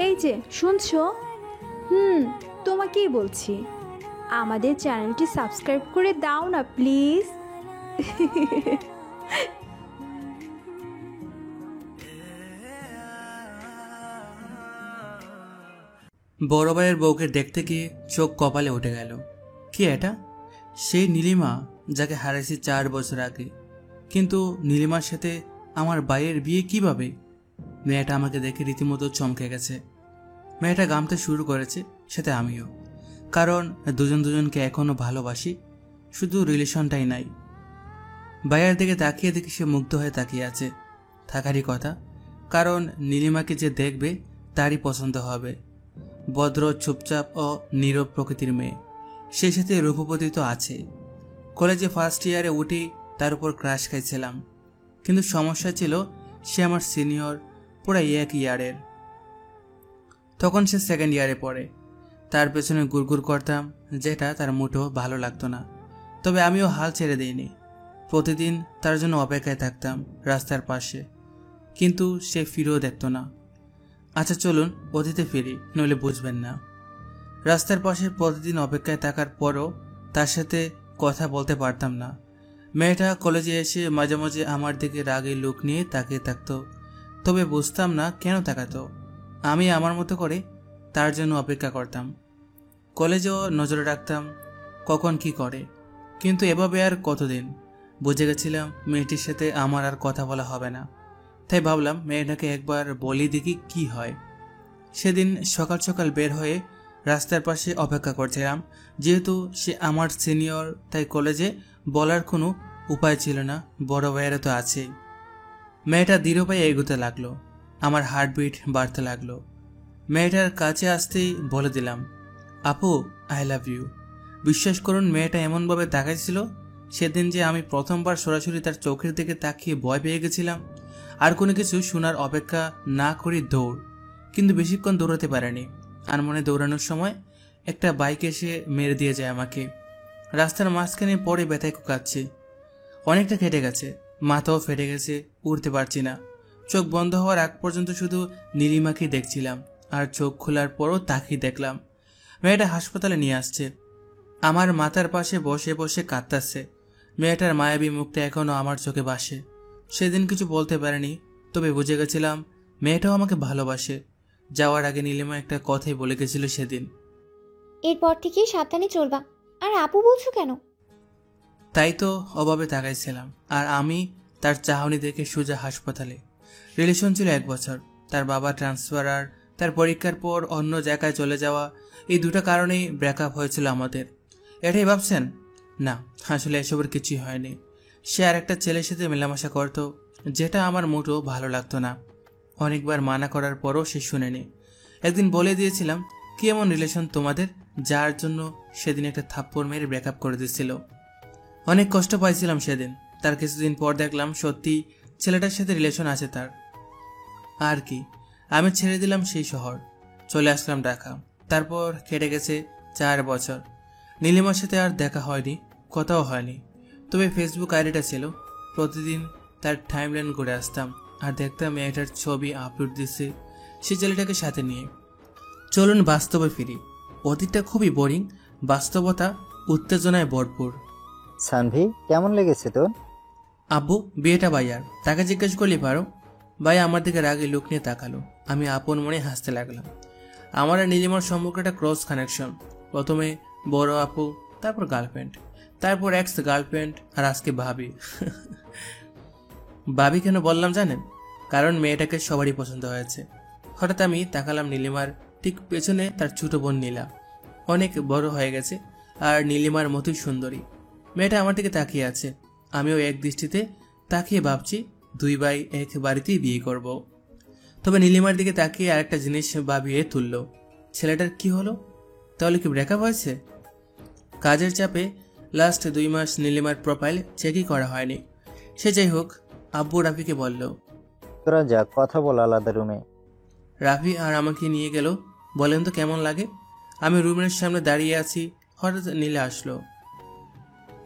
এই যে শুনছো? হুম, তোমাকেই বলছি। আমাদের চ্যানেলটি সাবস্ক্রাইব করে দাও না প্লিজ। বড় ভাইয়ের বউকে দেখতে গিয়ে চোখ কপালে উঠে গেল। কি এটা? সেই নীলিমা যাকে হারাইছি 4 বছর আগে। কিন্তু নীলিমার সাথে আমার ভাইয়ের বিয়ে কিভাবে? মেয়েটা আমাকে দেখে রীতিমতো চমকে গেছে। মেয়েটা গামতে শুরু করেছে, সাথে আমিও। কারণ দুজন দুজনকে এখনো ভালোবাসি, শুধু রিলেশনটাই নাই। ভাইয়ের দিকে তাকিয়ে দেখি সে মুগ্ধ হয়ে তাকিয়ে আছে। থাকারই কথা, কারণ নীলিমাকে যে দেখবে তারই পছন্দ হবে। ভদ্র, চুপচাপ ও নীরব প্রকৃতির মেয়ে। সেই সাথে রূপবতী তো আছে। কলেজে ফার্স্ট ইয়ারে উঠি তার উপর ক্রাশ খাইছিলাম। কিন্তু সমস্যা ছিল, সে আমার সিনিয়র, পুরো এক ইয়ারের। তখন সে সেকেন্ড ইয়ারে পড়ে। তার পেছনে গুড়গুড় করতাম, যেটা তার মোটেও ভালো লাগতো না। তবে আমিও হাল ছেড়ে দিইনি। প্রতিদিন তার জন্য অপেক্ষায় থাকতাম রাস্তার পাশে, কিন্তু সে ফিরেও দেখত না। আচ্ছা চলুন অতীতে ফিরি, নইলে বুঝবেন না। রাস্তার পাশে প্রতিদিন অপেক্ষায় থাকার পরও তার সাথে কথা বলতে পারতাম না। মেয়েটা কলেজে এসে মাঝে মাঝে আমার দিকে রাগে লুক নিয়ে তাকিয়ে থাকতো, তবে বুঝতাম না কেন তাকাতো। আমি আমার মতো করে তার জন্য অপেক্ষা করতাম। কলেজেও নজরে রাখতাম কখন কি করে। কিন্তু এভাবে আর কতদিন? বুঝে গেছিলাম মেয়েটির সাথে আমার আর কথা বলা হবে না। তাই ভাবলাম মেয়েটাকে একবার বলি দেখি কি হয়। সেদিন সকাল সকাল বের হয়ে রাস্তার পাশে অপেক্ষা করছিলাম। যেহেতু সে আমার সিনিয়র, তাই কলেজে বলার কোনো উপায় ছিল না, বড় ভাইয়েরা তো আছেই। মেয়েটা দৃঢ় পায়ে এগোতে লাগলো। আমার হার্টবিট বাড়তে লাগলো। মেয়েটার কাছে আসতেই বলে দিলাম, আপু, আই লাভ ইউ। বিশ্বাস করুন, মেয়েটা এমনভাবে তাকাইছিল, সেদিন যে আমি প্রথমবার সরাসরি তার চোখের দিকে তাকিয়ে ভয় পেয়ে গেছিলাম। আর কোনো কিছু শোনার অপেক্ষা না করি দৌড়। কিন্তু বেশিক্ষণ দৌড়াতে পারেনি। আর মনে দৌড়ানোর সময় একটা বাইক এসে মেরে দিয়ে যায় আমাকে। রাস্তার মাঝখানে পড়ে ব্যথায় কুকাচ্ছি। অনেকটা কেটে গেছে, মাথাও ফেটে গেছে, উঠতে পারছি না। চোখ বন্ধ হওয়ার আগ পর্যন্ত শুধু নীলিমাকেই দেখছিলাম। আর চোখ খোলার পরও তাকিয়ে দেখলাম মেয়েটা হাসপাতালে নিয়ে আসছে। আমার মাথার পাশে বসে বসে কাঁদতাছে। মেয়েটার মায়াবী মুখটা এখনো আমার চোখে ভাসে। সেদিন কিছু বলতে পারেনি, তবে বুঝে গেছিলাম মেয়েটাও আমাকে ভালোবাসে। যাওয়ার আগে নীলিমা একটা কথাই বলে গেছিল সেদিন। এরপর থেকে সাবধানে চলবা। আর আপু বলছো কেন? তাই তো অভাবে তাকাইছিলাম। আর আমি তার চাহনি দেখে সোজা হাসপাতালে। রিলেশন ছিল 1 বছর। তার বাবা ট্রান্সফার আর তার পরীক্ষার পর অন্য জায়গায় চলে যাওয়া, এই দুটো কারণেই ব্রেকআপ হয়েছিল আমাদের। এটাই ভাবছেন? না, আসলে এসবের কিছুই হয়নি। সে আর একটা ছেলের সাথে মেলামেশা করতো, যেটা আমার মোটেও ভালো লাগতো না। অনেকবার মানা করার পরও সে শুনেনি। একদিন বলে দিয়েছিলাম, কি এমন রিলেশন তোমাদের, যার জন্য সেদিন একটা থাপ্পড় মেরে ব্রেকআপ করে দিয়েছিল। অনেক কষ্ট পাইছিলাম সেদিন। তার কিছুদিন পর দেখলাম সত্যি ছেলেটার সাথে রিলেশন আছে তার। আর কি, আমি ছেড়ে দিলাম সেই শহর, চলে আসলাম ঢাকা। তারপর কেটে গেছে 4 বছর। নীলিমার সাথে আর দেখা হয়নি, কথাও হয়নি। তবে ফেসবুক আইডিটা ছিল। প্রতিদিন তার টাইমলাইন করে আসতাম আর দেখতাম মেয়েটার ছবি আপলোড দিচ্ছে সে ছেলেটাকে সাথে নিয়ে। চলুন বাস্তবে ফিরি। অতীতটা খুবই বোরিং, বাস্তবতা উত্তেজনায় ভরপুর। সানভি, কেমন লেগেছে তোর? আব্বু, বিয়েটা ভাইয়ার, তাকে জিজ্ঞেস করলি পারো। ভাই আমার দিকে রাগে লুক নিয়ে তাকালো। আমি আপন মনে হাসতে লাগলাম। আমার আর নীলিমার সম্পর্ক একটা ক্রস কানেকশন। প্রথমে বড় আপু, তারপর গার্লফ্রেন্ড, তারপর এক্স গার্লফ্রেন্ড, আর আজকে ভাবি। ভাবি কেন বললাম জানেন? কারণ মেয়েটাকে সবারই পছন্দ হয়েছে। হঠাৎ আমি তাকালাম নীলিমার ঠিক পেছনে তার ছোট বোন নীলা। অনেক বড় হয়ে গেছে আর নীলিমার মতোই সুন্দরী। মেয়েটা আমার দিকে তাকিয়ে আছে। আমিও এক দৃষ্টিতে তাকিয়ে ভাবছি 2 ভাই এক বাড়িতেই বিয়ে করব। তবে নীলিমার দিকে তাকিয়ে আরেকটা জিনিস ভাবিয়ে তুলল, ছেলেটার কি হলো? তাহলে কি ব্রেকআপ হয়েছে? কাজের চাপে লাস্ট 2 মাস নীলিমার প্রোফাইল চেকই করা হয়নি। সে যাই হোক, আব্বু রাফিকে বলল। তোরা যা, কথা বল আলাদা রুমে। রাফি আর আমাকে নিয়ে গেল। বলেন তো কেমন লাগে? আমি রুমের সামনে দাঁড়িয়ে আছি, হঠাৎ নীলা আসলো।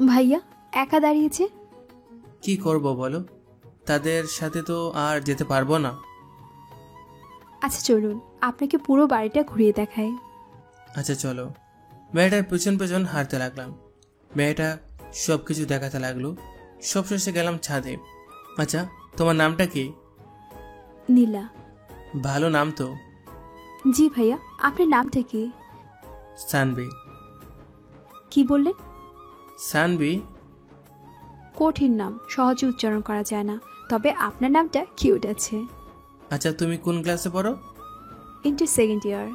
ভাইয়া একা দাঁড়িয়েছে। কি করব বলো, তাদের সাথে তো আর যেতে পারবো না। আচ্ছা চলুন, আপনাকে পুরো বাড়িটা ঘুরিয়ে দেখাই। আচ্ছা চলো। মেয়েটার পেছন পেছন হাঁটতে লাগলাম। মেয়েটা সব কিছু দেখাতে লাগলো। সব শেষে গেলাম ছাদে। আচ্ছা, তোমার নামটা কি? নীলা। ভালো নাম তো। জি ভাইয়া, আপনার নামটা কি? সানবি। কি বললেন? সানবি? কঠিন নাম, সহজে উচ্চারণ করা যায় না, তবে আপনার নামটা কিউট আছে। আচ্ছা, তুমি কোন ক্লাসে পড়ো? Inter second year.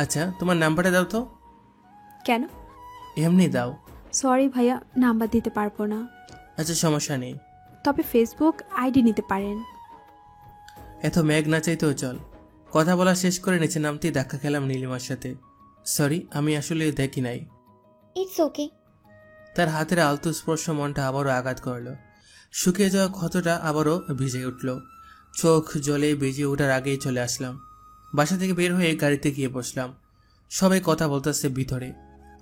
আচ্ছা, তোমার নাম্বারটা দাও তো। কেন? এমনি দাও। সরি ভাইয়া, নাম্বার দিতে পারবো না। আচ্ছা, সমস্যা নেই। তবে ফেসবুক আইডি নিতে পারেন। এত মেঘ না চাইতেও চল। কথা বলা শেষ করে নিচে নামতেই ধাক্কা খেলাম নীলিমার সাথে। সরি, আমি আসলে দেখি নাই। It's okay. তার হাতের আলতো স্পর্শ মনটা আবারও আঘাত করলো। শুকিয়ে যাওয়া ক্ষতটা আবারও ভিজে উঠল। চোখ জলে ভিজে ওঠার আগেই চলে আসলাম। বাসা থেকে বের হয়ে গাড়িতে গিয়ে বসলাম। সবাই কথা বলতেছে ভিতরে।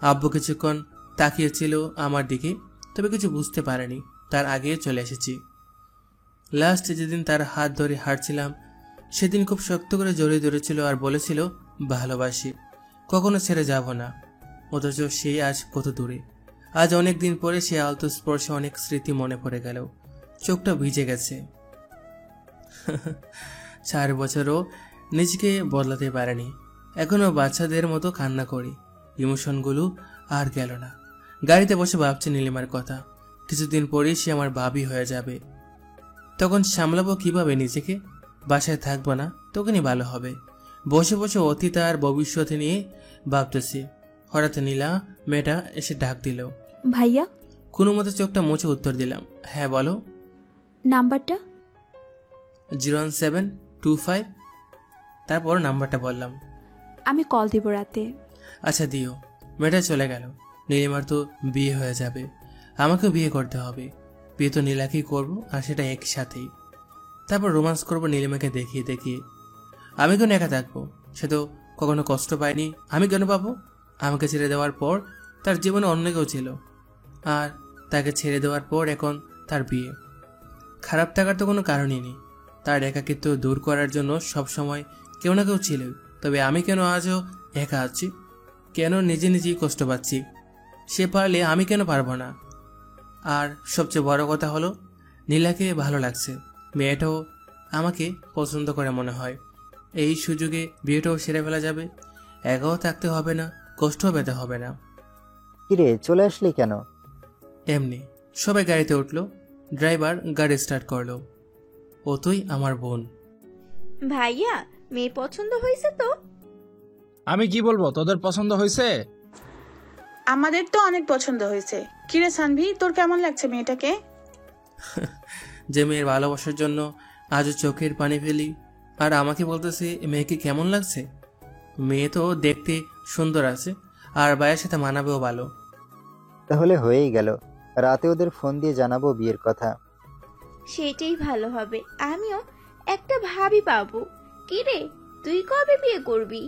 আব্বু কিছুক্ষণ তাকিয়েছিল আমার দিকে, তবে কিছু বুঝতে পারেনি। তার আগে চলে এসেছি। লাস্ট যেদিন তার হাত ধরে হাঁটছিলাম, সেদিন খুব শক্ত করে জড়িয়ে ধরেছিল আর বলেছিল ভালোবাসি, কখনো ছেড়ে যাব না। অথচ সে আজ কত দূরে। আজ অনেক দিন পরে সে আলতো স্পর্শে অনেক স্মৃতি মনে পড়ে গেল। চোখটা ভিজে গেছে। 4 বছরও নিজেকে বদলাতে পারেনি। এখনো বাচ্চাদের মতো কান্না করি। ইমোশনগুলো আর গেল না। গাড়িতে বসে ভাবছি নীলিমার কথা। কিছুদিন পরেই সে আমার ভাবি হয়ে যাবে। তখন সামলাবো কিভাবে নিজেকে? বাসায় থাকবো না, তখনই ভালো হবে। বসে বসে অতীত আর ভবিষ্যতে নিয়ে ভাবতেছি। হঠাৎ নীলা মেয়েটা এসে ডাক দিল। ভাইয়া। কোনো মতো চোখটা মুছে উত্তর দিলাম, হ্যাঁ বলো। নাম্বারটা? 01725। তারপর নাম্বারটা বললাম। আমি কল দিব রাতে। আচ্ছা দিও। মেয়েটা চলে গেল। নীলিমার তো বিয়ে হয়ে যাবে, আমাকেও বিয়ে করতে হবে। বিয়ে তো নীলাকেই করবো, আর সেটা একসাথেই। তারপর রোমান্স করবো নীলিমাকে দেখিয়ে দেখিয়ে। আমি কেন একা থাকবো? সে তো কখনো কষ্ট পায়নি, আমি কেন পাবো? আমাকে ছেড়ে দেওয়ার পর তার জীবনে অন্য কেউ ছিল, আর তাকে ছেড়ে দেওয়ার পর এখন তার বিয়ে। খারাপ থাকার তো কোনো কারণই নেই। তার একাকিত্ব দূর করার জন্য সবসময় কেউ না কেউ ছিল। তবে আমি কেন আজও একা আছি? কেন নিজে নিজেই কষ্ট পাচ্ছি? সে পারলে আমি কেন পারবো না? আর সবচেয়ে বড় কথা হলো, নীলাকে ভালো লাগছে। মেয়েটাও আমাকে পছন্দ করে মনে হয়। এই সুযোগে বিয়েটাও সেরে ফেলা যাবে। একাও থাকতে হবে না, কষ্টও পেতে হবে না। কিরে, চলে আসলি কেন? এমনি। সবাই গাড়িতে উঠলো। ড্রাইভার গাড়ি স্টার্ট করলো। ও তুই আমার বোন। ভাইয়া, মেয়ে পছন্দ হয়েছে তো? আমি কি বলবো, তোদের পছন্দ হয়েছে? আমাদের তো অনেক পছন্দ হয়েছে। কিরে সানভি, তোর কেমন লাগছে মেয়েটাকে? যে মেয়ের ভালোবাসার জন্য আজও চোখের পানি ফেলি, আর আমাকে বলতেছে মেয়েকে কেমন লাগছে। মেয়ে তো দেখতে সুন্দর আছে, আর ভাইয়ের সাথে মানাবেও ভালো। তাহলে হয়েই গেল। রাতে ওদের ফোন দিয়ে জানাবো বিয়ের কথা। সেটাই ভালো হবে। আমিও একটা ভাবি পাবো। কিরে, তুই কবে বিয়ে করবি?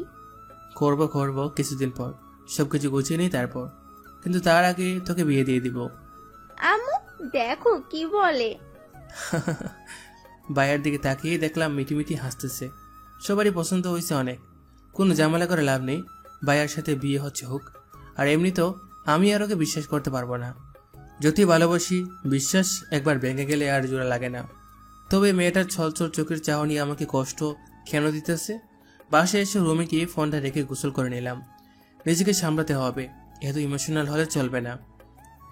করব কিছুদিন পর। সবকিছু গুছিয়ে নিই তারপর। কিন্তু তার আগে তোকে বিয়ে দিয়ে দিব। আম্মু দেখো কি বলে। ভাইয়ের দিকে তাকিয়ে দেখলাম মিটিমিটি হাসতেছে। সবারই পছন্দ হয়েছে অনেক। কোনো ঝামেলা করে লাভ নেই। ভাইয়ার সাথে বিয়ে হচ্ছে হোক। আর এমনিতেও আমি আর ওকে বিশ্বাস করতে পারবো না। যতই ভালোবাসি, বিশ্বাস একবার ভেঙে গেলে আর জোড়া লাগে না। তবে মেয়েটার ছলছল চোখের চাহনি আমাকে কষ্ট কেন দিতেছে? বাসায় এসে রুমে গিয়ে ফোনটা রেখে গোসল করে নিলাম। নিজেকে সামলাতে হবে, এত ইমোশনাল হলে চলবে না।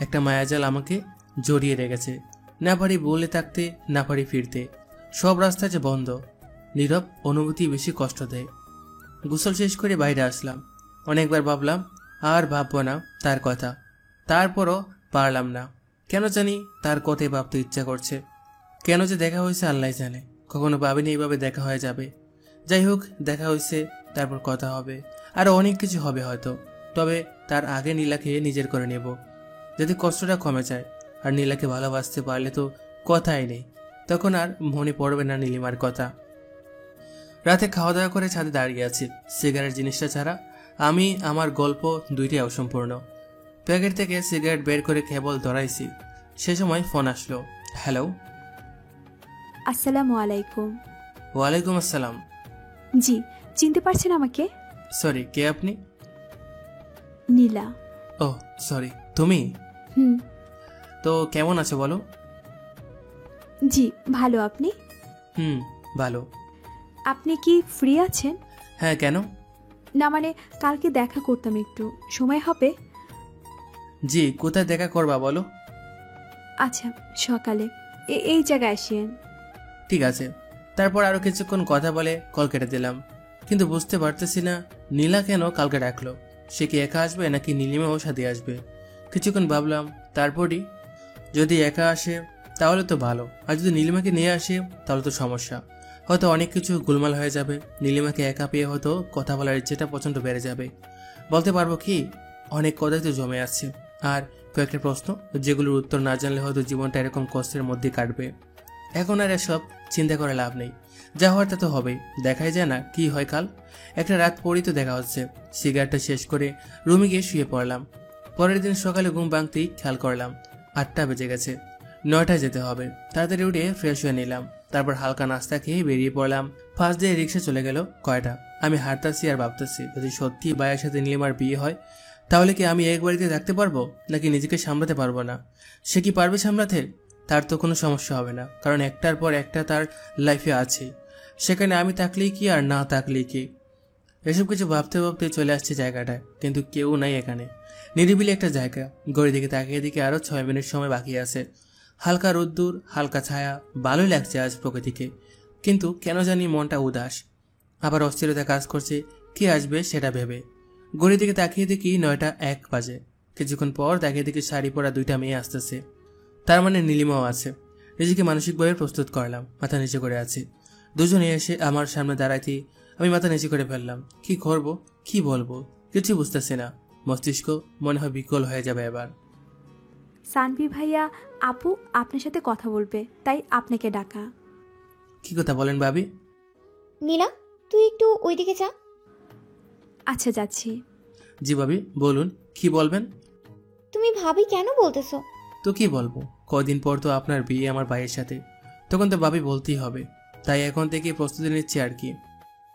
একটা মায়াজাল আমাকে জড়িয়ে রেখেছে। না পারি বলে থাকতে, না পারি ফিরতে। সব রাস্তা যে বন্ধ। নীরব অনুভূতি বেশি কষ্ট দেয়। গোসল শেষ করে বাইরে আসলাম। অনেকবার ভাবলাম আর ভাববো না তার কথা। তারপরও পারলাম না। কেন জানি তার কথাই ভাবতে ইচ্ছা করছে। কেন যে দেখা হয়েছে আল্লাহ জানে। কখনো ভাবিনি এইভাবে দেখা হয়ে যাবে। যাই হোক, দেখা হয়েছে, তারপর কথা হবে, আরও অনেক কিছু হবে হয়তো। তবে তার আগে নীলাকে নিজের করে নেব, যদি কষ্টটা কমে যায়। আর নীলাকে ভালোবাসতে পারলে তো কথাই নেই। তখন আর মনে পড়বে না নীলিমার কথা। রাতে খাওয়া দাওয়া করে ছাদে দাঁড়িয়ে আছি। সিগারেট জিনিসটা ছাড়া আমি আমার গল্প দুইটাই অসম্পূর্ণ। প্যাকেট থেকে সিগারেট বের করে কেবল ধরাইছি, সে সময় ফোন আসলো। হ্যালো। আসসালামু আলাইকুম। ওয়ালাইকুম আসসালাম। জি, চিনতে পারছেন আমাকে? সরি, কে আপনি? নীলা। ও সরি, তুমি? হুম। তো কেমন আছো বলো? জি, ভালো। আপনি? হুম, ভালো। আপনি কি ফ্রি আছেন? হ্যাঁ, কেন? না মানে কালকে দেখা করতাম, একটু সময় হবে? জি, কোথায় দেখা করবা বলো? আচ্ছা, সকালে এই জায়গায় আসেন। ঠিক আছে। তারপর আরো কিছুক্ষণ কথা বলে কল কেটে দিলাম। কিন্তু বুঝতে পারতেছি না নীলা কেন কালকে ডাকলো। সে কি একা আসবে নাকি নীলিমাও সাথে আসবে? কিছুক্ষণ ভাবলাম, তারপরই যদি একা আসে তাহলে তো ভালো, আর যদি নীলিমাকে নিয়ে আসে তাহলে তো সমস্যা। হয়তো অনেক কিছু গোলমাল হয়ে যাবে। নীলিমাকে একা পেয়ে হয়তো কথা বলার ইচ্ছেটা প্রচণ্ড বেড়ে যাবে। বলতে পারবো কি, অনেক কথাই তো জমে আছে, আর কয়েকটা প্রশ্ন যেগুলোর উত্তর না জানলে হয়তো জীবনটা এরকম কষ্টের মধ্যে কাটবে। এখন আর এসব চিন্তা করে লাভ নেই, যা হওয়ার তা তো হবেই। দেখাই যায় না কি হয় কাল। একটা রাত পরই তো দেখা হচ্ছে। সিগারেটটা শেষ করে রুমে গিয়ে শুয়ে পড়লাম। পরের দিন সকালে ঘুম ভাঙতেই খেয়াল করলাম 8টা বেজে গেছে। 9টায় যেতে হবে। তাড়াতাড়ি উঠে ফ্রেশ হয়ে নিলাম। তারপর হালকা নাস্তা খেয়ে বেরিয়ে পড়লাম। ফার্স্ট দিয়ে রিক্সা চলে গেল কয়টা। আমি হাঁটতাছি আর ভাবতেছি, যদি সত্যি ভাইয়ের সাথে নীলিমার বিয়ে হয় তাহলে কি আমি এক বাড়িতে থাকতে পারবো, নাকি নিজেকে সামলাতে পারবো না? সে কি পারবে সামলাতে? তার তো কোনো সমস্যা হবে না, কারণ একটার পর একটা তার লাইফে আছে। সেখানে আমি থাকলেই কি আর না থাকলেই কি? এসব কিছু ভাবতে ভাবতে চলে আসছে জায়গাটায়, কিন্তু কেউ নাই এখানে। নিরিবিলি একটা জায়গা। ঘড়ির দিকে তাকিয়ে দিকে আরো 6 মিনিট সময় বাকি আছে। হালকা রোদ্দুর, হালকা ছায়া, ভালোই লাগছে আজ প্রকৃতিকে। কিন্তু কেন জানি মনটা উদাস, আবার অস্থিরতা কাজ করছে কি আসবে সেটা ভেবে। ঘড়ির দিকে তাকিয়ে দেখি 9টা 1 বাজে। কিছুক্ষণ পর তাকিয়ে দেখি শাড়ি পরা 2টা মেয়ে আসতেছে। তার মানে নীলিমাও আছে। নিজেকে মানসিকভাবে প্রস্তুত করলাম, মাথা নিচু করে আছি। দুজনে এসে আমার সামনে দাঁড়াইতে আমি মাথা নিচু করে ফেললাম। কি করব, কি বলবো, কিছু বুঝতেছি না। মস্তিষ্ক মনে হয় বিকল হয়ে যাবে এবার। সানভি ভাইয়া, আপু আপনার সাথে কথা বলবে, তাই আপনাকে ডাকা। কি কথা বলেন ভাবি? নীলা, তুই একটু ওইদিকে যা। আচ্ছা, যাচ্ছি। জি ভাবি, বলুন কি বলবেন? তুমি ভাবি কেন বলতেছো? তো কি বলবো, কদিন পর তো আপনার বিয়ে আমার ভাইয়ের সাথে, তখন তো ভাবি বলতেই হবে। তাই এখন থেকে প্রস্তুতি নিচ্ছি আর কি।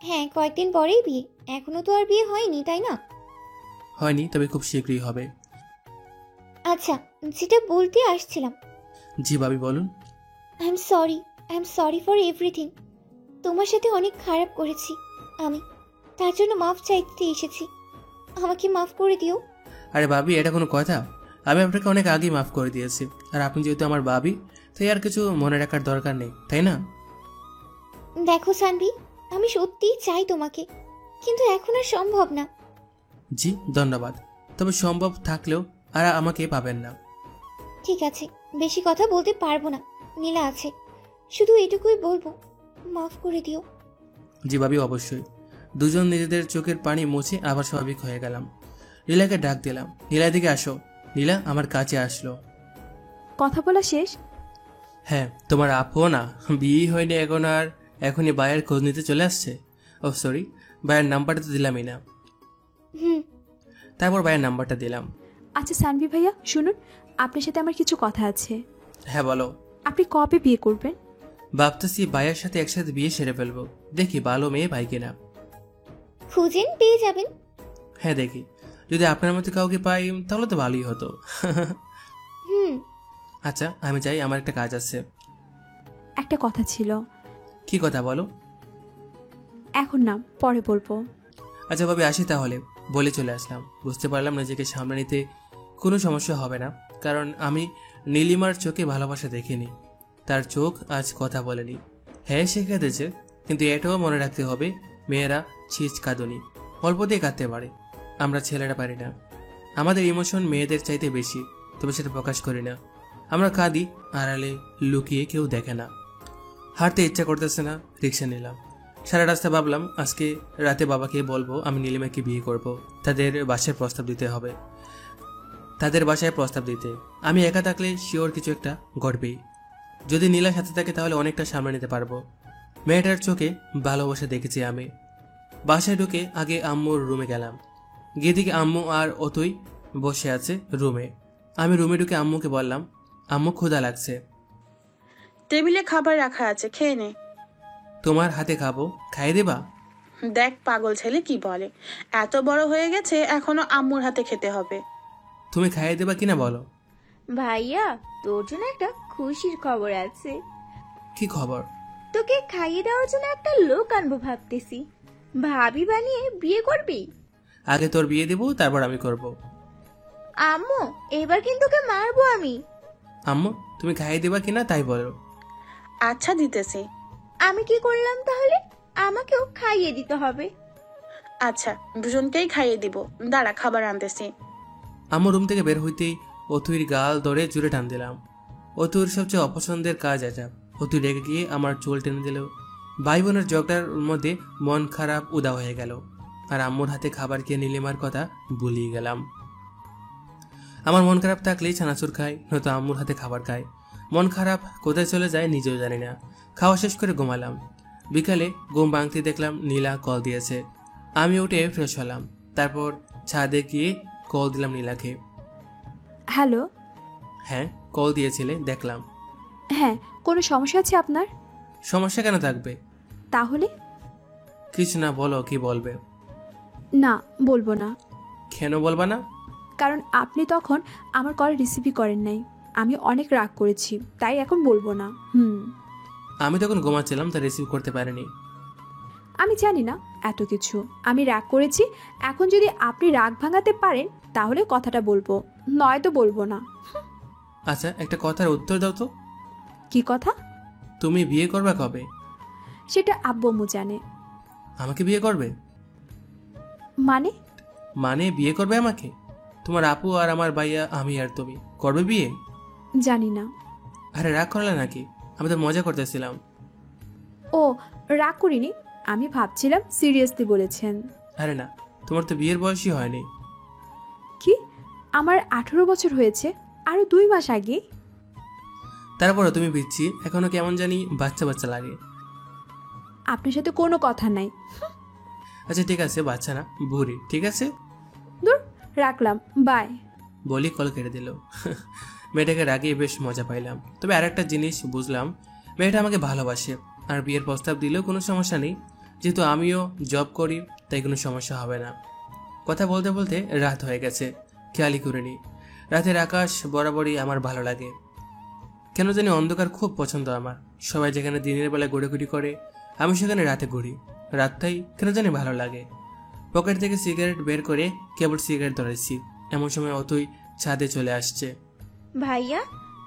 হ্যাঁ, কয়েকদিন পরেই বিয়ে, এখনো তো আর বিয়ে হয়নি, তাই না? হয়নি, তবে খুব শীঘ্রই হবে। আচ্ছা, যেটা বলতে আসছিলাম, জি ভাবি বলুন। I am sorry for everything. তোমার সাথে অনেক খারাপ করেছি আমি, তার জন্য মাফ চাইতে এসেছি। আমাকে মাফ করে দিও। আরে ভাবি, এটা কোনো কথা? আমি আপনাকে অনেক আগেই মাফ করে দিয়েছি, আর আপনি যেহেতু আমার ভাবি তাই আর কিছু মনে রাখার দরকার নেই, তাই না? দেখো সানভি, আমি সত্যিই চাই তোমাকে, কিন্তু এখন আর সম্ভব না। জি ধন্যবাদ, তবে সম্ভব থাকলেও আর আমাকে পাবেন না। ঠিক আছে, বেশি কথা বলতে পারবো না, নীলা আছে, শুধু এটুকুই বলবো, মাফ করে দিও। জি ভাবি, অবশ্যই। দুজন নিজেদের চোখের পানি মুছে আবার স্বাভাবিক হয়ে গেলাম। নীলাকে ডাক দিলাম, নীলা দিকে আসো। নীলা আমার কাছে আসলো। কথা বলা শেষ? হ্যাঁ, তোমার আপু না বিয়ে হয়নি এখন, আর এখনই ভাইয়ের খোঁজ নিতে চলে আসছে। ও সরি, ভাইয়ের নাম্বারটা তো দিলামই না। হুম। তারপর ভাইয়ের নাম্বারটা দিলাম। আচ্ছা সানভি ভাইয়া, শুনুন, আপনার সাথে আমার কিছু কথা আছে। হ্যাঁ বলো। আপনি কবে বিয়ে করবেন? ভাবতেছি ভাইয়ের সাথে একসাথে বিয়ে সেরে ফেলবো। দেখি ভালো মেয়ে পাই কিনা। খুঁজেন, পেয়ে যাবেন। হ্যাঁ দেখি, যদি আপনার মতো কাউকে পাই তাহলে তো ভালোই হতো। হুম। আচ্ছা আমি যাই, আমার একটা কাজ আছে। একটা কথা ছিল। কি কথা বলো? এখন না, পরে বলবো। আচ্ছা ভাবি, আসি তাহলে। বলে চলে আসলাম। বুঝতে পারলাম নিজেকে সামনে নিতে কোনো সমস্যা হবে না, কারণ আমি নীলিমার চোখে ভালোবাসা দেখিনি। তার চোখ আজ কথা বলেনি। হ্যাঁ সে কেঁদেছে, কিন্তু এটাও মনে রাখতে হবে মেয়েরা ছিচ কাঁদুনি, অল্প দিয়ে কাঁদতে পারে, আমরা ছেলেরা পারি না। আমাদের ইমোশন মেয়েদের চাইতে বেশি, তবে সেটা প্রকাশ করি না। আমরা কাঁদি আড়ালে, লুকিয়ে, কেউ দেখে না। হাঁটতে ইচ্ছা করতেছে না, রিক্সা নিলাম। সারা রাস্তা ভাবলাম আজকে রাতে বাবাকে বলবো আমি নীলিমাকে বিয়ে করব। তাদের বাসায় প্রস্তাব দিতে হবে, তাদের বাসায় প্রস্তাব দিতে। আমি একা থাকলে শিওর কিছু একটা ঘটবেই। যদি নীলার সাথে থাকে তাহলে অনেকটা সামনে নিতে পারবো। মেয়েটার চোখে ভালোবাসা দেখেছি আমি। বাসায় ঢুকে আগে আম্মুর রুমে গেলাম। গিয়ে দিকে আম্মু আর অতই বসে আছে রুমে। আমি রুমে ঢুকে আম্মুকে বললাম, আম্মু ক্ষুধা লাগছে। টেবিলে খাবার রাখা আছে, খেয়ে নে। তোমার হাতে খাবো, খাইয়ে দেবা? দেখ পাগল ছেলে কি বলে, এত বড় হয়ে গেছে এখনো আম্মুর হাতে খেতে হবে। তুমি খাইয়ে দেবা কিনা বলো। ভাইয়া, তোর জন্য একটা খুশির খবর আছে। কি খবর? তোকে খাইয়ে দেওয়ার জন্য একটা লোক আনবো ভাবতেছি। ভাবি বানিয়ে বিয়ে করবি? আগে তোর বিয়ে দেবো, তারপর আমি করব। আম্মু, এবার কিন্তু তোকে মারবো আমি। আম্মু, তুমি খাইয়ে দেবা কিনা তাই বলো। আচ্ছা দিতেছি। আমি কি করলাম তাহলে? আমাকেও খাইয়ে দিতে হবে। আচ্ছা, দুজনকেই খাইয়ে দিব, দাঁড়া খাবার আনতেছি। আম্মু রুম থেকে বের হইতেই অতুইর গাল ধরে জুড়ে টান দিলাম। অতুর সবচেয়ে অপছন্দের কাজ এটা। অতু রেগে গিয়ে আমার চুল টেনে দিল। ভাই বোনের ঝগড়ার মধ্যে মন খারাপ উদা হয়ে গেল, আর আম্মুর হাতে খাবার খেয়ে নীলিমার কথা ভুলিয়ে গেলাম। আমার মন খারাপ থাকলেই চানাচুর খাই, নয়তো আম্মুর হাতে খাবার খাই। মন খারাপ কোথায় চলে যায় নিজেও জানি না। খাওয়া শেষ করে ঘুমালাম। বিকালে ঘুম ভাঙতে দেখলাম নীলা কল দিয়েছে। আমি উঠে ফ্রেশ হলাম, তারপর ছাদে গিয়ে কল দিলাম নীলাকে। হ্যালো। হ্যাঁ, কল দিয়েছিলে দেখলাম। হ্যাঁ, কোনো সমস্যা আছে আপনার? সমস্যা কেন থাকবে? তাহলে? কিছু না, বলো কি বলবে। না, বলবো না। কেন বলবা না? কারণ আপনি তখন আমার কল রিসিভই করেন নাই। আমি অনেক রাগ করেছি, তাই এখন বলবো না। আমি তখন ঘুমাচ্ছিলাম, তা রিসিভ করতে পারিনি। আমি জানি না এত কিছু। আমি রাগ করেছি। এখন যদি আপনি রাগ ভাঙাতে পারেন তাহলে কথাটা বলবো, নয়তো বলবো না। আচ্ছা, একটা কথার উত্তর দাও তো। কি কথা? তুমি বিয়ে করবে কবে? সেটা আব্বু আম্মু জানে। আমাকে বিয়ে করবে? মানে? মানে বিয়ে করবে আমাকে? তোমার আপু আর আমার ভাইয়া, আমি আর তুমি করবে বিয়ে? জানি না। আরে রাগ করলে নাকি? আমি তো মজা করতেছিলাম। ও, রাগ করিনি। আমি ভাবছিলাম সিরিয়াসলি বলেছেন। আরে না, তোমার তো বিয়ের বয়সই হয়নি। কি? আমার 18 বছর হয়েছে, আরো 2 মাস আগে। তারপরে তুমি বিচ্ছি, এখনো কেমন জানি বাচ্চা বাচ্চা লাগে। আপনার সাথে কোনো কথা নাই। আচ্ছা ঠিক আছে, বাচ্চা না, বুড়ি, ঠিক আছে। দূর, রাখলাম, বাই। বলি কল কেটে দিল। মেয়েটাকে রাগিয়ে বেশ মজা পাইলাম। তবে আর একটা জিনিস বুঝলাম, মেয়েটা আমাকে ভালোবাসে, আর বিয়ের প্রস্তাব দিলেও কোনো সমস্যা নেই। যেহেতু আমিও জব করি, তাই কোনো সমস্যা হবে না। কথা বলতে বলতে রাত হয়ে গেছে, খেয়ালই করিনি। রাতের আকাশ বরাবরই আমার ভালো লাগে। কেন জানি অন্ধকার খুব পছন্দ আমার। সবাই যেখানে দিনের বেলা ঘুরেঘুরি করে, আমি সেখানে রাতে ঘুরি। রাতটাই কেন জানি ভালো লাগে। পকেট থেকে সিগারেট বের করে কেবল সিগারেট ধরেছি, এমন সময় অতই ছাদে চলে আসছে। ভাইয়া,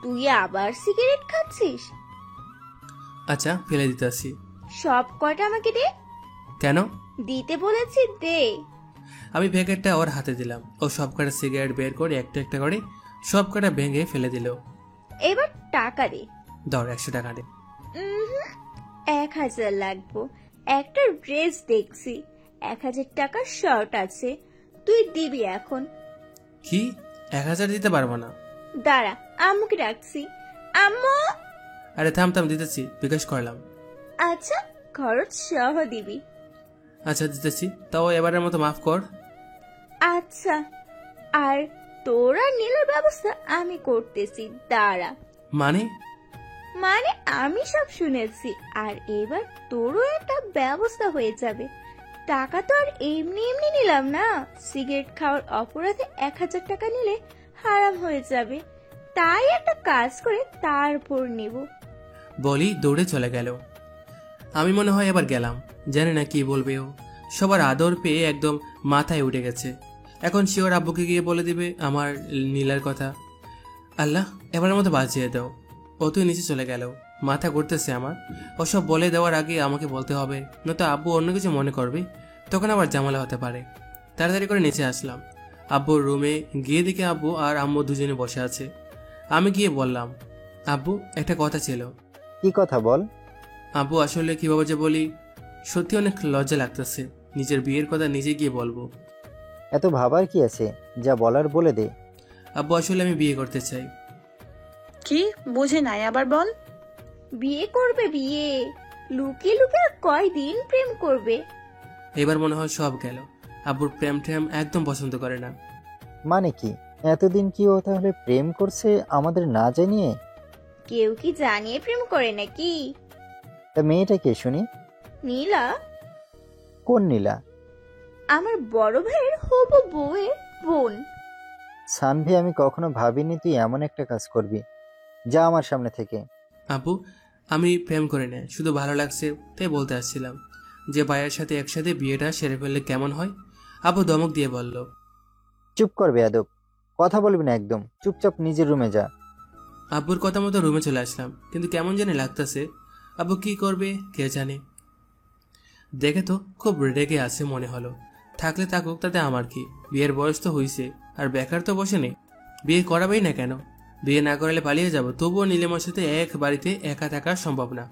তুই আবার সিগারেট খাচ্ছিস? আচ্ছা, ফেলে দিতে আসি। সব কটা আমাকে দে। কেন? দিতে বলেছি, দে। আমি প্যাকেটটা ওর হাতে দিলাম। ও সব কটা সিগারেট বের করে একটা একটা করে সব কটা ভেঙে ফেলে দিল। এবার টাকা দে। ধর, 100 টাকা দে। 1000 লাগবো। একটা ড্রেস দেখছি, 1000 টাকা শর্ট আছে, তুই দিবি এখন। কি? 1000 দিতে পারবো না। দাঁড়া, আম্মুকে ডাকছি। আম্মু। আরে থাম থাম, দিতেছি, বিকাশ করলাম। আচ্ছা, খরচ সহ দিবি। আচ্ছা দিতেছি, তাও এবারের মতো মাফ কর। আচ্ছা, আর তোরা নীলের ব্যবস্থা আমি করতেছি, দাঁড়া। মানে? মানে আমি সব শুনেছি, আর এবার তোরও একটা ব্যবস্থা হয়ে যাবে। টাকা তো আর এমনি এমনি নিলাম না। সিগারেট খাওয়ার অপরাধে 1000 টাকা নিলে হারাম হয়ে যাবে, তাই একটা কাজ করে তারপর নেব। বলি দৌড়ে চলে গেল। আমি মনে হয় এবার গেলাম, জানি না কি বলবে ও। সবার আদর পেয়ে একদম মাথায় উঠে গেছে। এখন সে ওর আব্বুকে গিয়ে বলে দিবে আমার নীলার কথা। আল্লাহ, এবারের মতো বাঁচিয়ে দাও। ও তুই নিচে চলে গেল। মাথা ঘুরতেছে আমার। ওসব বলে দেওয়ার আগে আমাকে বলতে হবে, নয়তো আব্বু অন্য কিছু মনে করবে, তখন আবার ঝামেলা হতে পারে। তাড়াতাড়ি করে নিচে আসলাম। আব্বুর রুমে গিয়ে দেখে আব্বু আর আম্মু দুজনে বসে আছে। আমি গিয়ে বললাম, আব্বু একটা কথা ছিল। কি কথা বল? আব্বু আসলে কিভাবে যে বলি, সত্যি অনেক লজ্জা লাগতেছে। নিজের বিয়ের কথা নিজে গিয়ে বলবো। এত ভাবার কি আছে, যা বলার বলে দে। আব্বু আসলে আমি বিয়ে করতে চাই। কি বুঝি নাই, আবার বল। বিয়ে করবে? বিয়ে লুকিয়ে লুকিয়ে আর কয়দিন প্রেম করবে? এবার মনে হয় সব গেল। আব্বুর প্রেম ঠেম একদম পছন্দ করে না। মানে কি? এতদিন কি ও তাহলে প্রেম করছে আমাদের না জানিয়ে? কেউ কি জানিয়ে প্রেম করে নাকি? তা মেয়েটা কে শুনি? নীলা। কোন নীলা? আমার বড় ভাইয়ের হবু বউয়ের বোন। সানভি, আমি কখনো ভাবিনি তুই এমন একটা কাজ করবি। যা আমার সামনে থেকে। আপু, আমি প্রেম করে নেই, শুধু ভালো লাগছে তাই বলতে আসছিলাম যে ভাইয়ের সাথে একসাথে বিয়েটা সেরে ফেললে কেমন হয়। আপু ধমক দিয়ে বলল। চুপ কর বেয়াদব, কথা বলবি না একদম। চুপচাপ নিজের রুমে যা। আব্বুর কথা মতো রুমে চলে আসলাম, কিন্তু কেমন জানি লাগতেছে। আব্বু কি করবে কে জানে। দেখে তো খুব রেগে আছে মনে হলো। থাকলে থাকুক, তাতে আমার কি, বিয়ের বয়স তো হয়েছে, আর বেকার তো বসে নেই। বিয়ে করাবেই না কেন? বিয়ে না করালে পালিয়ে যাব, তবুও নীলিমার সাথে এক বাড়িতে একা থাকা সম্ভব না।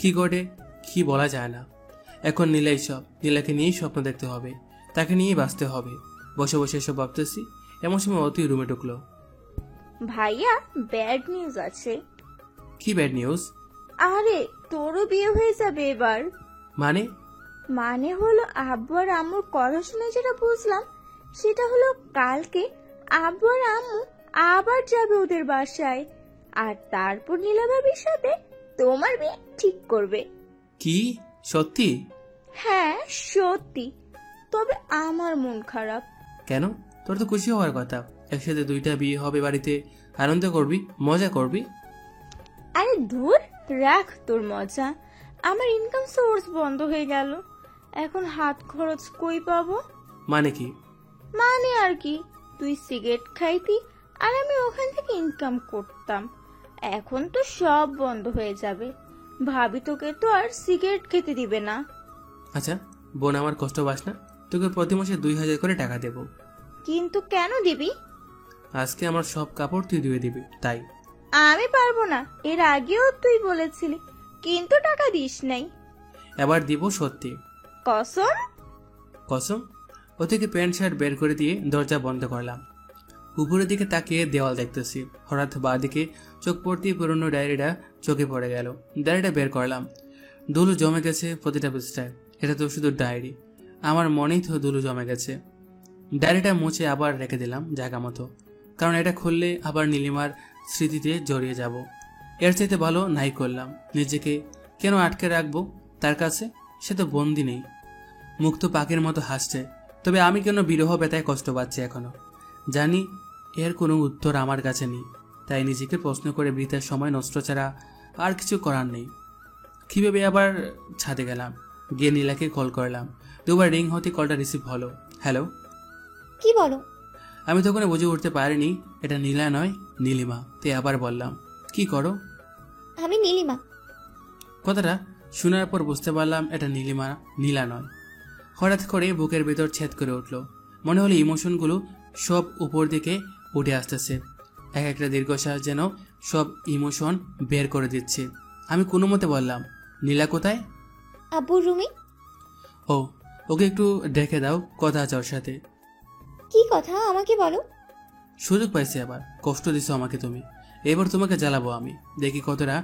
কি করে কি বলা যায় না। এখন নীলাই সব, নীলাকে নিয়েই স্বপ্ন দেখতে হবে, তাকে নিয়েই বাঁচতে হবে। বসে বসে এসব ভাবতেছি, এমন সময় অতি রুমে ঢুকলো। ভাইয়া, ব্যাড নিউজ আছে। কি ব্যাড নিউজ? আরে, তোরও বিয়ে হয়ে যাবে এবার। মানে? মানে হলো, আব্বু আর আম্মুর কথা শুনে যেটা বুঝলাম সেটা হলো কালকে আব্বু আর আম্মু আবার যাবে ওদের বাসায়, আর তারপর নীলা ভাবির সাথে তোমার বিয়ে ঠিক করবে। কি সত্যি? হ্যাঁ সত্যি, তবে আমার মন খারাপ। কেন? তোর তো খুশি হওয়ার কথা, একসাথে দুইটা বিয়ে হবে বাড়িতে, আনন্দ করবি, মজা করবি। আরে ধুর, রাখ তোর মজা। আমার ইনকাম সোর্স বন্ধ হয়ে গেল, এখন হাত খরচ কই পাবো? মানে কি? মানে আর কি, তুই সিগারেট খাইতি আর আমি ওখান থেকে ইনকাম করতাম, এখন তো সব বন্ধ হয়ে যাবে। ভাবি তোকে তো আর সিগারেট খেতে দিবে না। আচ্ছা বোন, আমার কষ্ট পাস না, তোকে প্রতি মাসে 2000 করে টাকা দেব। কিন্তু কেন দিবি? আজকে আমার সব কাপড় তুই ধুয়ে দিবি, তাই। আমি পারবো না, এর আগেও তুই বলেছিলি, কিন্তু টাকা দিস নাই। এবার দিব সত্যি। কসম? কসম। ও থেকে প্যান্ট শার্ট বের করে দিয়ে দরজা বন্ধ করলাম। উপরের দিকে তাকিয়ে দেওয়াল দেখতেছি, হঠাৎ বাঁ দিকে চোখ পড়তেই পুরনো ডায়েরিটা চোখে পড়ে গেল। ডায়েরিটা বের করলাম, ধুলো জমে গেছে প্রতিটা পৃষ্ঠায়। এটা তো শুধু ডায়েরি, আমার মনেই তো ধুলো জমে গেছে। ডায়েরিটা মুছে আবার রেখে দিলাম জায়গা মতো, কারণ এটা খুললে আবার নীলিমার স্মৃতিতে জড়িয়ে যাব। এর চাইতে ভালো নাই করলাম। নিজেকে কেন আটকে রাখবো তার কাছে? সে তো বন্দি নেই, মুক্ত পাখির মতো হাসছে। তবে আমি কেন বিরহ ব্যথায় কষ্ট পাচ্ছি এখনো? জানি এর কোনো উত্তর আমার কাছে নেই, তাই নিজেকে প্রশ্ন করে বৃথার সময় নষ্ট ছাড়া আর কিছু করার নেই। কীভাবে আবার ছাদে গেলাম, গিয়ে নীলাকে কল করলাম। দুবার রিং হতে কলটা রিসিভ হলো। হ্যালো। কি বলো? আমি তখন বুঝে উঠতে পারিনি এটা নীলা নয় নীলিমা, তাই আবার বললাম, কি করো? আমি নীলিমা। কথাটা শোনার পর বুঝতে পারলাম এটা নীলিমা, নীলা নয়। হঠাৎ করে বুকের ভেতর ছেদ করে উঠলো, মনে হলো ইমোশনগুলো সব উপর দিকে উঠে আসতেছে। এক একটা দীর্ঘশ্বাস যেন সব ইমোশন বের করে দিচ্ছে। আমি কোনো মতে বললাম, নীলা কোথায়? আব্বুর রুমে। ও, ওকে একটু ডেকে দাও, কথা আছে ওর সাথে। কি কথা, আমাকে বলো। সুযোগ পাইছি আবার, কষ্ট দিছো আমাকে তুমি, এবার তোমাকে জ্বালাবো আমি, দেখি কতটা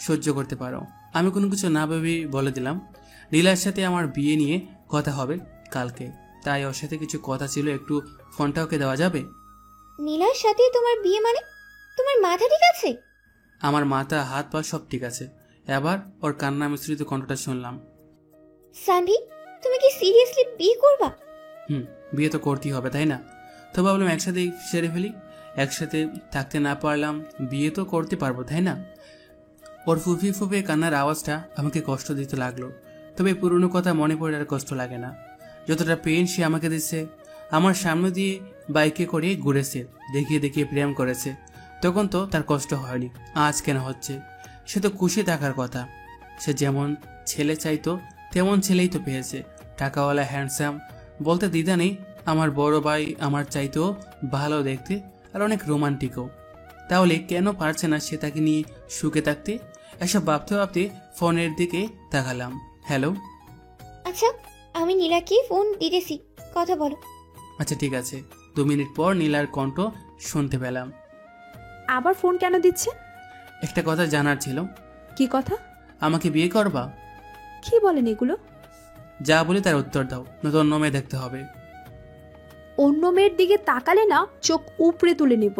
সহ্য করতে পারো। আমি কোনো কিছু না ভেবেই বলে দিলাম, নীলার সাথে আমার বিয়ে নিয়ে কথা হবে কালকে, তাই ওর সাথে কিছু কথা ছিল, একটু ফোনটা ওকে দেওয়া যাবে? নীলার সাথে তোমার বিয়ে মানে? তোমার মাথা ঠিক আছে? আমার মাথা হাত পা সব ঠিক আছে। এবার ওর কান্না মিশ্রিত কণ্ঠটা শুনলাম। সানভি, তুমি কি সিরিয়াসলি বিয়ে করবা? বিয়ে তো করতেই হবে তাই না? তো ভাবলাম একসাথেই সেরে ফেলি, একসাথে থাকতে না পারলাম বিয়ে তো করতে পারবো তাই না? ওর ফুফিয়ে ফুফিয়ে কান্নার আওয়াজটা আমাকে কষ্ট দিতে লাগলো। তবে পুরনো কথা মনে পড়ে আর কষ্ট লাগে না। যতটা পেন সে আমাকে দিচ্ছে, আমার সামনে দিয়ে বাইকে করে ঘুরেছে, দেখিয়ে দেখিয়ে প্রেম করেছে, তখন তো তার কষ্ট হয়নি, আজ কেন হচ্ছে? সে তো খুশি থাকার কথা। সে যেমন ছেলে চাইতো তেমন ছেলেই তো পেয়েছে, টাকাওয়ালা, হ্যান্ডসাম, বলতে দ্বিধা নেই। আমার বড় ভাই আমার চাইতেও ভালো দেখতে আর অনেক রোমান্টিকও। তাহলে কেন পারছে না সে তাকে নিয়ে সুখে থাকতে? এসব ভাবতে ভাবতে ফোনের দিকে তাকালাম। হ্যালো। আচ্ছা, আমি নীলাকে ফোন দিতেছি, কথা বলো। আচ্ছা ঠিক আছে। 2 মিনিট পর নীলার কণ্ঠ শুনতে পেলাম। আবার ফোন কেন দিচ্ছে? একটা কথা জানার ছিল। কি কথা? আমাকে বিয়ে করবা? কি বলেন এগুলো? যা বলি তার উত্তর দাও, নয়তো অন্য মেয়ে দেখতে হবে। অন্য মেয়ের দিকে তাকালে না চোখ উপড়ে তুলে নিব।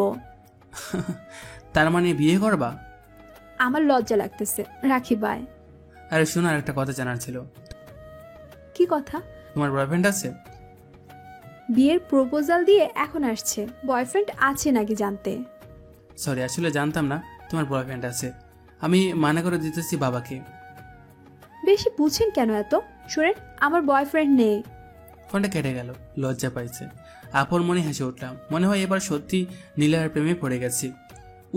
তার মানে বিয়ে করবা? আমার লজ্জা লাগতেছে, রাখি বাই। আরে শোনো, আর একটা কথা জানার ছিল। কি কথা? তোমার বয়ফ্রেন্ড আছে? বিয়ের প্রপোজাল দিয়ে এখন আসছে, বয়ফ্রেন্ড আছে নাকি জানতে। সরি, আসলে জানতাম না তোমার বয়ফ্রেন্ড আছে। আমি মানা করে দিতেছি বাবাকে। বেশি বুঝছেন কেন এত? শোনেন, আমার বয়ফ্রেন্ড নেই। ফোনটা কেটে গেল। লজ্জা পাইছে। আপন মনে হেসে উঠলাম। মনে হয় এবার সত্যি নীলার প্রেমে পড়ে গেছি।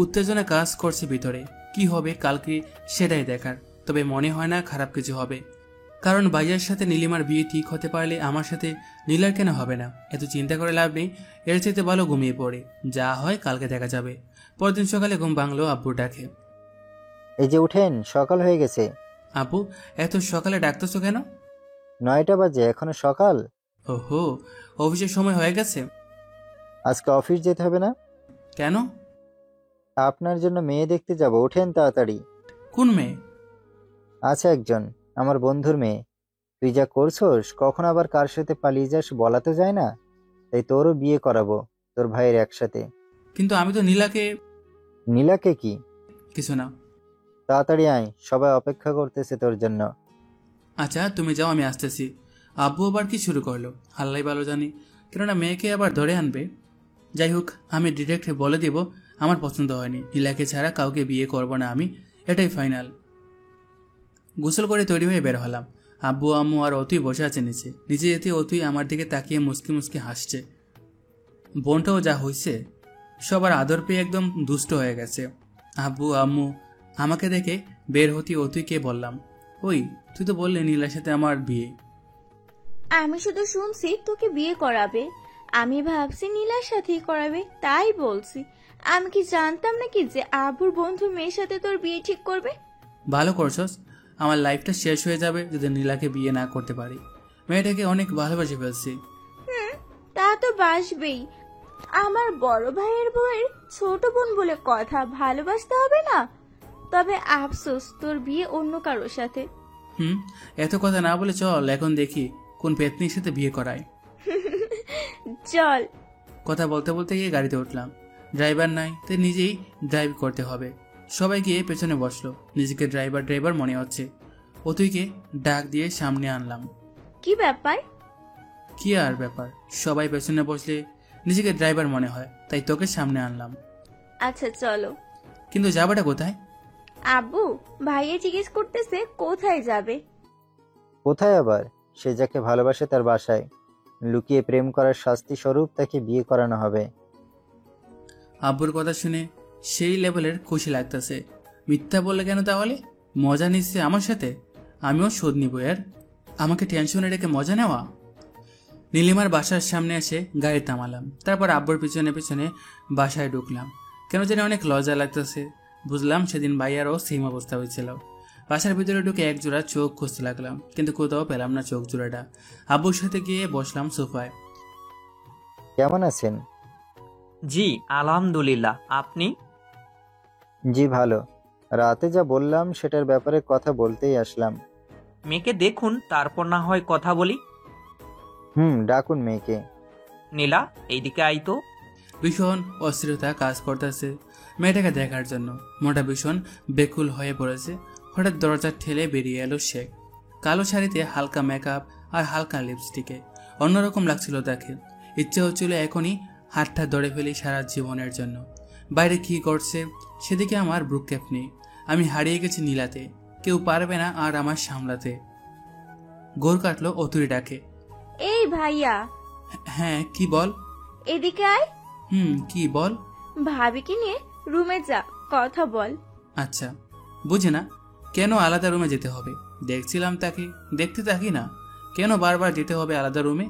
উত্তেজনা কাজ করছে ভিতরে। কি হবে কালকে সেটাই দেখার। তবে মনে হয় না খারাপ কিছু হবে, কারণ ভাইয়ার সাথে নীলিমার বিয়ে ঠিক হতে পারলে আমার সাথে নীলার কেন হবে না? এত চিন্তা করে লাভ নেই, এর চাইতে ভালো ঘুমিয়ে পড়ে। যা হয় কালকে দেখা যাবে। পরদিন সকালে ঘুম ভাঙলো আব্বু ডাকে। এই যে উঠেন, সকাল হয়ে গেছে। আপু, এত সকালে ডাকতেছো কেন? 9টা বাজে, এখনো সকাল? ওহো, অফিসের সময় হয়ে গেছে। আজকে অফিস যেতে হবে না? কেন? আপনার জন্য মেয়ে দেখতে যাব, ওঠেন তাড়াতাড়ি। কোন মেয়ে? আছে একজন, আমার বন্ধুর মেয়ে। তুই যা করছস, কখন আবার কার সাথে পালিয়ে যাস বলা তো যায় না। তাই তোরও বিয়ে করাবো তোর ভাইয়ের একসাথে। কিন্তু আমি তো নীলাকে। নীলাকে কি? কিছু না। তাড়াতাড়ি আয়, সবাই অপেক্ষা করতেছে তোর জন্য। আচ্ছা তুমি যাও, আমি আসতেছি। আব্বু আবার কি শুরু করলো আল্লাহ ভালো জানি, কেননা মেয়েকে আবার ধরে আনবে। যাই হোক, আমি ডিরেক্ট বলে দিব আমার পছন্দ হয়নি, নীলাকে ছাড়া কাউকে বিয়ে করব না আমি, এটাই ফাইনাল। গোসল করে তৈরি হয়ে বের হলাম। আব্বু আম্মু আর অতুই বসে আছে নিচে। নিচে যেতে অতুই আমার দিকে তাকিয়ে মুসকি মুসকি হাসছে। বোনটাও যা হয়েছে, সবার আদর পেয়ে একদম দুষ্ট হয়ে গেছে। আব্বু আম্মু আমাকে দেখে বের হতে অতুইকে বললাম, ওই তুই তো বললি নীলার সাথে আমার বিয়ে। আমি শুধু শুনছি তোকে বিয়ে করাবে, আমি ভাবছি নীলার সাথেই করাবে, তাই বলছি। আমি কি জানতাম নাকি যে আবুর বন্ধু মেয়ের সাথে তোর বিয়ে ঠিক করবে? ভালো করছস, আমার লাইফটা শেষ হয়ে যাবে যদি নীলাকে বিয়ে না করতে পারি। মেয়েটাকে অনেক ভালোবাসে ফেলছি। তা তো বাসবেই, আমার বড় ভাইয়ের বউয়ের ছোট বোন বলে কথা, ভালোবাসতে হবে না? তবে আফসোস, তোর বিয়ে অন্য কারোর সাথে। এত কথা না বলে চল এখন দেখি কোন পেতনির সাথে বিয়ে করায়। চল। কথা বলতে বলতে গিয়ে গাড়িতে উঠলাম। ড্রাইভার নাই, তাই নিজেই ড্রাইভ করতে হবে। সবাই গিয়ে পেছনে বসলো। নিজেকে ড্রাইভার ড্রাইভার মনে হচ্ছে। অতুইকে ডাক দিয়ে সামনে আনলাম। কি ব্যাপার? কি আর ব্যাপার, সবাই পেছনে বসলে নিজেকে ড্রাইভার মনে হয়, তাই তোকে সামনে আনলাম। আচ্ছা চলো। কিন্তু যাবাটা কোথায়? আব্বু ভাইয়া জিজ্ঞেস করতেছে কোথায় যাবে। কোথায় আবার? সে যাকে ভালোবাসে তার বাসায়। লুকিয়ে প্রেম করার শাস্তি স্বরূপ তাকে বিয়ে করানো হবে। আব্বুর কথা শুনে সেই লেভেলের খুশি লাগতেছে। মিথ্যা বললে কেন তাহলে? মজা নিচ্ছে আমার সাথে, আমিও শোধ নিব এর। আমাকে টেনশনে রেখে মজা নেওয়া। নীলিমার বাসার সামনে এসে গাড়ি থামালাম। তারপর আব্বুর পিছনে পিছনে বাসায় ঢুকলাম। কেন জানি অনেক লজ্জা লাগতেছে। বুঝলাম সেদিন ভাইয়ারও সেম অবস্থা হয়েছিল। বাসার ভিতরে ঢুকে এক জোড়া চোখ খুঁজতে লাগলাম, কিন্তু কোথাও পেলাম না চোখ জোড়াটা। আব্বুর সাথে গিয়ে বসলাম সোফায়। কেমন আছেন? জি আলহামদুলিল্লাহ, আপনি? জি ভালো। রাতে যা বললাম সেটার ব্যাপারে কথা বলতেই আসলাম। মেয়েকে দেখুন, তারপর না হয় কথা বলি। ডাকুন মেয়েকে। নীলা, এইদিকে আই তো। ভীষণ অস্থিরতা কাজ করতেছে মেয়েটাকে দেখার জন্য। মোটা ভীষণ বেকুল হয়ে পড়েছে। হঠাৎ দরজা ঠেলে বেরিয়ে এলো সে। কালো শাড়িতে হালকা মেকআপ আর হালকা লিপস্টিকে অন্যরকম লাগছিল তাকে। ইচ্ছে হচ্ছিল এখনই হাতটা ধরে ফেলি সারা জীবনের জন্য। বাইরে কি করছে সেদিকে আমার ভ্রুক্ষেপ নেই। আমি হারিয়ে গেছি নীলাতে, কেউ পারবে না আর আমার সামলাতে। গোর কাটলো অতুরি ডাকে। এই ভাইয়া। হ্যাঁ কি বল? এদিকে আয়। কি বল? ভাবিকে নিয়ে রুমে যা, কথা বল। আচ্ছা, বুঝি না কেন আলাদা রুমে যেতে হবে। দেখছিলাম তাকে, দেখতে থাকি না, কেন বারবার যেতে হবে আলাদা রুমে?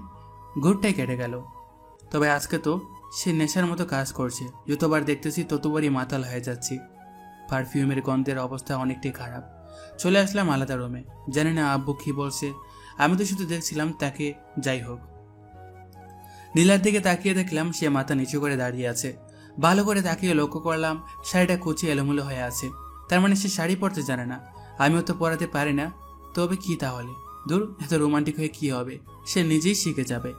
ঘুরটাই কেটে গেল। তবে আজকে তো সে নেশার মতো কাজ করছে। যতবার দেখতেছি ততবারই মাতাল হয়ে যাচ্ছি। পারফিউমের গন্ধের অবস্থা অনেকটাই খারাপ। চলে আসলাম আলাদা রুমে। জানি না আব্বু কি বলছে, আমি তো শুধু দেখছিলাম তাকে। যাই হোক, নীলার দিকে তাকিয়ে দেখলাম সে মাথা নিচু করে দাঁড়িয়ে আছে। ভালো করে তাকিয়ে লক্ষ্য করলাম শাড়িটা কুচি এলোমেলো হয়ে আছে। তার মানে সে শাড়ি পরতে জানে না। আমিও তো পরাতে পারি না। তবে কি তাহলে? দূর, এত রোমান্টিক হয়ে কি হবে? সে নিজেই শিখে যাবে।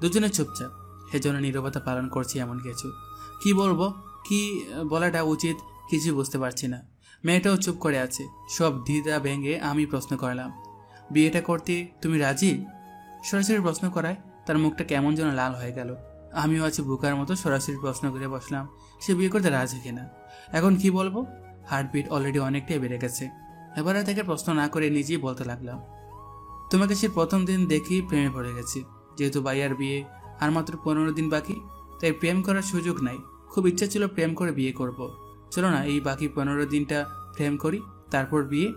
দুজনে চুপচাপ, সেজন্য নীরবতা পালন করছি। এমন কিছু কি বলবো, কি বলাটা উচিত কিছু বুঝতে পারছি না। মেয়েটাও চুপ করে আছে। সব দ্বিধা ভেঙে আমি প্রশ্ন করলাম, বিয়েটা করতে তুমি রাজি? সরাসরি প্রশ্ন করায় তার মুখটা কেমন যেন লাল হয়ে গেল। আমিও আছি বোকার মতো সরাসরি প্রশ্ন করে বসলাম সে বিয়ে করতে রাজি কিনা। এখন কি বলবো, হার্টবিট অলরেডি অনেকটাই বেড়ে গেছে। এবার আর তাকে প্রশ্ন না করে নিজেই বলতে লাগলাম, তোমাকে সে প্রথম দিন দেখেই প্রেমে পড়ে গেছি। যেহেতু ভাইয়ার বিয়ে আর মাত্র 15 দিন বাকি, তাই প্রেম করার সুযোগ নাই। খুব ইচ্ছা ছিল প্রেম করে বিয়ে করব। চলো না এই বাকি 15 দিনটা প্রেম করি, তারপর বিয়ে।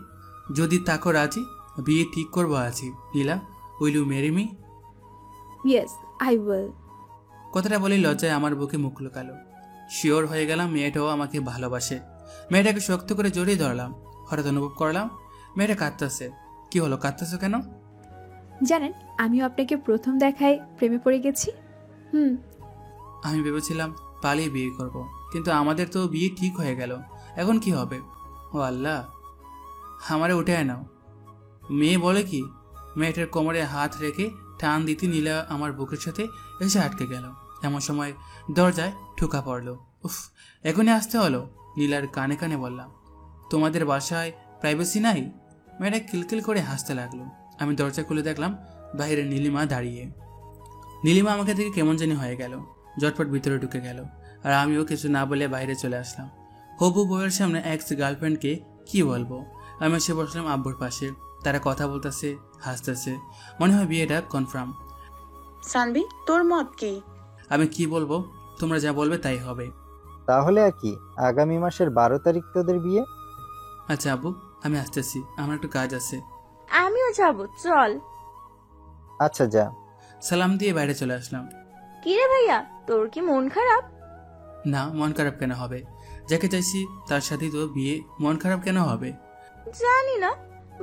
যদি তাকো রাজি, বিয়ে ঠিক করবো আছি। Nila, will you marry me? Yes, I will. কথাটা বলে লজ্জায় আমার বুকে মুখ লুকালো। শিওর হয়ে গেলাম মেয়েটাও আমাকে ভালোবাসে। মেয়েটাকে শক্ত করে জড়িয়ে ধরলাম। হঠাৎ অনুভব করলাম মেয়েটা কাঁদতেছে। কি হলো, কাঁদতেছে কেন? জানেন, আমিও আপনাকে প্রথম দেখায় প্রেমে পড়ে গেছি। আমি ভেবেছিলাম পালিয়ে বিয়ে করব, কিন্তু আমাদের তো বিয়ে ঠিক হয়ে গেল। এখন কি হবে? ও আল্লাহ, আমারে উঠে নাও। মেয়ে বলে কি? মেয়েটার কোমরে হাত রেখে টান দিতে নীলা আমার বুকের সাথে এসে আটকে গেল। এমন সময় দরজায় ঠুকা পড়লো। উফ, এখনই আসতে হলো। নীলার কানে কানে বললাম, তোমাদের বাসায় প্রাইভেসি নাই? মেয়েটা কিলকিল করে হাসতে লাগলো। আমি দরজা খুলে দেখলাম বাইরে নীলিমা দাঁড়িয়ে। নীলিমা আমাকে থেকে কেমন জানি হয়ে গেল, ঝটপট ভিতরে ঢুকে গেল। আর আমিও কিছু না বলে বাইরে চলে আসলাম। হবু বউয়ের সামনে এক্স গার্লফ্রেন্ডকে কি বলবো? আমি এসে বসলাম আব্বুর পাশে। তারা কথা বলতেছে, হাসতেছে। মনে হয় বিয়েটা কনফার্ম। সানভি, তোর মত কি? আমি কি বলবো, তোমরা যা বলবে তাই হবে। তাহলে আর কি, আগামী মাসের 12 তারিখ তোদের বিয়ে। আচ্ছা আব্বু, আমি আসতেছি, আমার একটু কাজ আছে। আমিও যাব, চল। আচ্ছা যা। সালাম দিয়ে বাইরে চলে আসলাম। কিরে ভাইয়া, তোর কি মন খারাপ? না, মন খারাপ কেন হবে? যাকে চাইছি তার সাথেই তো বিয়ে, মন খারাপ কেন হবে? জানি না,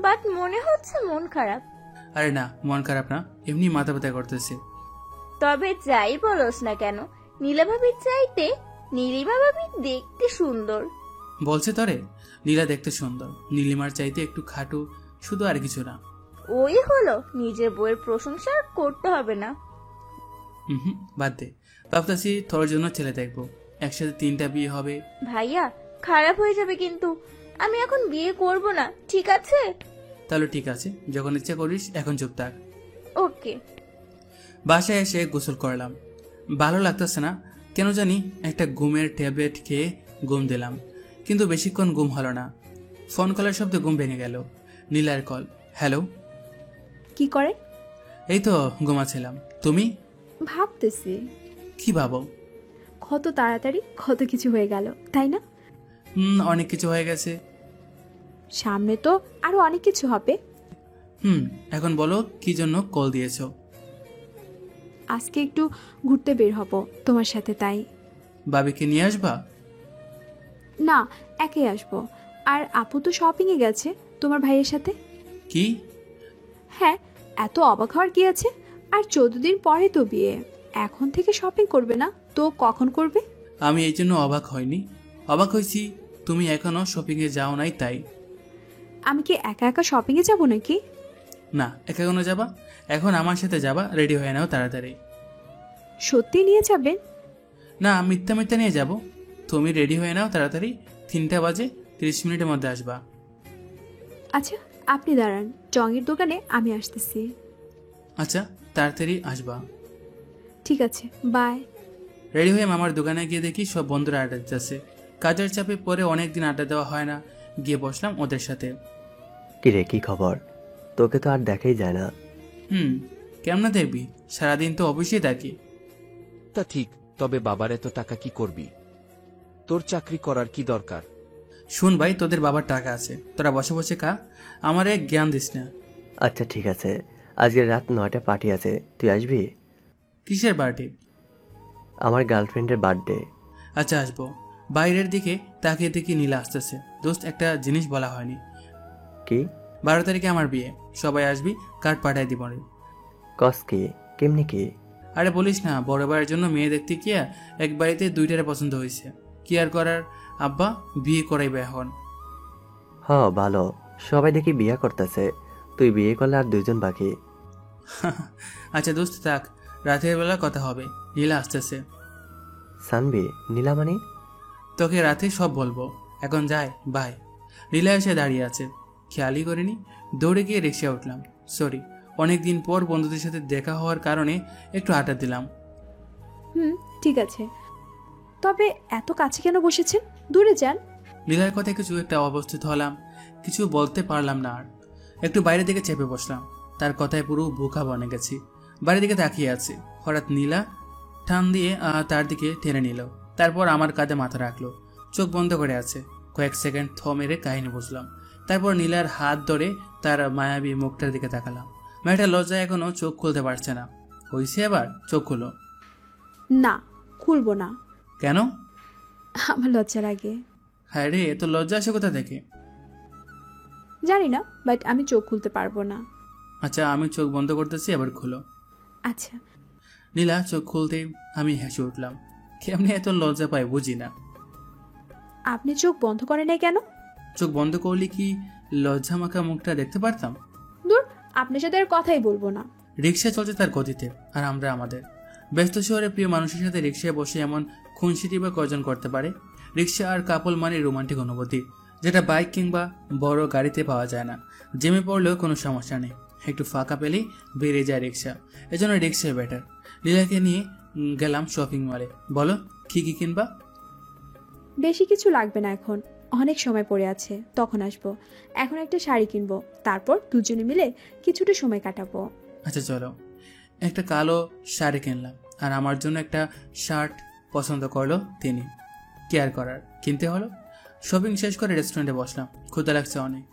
বাট মনে হচ্ছে মন খারাপ। আরে না, মন খারাপ না, এমনি মাথা ব্যথা করতেছে। তবে যাই বলোস না কেন, নীলা ভাবির চাইতে নীলিমা ভাবি দেখতে সুন্দর। বলছে তরে? নীলা দেখতে সুন্দর, নীলিমার চাইতে একটু খাটু, শুধু আর কিছু না। ওই হলো, নিজের বইয়ের প্রশংসা আর করতে হবে না। বাদ দে। ভাবতেছি তোর জন্য ছেলে দেখবো, একসাথে 3টা বিয়ে হবে। ভাইয়া, খারাপ হয়ে যাবে কিন্তু। আমি এখন বিয়ে করব না, ঠিক আছে? তাহলে ঠিক আছে, যখন ইচ্ছা করিস, এখন চুপ থাক। ওকে। বাসায় এসে গোসল করলাম। ভালো লাগতেছে না কেন জানি। একটা ঘুমের ট্যাবলেট খেয়ে ঘুম দিলাম, কিন্তু বেশিক্ষণ ঘুম হলো না। ফোন কলের শব্দে ঘুম ভেঙে গেল। নীলার কল। হ্যালো। কি করে? এই তো ঘুমাচ্ছিলাম। তুমি? ভাবতেছি কি ভাবো? কত তাড়াতাড়ি কত কিছু হয়ে গেল, তাই না? অনেক কিছু হয়ে গেছে। সামনে তো আরো অনেক কিছু হবে। এখন বলো কি জন্য কল দিয়েছো? আজকে একটু ঘুরতে বের হব তোমার সাথে, তাই। বাবিকে নিয়ে আসবা? না, একাই আসবো। আর আপু তো শপিংয়ে গেছে তোমার ভাইয়ের সাথে। কি? হ্যাঁ, এত অবাক হওয়ার কি আছে? আর 14 দিন পরে তো বিয়ে, এখন থেকে শপিং করবে না তো কখন করবে? আমি এই জন্য অবাক হয়নি, অবাক হয়েছি তুমি এখনো শপিংয়ে যাও নাই তাই। আমি কি একা একা শপিংয়ে যাব নাকি? না, একা কোনো যাবা? এখন আমার সাথে যাবা, রেডি হয়ে নাও তাড়াতাড়ি। সত্যি নিয়ে যাবেন? না, মিথ্যা মিথ্যা নিয়ে যাব। তুমি রেডি হয়ে নাও তাড়াতাড়ি, 3টা বাজে, 30 মিনিটের মধ্যে আসবা। আচ্ছা, আপনি দাঁড়ান, টঙের দোকানে আমি আসতেছি। আচ্ছা, তাড়াতাড়ি আসবা। ঠিক আছে, বাই। রেডি হয়ে মামার দোকানে গিয়ে দেখি সব বন্ধুরা আড্ডা দিতেছে। কাজের চাপে পরে অনেকদিন আড্ডা দেওয়া হয় না, গিয়ে বসলাম ওদের সাথে। কিরে, কি খবর? তোকে তো আর দেখাই যায় না। কেমন দেখবি, সারাদিন তো অফিসে থাকি। তা ঠিক, তবে বাবার এত টাকা কি করবি? তোর চাকরি করার কি দরকার? শুন ভাই, তোদের বাবার টাকা আছে, তোরা বসে বসে খা, আমারে জ্ঞান দিস না। আচ্ছা ঠিক আছে, আজকে রাত 9টায় পার্টি আছে, তুই আসবি? কিসের পার্টি? আমার গার্লফ্রেন্ডের বার্থডে। আচ্ছা আসবো। বাইরের দিকে তাকিয়ে দেখি নীলা আসতেছে। দোস্ত, একটা জিনিস বলা হয়নি। কি? 12 তারিখে আমার বিয়ে, সবাই আসবি, কার্ড পাঠাই দিব। কস কি? কেমনি কি? আরে বলিস না, বড় ভাইয়ের জন্য মেয়ে দেখতে গিয়া এক বাড়িতে 2টারে পছন্দ হয়েছে। কি আর করার, আব্বা বিয়ে করাইবে এখন। হ, ভালো, সবাই দেখি বিয়ে করতেছে, তুই বিয়ে করলে আর 2জন বাকি। আচ্ছা দোস্ত থাক, রাতের বেলা কথা হবে, নীলা আসতেছে। সানবি, নীলামানি? তোকে রাতে সব বলবো, এখন যাই, বাই। নীলা এসে দাঁড়িয়ে আছে, খেয়ালই করিনি, দৌড়ে গিয়ে রিক্সা উঠলাম। সরি, অনেক দিন পর বন্ধুদের সাথে দেখা হওয়ার কারণে একটু আড্ডা দিলাম। ঠিক আছে, তবে এত কাছে কেন বসেছেন? দূরে যান। নীলার কথায় কিছু একটা অবস্থিত হলাম, কিছু বলতে পারলাম না আর। একটু বাইরের দিকে চেপে বসলাম। তার কথায় পুরো বোকা বনে গেছি। বাইরের দিকে তাকিয়ে আছে। হঠাৎ নীলা টান দিয়ে তার দিকে টেনে নিল। তারপর আমার কাঁধে মাথা রাখলো। চোখ বন্ধ করে আছে। কয়েক সেকেন্ড থ মেরে কাহিনী বুঝলাম। তারপর নীলার হাত ধরে তার মায়াবী মুখটার দিকে তাকালাম। মেয়েটা লজ্জায় এখনো চোখ খুলতে পারছে না। হইছে এবার চোখ খুলো। না, খুলবো না। কেন? আমার লজ্জা লাগে। হ্যাঁ রে, এত লজ্জা আসে কোথা থেকে? জানি না, বাট আমি চোখ খুলতে পারবো না। আচ্ছা, আমি চোখ বন্ধ করতেছি, এবার খুলো। আচ্ছা। নীলা চোখ খুলতেই আমি হেসে উঠলাম। কেমনি এত লজ্জা পায় বুঝি না। আপনি চোখ বন্ধ করেন নাই কেন? চোখ বন্ধ করলে কি লজ্জা মাখা মুখটা দেখতে পারতাম? দূর, আপনার সাথে আর কথাই বলবো না। রিক্সা চলছে তার গতিতে, আর আমরা আমাদের। ব্যস্ত শহরে প্রিয় মানুষের সাথে রিক্সায় বসে এমন খুনসিটি বা অর্জন করতে পারে। রিক্সা আর কাপল মানে রোমান্টিক অনুভূতি, যেটা বাইক কিংবা বড় গাড়িতে পাওয়া যায় না। জেমে পড়লেও কোনো সমস্যা নেই, একটু ফাঁকা পেলেই বেরিয়ে যায় রিক্সা। এজন্য রিক্সায় বেটার। লীলাকে নিয়ে গেলাম শপিং মলে। বলো কি কি কিনবা? বেশি কিছু লাগবে না, এখন অনেক সময় পড়ে আছে, তখন আসবো। এখন একটা শাড়ি কিনবো, তারপর দুজনে মিলে কিছুটা সময় কাটাবো। আচ্ছা চলো। একটা কালো শাড়ি কিনলাম, আর আমার জন্য একটা শার্ট পছন্দ করলো তিনি। কেয়ার করার কিনতে হলো। শপিং শেষ করে রেস্টুরেন্টে বসলাম। ক্ষুধা লাগছে অনেক।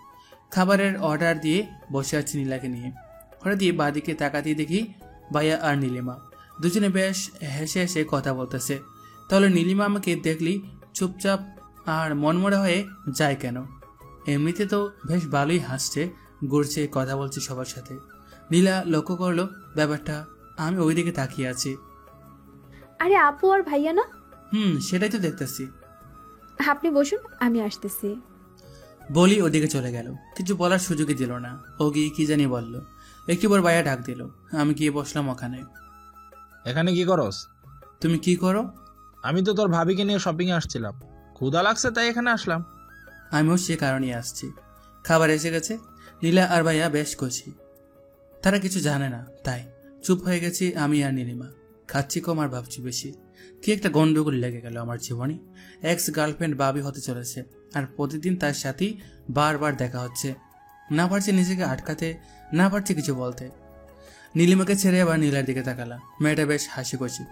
খাবারের অর্ডার দিয়ে বসে আছি নীলাকে নিয়ে। হঠাৎ দিয়ে বাদিকে তাকাতেই দেখি ভাইয়া আর নীলিমা দুজনে বেশ হেসে হেসে কথা বলতেছে। তাহলে নীলিমা আমাকে দেখলি চুপচাপ আর মনমরা হয়ে যায় কেন? এমনিতে তো বেশ ভালোই হাসছে, ঘুরছে, কথা বলছে সবার সাথে। নীলা লক্ষ্য করলো ব্যাপারটা। আমি ওই দিকে তাকিয়ে আছি। আরে আপু আর ভাইয়া না? সেটাই তো দেখতেছি। আপনি বসুন, আমি আসতেছি। বলি ওদিকে চলে গেল। কিছু বলার সুযোগই দিল না। ও গিয়ে কি জানি বলল। একটু পর ভাইয়া ডাক দিল। আমি গিয়ে বসলাম ওখানে। এখানে কি করস? তুমি কি করো? আমি তো তোর ভাবিকে নিয়ে শপিং এ আসছিলাম, ক্ষুধা লাগছে তাই এখানে আসলাম। আমিও সে কারণেই আসছি। খাবার এসে গেছে। নীলা আর ভাইয়া বেশ খুশি। তারা কিছু জানে না, তাই চুপ হয়ে গেছি আমি আর নীলিমা। খাচ্ছি কম আর ভাবছি বেশি। কি একটা গন্ডগোল লেগে গেল আমার জীবনে। এক্স গার্লফ্রেন্ড বাবি হতে চলেছে, আর প্রতিদিন তার সাথেই বারবার দেখা হচ্ছে। না পারছি নিজেকে আটকাতে, না পারছি কিছু বলতে। নীলিমাকে ছেড়ে আবার নীলার দিকে তাকালাম। মেয়েটা বেশ হাসি খুশি।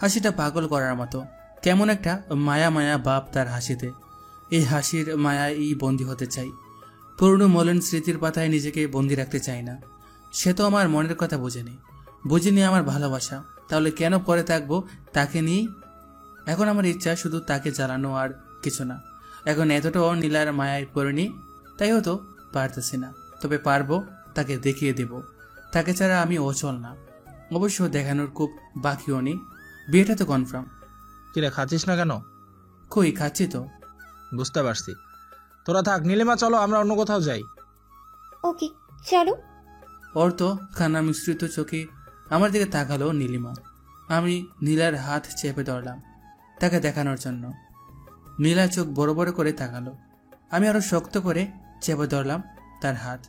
হাসিটা পাগল করার মতো। কেমন একটা মায়া মায়া ভাব তার হাসিতে। এই হাসির মায়ায় বন্দি হতে চাই। পুরনো মলিন স্মৃতির পাতায় নিজেকে বন্দি রাখতে চাই না। সে তো আমার মনের কথা বুঝেনি আমার ভালোবাসা। তাহলে কেন পরে থাকবো তাকে নিয়েই? এখন আমার ইচ্ছা শুধু তাকে জ্বালানো, আর কিছু না। এখন এতটাও নীলার মায়ায় পড়িনি, তাই হয়তো পারতেছি না। তবে পারবো, তাকে দেখিয়ে দেব। তাকে ছাড়া আমি অচল না। অবশ্য দেখানোর খুব বাকিও নেই। বিয়েটা তো কনফার্ম। কিরে, খাচ্ছিস না কেন? কই, খাচ্ছি তো। বুঝতে পারছি। তোরা থাক, নীলিমা চলো আমরা অন্য কোথাও যাই। ওকে, চলো। ওর তো কান্না মিশ্রিত চোখে আমার দিকে তাকালো নীলিমা। আমি নীলার হাত চেপে ধরলাম তাকে দেখানোর জন্য। নীলা চোখ বড় বড় করে তাকালো। আমি আরো শক্ত করে চেপে ধরলাম তার হাত।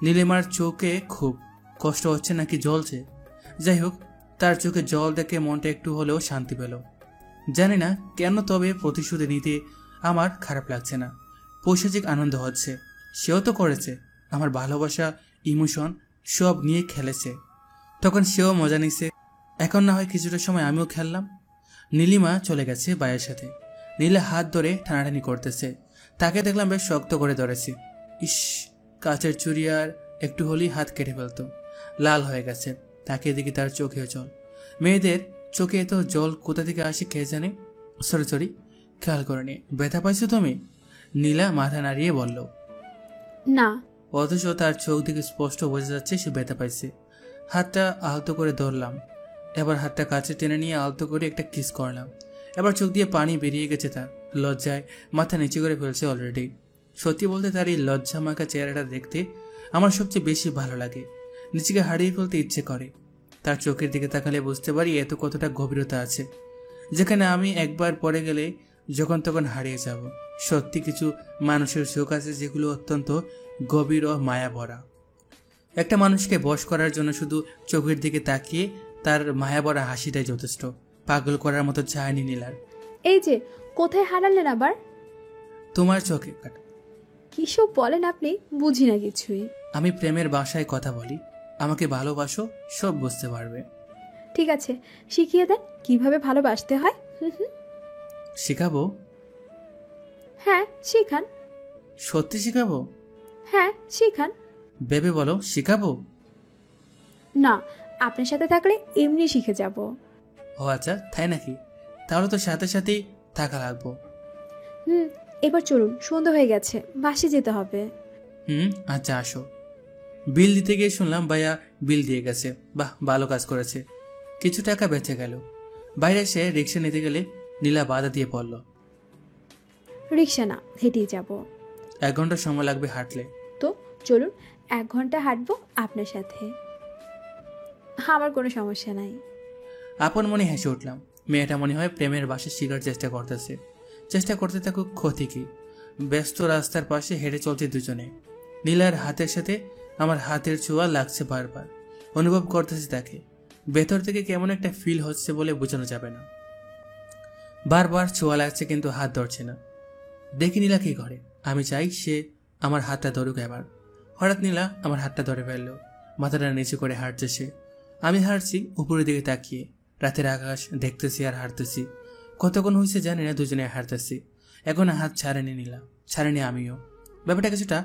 নীলিমার চোখে খুব কষ্ট হচ্ছে নাকি জ্বলছে, যাই হোক, তার চোখে জল দেখে মনটা একটু হলেও শান্তি পেল। জানি না কেন, তবে প্রতিশোধ নিতে আমার খারাপ লাগছে না। পৈশাচিক আনন্দ হচ্ছে। সেও তো করেছে, আমার ভালোবাসা, ইমোশন সব নিয়ে খেলেছে। তখন সেও মজা নিছে। এখন না হয় কিছুটা সময় আমিও খেললাম। নীলিমা চলে গেছে ভাইয়ের সাথে। নীলা হাত ধরে টানাটানি করতেছে। তাকে দেখলাম বেশ শক্ত করে ধরেছে। ইস, কাচের চুড়ি আর একটু হলেই হাত কেটে ফেলতো। লাল হয়ে গেছে। তাকে দেখি তার চোখে জল। মেয়েদের চোখে এত জল কোথা থেকে আসে কে জানে। সরি, খেয়াল করেনি। ব্যথা পাইছো তুমি? নীলা মাথা নাড়িয়ে বলল। না। অথচ তার চোখ থেকে স্পষ্ট বোঝা যাচ্ছে সে ব্যথা পাইছে। হাতটা আলতো করে ধরলাম। এবার হাতটা কাছে টেনে নিয়ে আলতো করে একটা কিস করলাম। এবার চোখ দিয়ে পানি বেরিয়ে গেছে তার। লজ্জায় মাথা নিচু করে ফেলছে অলরেডি। সত্যি বলতে তার এই লজ্জা মাখা চেহারাটা দেখতে আমার সবচেয়ে বেশি ভালো লাগে। নিজেকে হারিয়ে ফেলতে ইচ্ছে করে। তার চোখের দিকে তাকালে বুঝতে পারি এত কতটা গভীরতা আছে, যেখানে আমি একবার পড়ে গেলে যখন তখন হারিয়ে যাব। সত্যি কিছু মানুষের চোখ আছে যেগুলো অত্যন্ত গভীর ও মায়া ভরা। একটা মানুষকে বশ করার জন্য শুধু চোখের দিকে তাকিয়ে তার মায়াবরা হাসিটাই যথেষ্ট। পাগল করার মতো চায়নি নীলার। এই যে, কোথায় হারালেন আবার? তোমার চোখে। কিসব বলেন আপনি? বুঝি না কিছুই। আমি প্রেমের ভাষায় কথা বলি, আমাকে ভালোবাসো, সব বুঝতে পারবে। ঠিক আছে, শিখিয়ে দেন কিভাবে ভালোবাসতে হয়। শিখাবো? হ্যাঁ শিখান। সত্যি শিখাবো? হ্যাঁ শিখান। ভেবে বলো, শিখাবো? না, আপনার সাথে থাকলে এমনি শিখে যাব। ও আচ্ছা, তাই নাকি? তাহলে তো সাথে সাথেই থাকা লাগবো। এবার চলুন, সন্ধ্যা হয়ে গেছে, বাসে যেতে হবে। আচ্ছা আসো। বিল দিতে গিয়ে শুনলাম ভাইয়া বিল দিয়ে গেছে। বাহ, ভালো কাজ করেছে, কিছু টাকা বেঁচে গেল। বাইরে এসে রিক্সা নিতে গেলে নীলা বাধা দিয়ে পড়ল। রিক্সা না, হেঁটেই যাব। 1 ঘন্টা সময় লাগবে হাঁটলে। তো চলুন, 1 ঘন্টা হাঁটবো আপনার সাথে, আমার কোনো সমস্যা নাই। আপন মনে হেসে উঠলাম। মেয়েটা মনে হয় প্রেমের বাসে শিকার চেষ্টা করতেছে। চেষ্টা করতে থাকুক, ক্ষতি কি? ব্যস্ত রাস্তার পাশে হেঁটে চলছে দুজনে। নীলার হাতের সাথে আমার হাতের ছোঁয়া লাগছে বারবার। অনুভব করতেছি তাকে। ভেতর থেকে কেমন একটা ফিল হচ্ছে বলে বোঝানো যাবে না। বারবার ছোঁয়া লাগছে কিন্তু হাত ধরছে না। দেখি নীলা কি করে। আমি চাই সে আমার হাতটা ধরুক এবার। হঠাৎ নীলা আমার হাতটা ধরে ফেললো। মাথাটা নিচু করে হাঁটছে সে। আমি হাঁটছি উপরের দিকে তাকিয়ে। রাতের আকাশ দেখতেছি আর হাঁটতেছি। কতক্ষণ হয়েছে জানি না, দুজনে হাঁটতেছি। এখন হাত ছাড়েনি নীলা, ছাড়েনি আমিও। ব্যাপারটা কিছুটা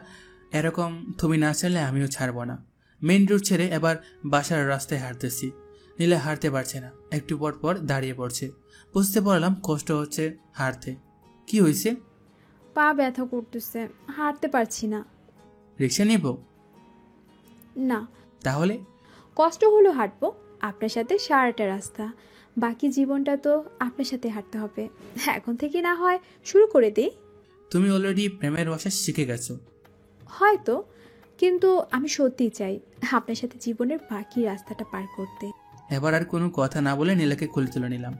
এরকম, তুমি না ছাড়লে আমিও ছাড়বো না। মেইন রোড ছেড়ে এবার বাসার রাস্তায় হাঁটতেছি। নীলা হাঁটতে পারছে না, একটু পর পর দাঁড়িয়ে পড়ছে। বুঝতে পারলাম কষ্ট হচ্ছে হাঁটতে। কি হয়েছে? পা ব্যথা করতেছে, হাঁটতে পারছি না। রিক্সা নিব? না। তাহলে? কষ্ট হলো হাঁটবো আপনার সাথে সারাটা রাস্তা। বাকি জীবনটা তো আপনার সাথে হাঁটতে হবে। এখন থেকে না হয় শুরু করে দিই। তুমি অলরেডি প্রেমের ভাষা শিখে গেছো। হয়তো, কিন্তু আমি সত্যিই চাই আপনার সাথে জীবনের বাকি রাস্তাটা পার করতে। এবার আর কোনো কথা না বলে নীলাকে কোলে তুলে নিলাম।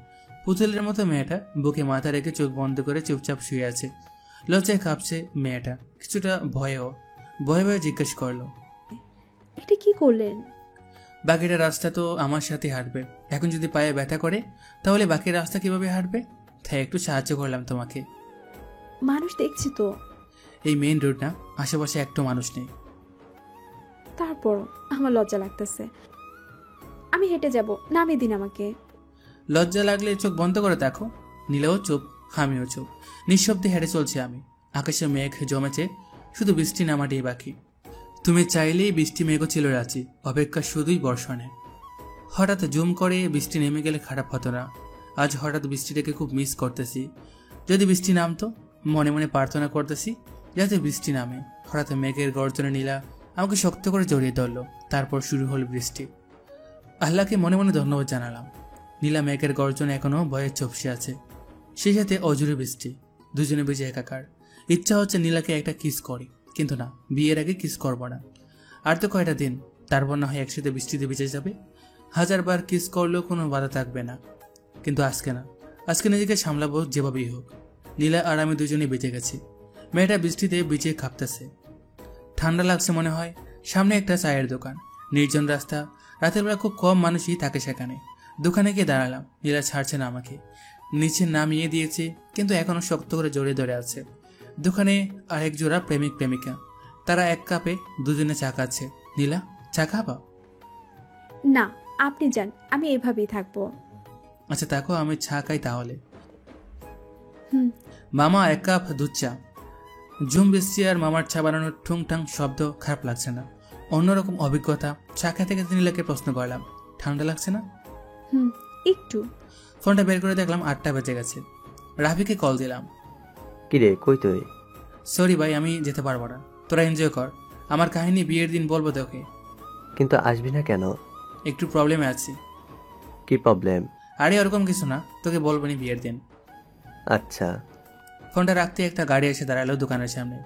পুতুলের মতো মেয়েটা বুকে মাথা রেখে চোখ বন্ধ করে চুপচাপ শুয়ে আছে। লজ্জায় কাঁপছে মেয়েটা, কিছুটা ভয়েও। ভয়ে ভয়ে জিজ্ঞেস করলো, এটা কি করলেন? বাকিটা রাস্তা তো আমার সাথে হাঁটবে। এখন যদি পায়ে ব্যথা করে তাহলে বাকি রাস্তা কিভাবে হাঁটবে? তাই একটু সাহায্য করলাম তোমাকে। মানুষ দেখছি তো। এই মেইন রোড না, আশেপাশে একটু মানুষ নেই। তারপর আমার লজ্জা লাগতেছে। আমি হেঁটে যাব, নামিয়ে দিন আমাকে। লজ্জা লাগলে চোখ বন্ধ করে দেখো। নীলাও চুপ, আমিও চুপ। নিঃশব্দে হেঁটে চলছি আমি। আকাশে মেঘ জমেছে, শুধু বৃষ্টি নামাটাই বাকি। তুমি চাইলেই বৃষ্টি মেঘও ছিল রাজি, অপেক্ষা শুধুই বর্ষণে। হঠাৎ জুম করে বৃষ্টি নেমে গেলে খারাপ হতো না। আজ হঠাৎ বৃষ্টিটাকে খুব মিস করতেছি। যদি বৃষ্টি নামতো, মনে মনে প্রার্থনা করতেছি যাতে বৃষ্টি নামে। হঠাৎ মেঘের গর্জনে নীলা আমাকে শক্ত করে জড়িয়ে ধরল। তারপর শুরু হল বৃষ্টি। আল্লাহকে মনে মনে ধন্যবাদ জানালাম। নীলা মেঘের গর্জনে এখনো ভয়ে চুপসে আছে, সেই সাথে অজুরে বৃষ্টি। দুজনে বেজে একাকার। ইচ্ছা হচ্ছে নীলাকে একটা কিস করি, কিন্তু না, বিয়ের আগে কিস করবো না। আর তো কয়টা দিন, তারপর না হয় একসাথে বৃষ্টিতে ভিজে যাবে। 1000বার কিস করলেও কোনো বাধা থাকবে না। কিন্তু আজকে না, আজকে নিজেকে সামলাবো যেভাবেই হোক। নীলা আর আমি দুজনেই বেঁচে গেছি। মেয়েটা বৃষ্টিতে ভিজে কাঁপতেছে। ঠান্ডা লাগছে মনে হয়। সামনে একটা চায়ের দোকান, নির্জন রাস্তা। রাতের বেলা খুব কম মানুষই থাকে সেখানে। দোকানে গিয়ে দাঁড়ালাম। নীলা ছাড়ছে না আমাকে। নিচে নামিয়ে দিয়েছে, কিন্তু এখনো শক্ত করে জড়িয়ে ধরে আছে। দোকানে আরেক জোড়া প্রেমিক প্রেমিকা। তারা এক কাপে দুজনে চা খাচ্ছে। নীলা, চা খাবা? না, আপনি যান, আমি এভাবেই থাকবো। আচ্ছা থাকো, আমি চা খাই তাহলে। হুম। মামা 1 কাপ দুধ চা। ঝুম বৃষ্টি আর মামার চা বানানোর ঠুংঠাং শব্দ খারাপ লাগছে না, অন্যরকম অভিজ্ঞতা। চা খেতে খেতে নীলাকে প্রশ্ন করলাম, ঠান্ডা লাগছে না? একটু। ফোনটা বের করে দেখলাম 8টা বেজে গেছে। রাফিকে কল দিলাম। কিরে, কই তুই? সরি ভাই, আমি যেতে পারবো না, তোরা এনজয় কর। আমার কাহিনী বিয়ের দিন বলবো তোকে। কিন্তু আসবি না কেন? একটু প্রবলেমে আছি। কি প্রবলেম? আরে ওরকম কিছু না, তোকে বলবো নি বিয়ের দিন। আচ্ছা। ফোনটা রাখতে একটা গাড়ি এসে দাঁড়ালো দোকানের সামনে।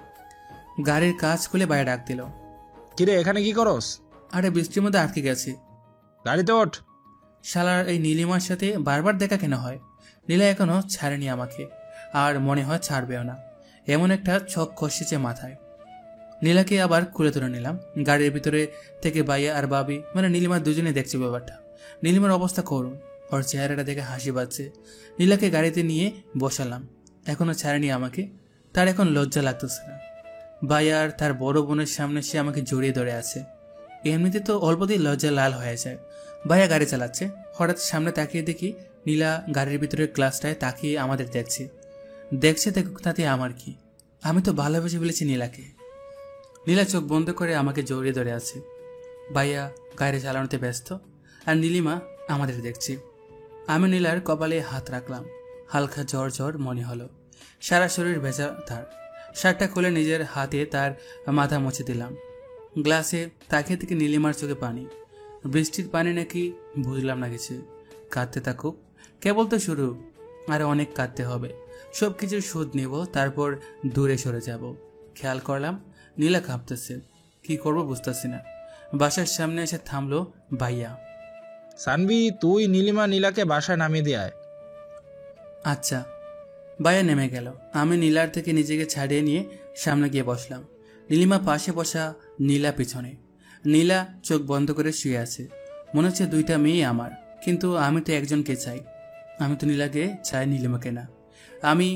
গাড়ির কাজ খুলে বাইরে ডাক দিল, কিরে এখানে কি করস? আরে বৃষ্টির মধ্যে আটকে গেছি। গাড়িতে ওঠ। শালার এই নীলিমার সাথে বারবার দেখা কেন হয়? নীলা এখনো ছাড়েনি আমাকে, আর মনে হয় ছাড়বেও না। এমন একটা ছক খসেছে মাথায়। নীলাকে আবার খুলে তুলে নিলাম। গাড়ির ভিতরে থেকে বাইয়া আর বাবি মানে নীলিমা দুজনে দেখছে ব্যাপারটা। নীলিমার অবস্থা করুন, ওর চেহারাটা দেখে হাসি পাচ্ছে। নীলাকে গাড়িতে নিয়ে বসালাম। এখনও ছাড়েনি আমাকে, তার এখন লজ্জা লাগতেছে না। বাইয়া আর তার বড় বোনের সামনে সে আমাকে জড়িয়ে ধরে আছে। এমনিতে তো অল্পতেই লজ্জা লাল হয়ে যায়। ভাইয়া গাড়ি চালাচ্ছে, হঠাৎ সামনে তাকিয়ে দেখি নীলা গাড়ির ভিতরে গ্লাসটায় তাকিয়ে আমাদের দেখছে। দেখুক, তাতে আমার কি? আমি তো ভালোবেসে ফেলেছি নীলাকে। নীলা চোখ বন্ধ করে আমাকে জড়িয়ে ধরে আছে। ভাইয়া গাড়ি চালানোতে ব্যস্ত, আর নীলিমা আমাদের দেখছি। আমি নীলার কপালে হাত রাখলাম। হালকা জ্বর জ্বর মনে হলো। সারা শরীর ভেজা তার। শার্টটা খুলে নিজের হাতে তার মাথা মুছে দিলাম। গ্লাসে তাকিয়ে থেকে নীলিমার চোখে পানি। বৃষ্টির পানি নাকি বুঝলাম না কিছু। কাঁদতে থাকুক, কেবল তো শুরু, আর অনেক কাঁদতে হবে। সব কিছুর শোধ নেব, তারপর দূরে সরে যাব। খেয়াল করলাম নীলা কাঁপতেছে। কি করব বুঝতেছি না। বাসার সামনে এসে থামলো ভাইয়া। সানভি, তুই নীলাকে বাসায় নামিয়ে দিয়ে আয়। আচ্ছা। ভাইয়া নেমে গেল। আমি নীলার থেকে নিজেকে ছাড়িয়ে নিয়ে সামনে গিয়ে বসলাম। নীলিমা পাশে বসা, নীলা পিছনে। নীলা চোখ বন্ধ করে শুয়ে আছে। মনে হচ্ছে দুইটা মেয়ে আমার, কিন্তু আমি তো একজনকে চাই। আমি তো নীলাকে চাই, নীলিমাকে না। আমি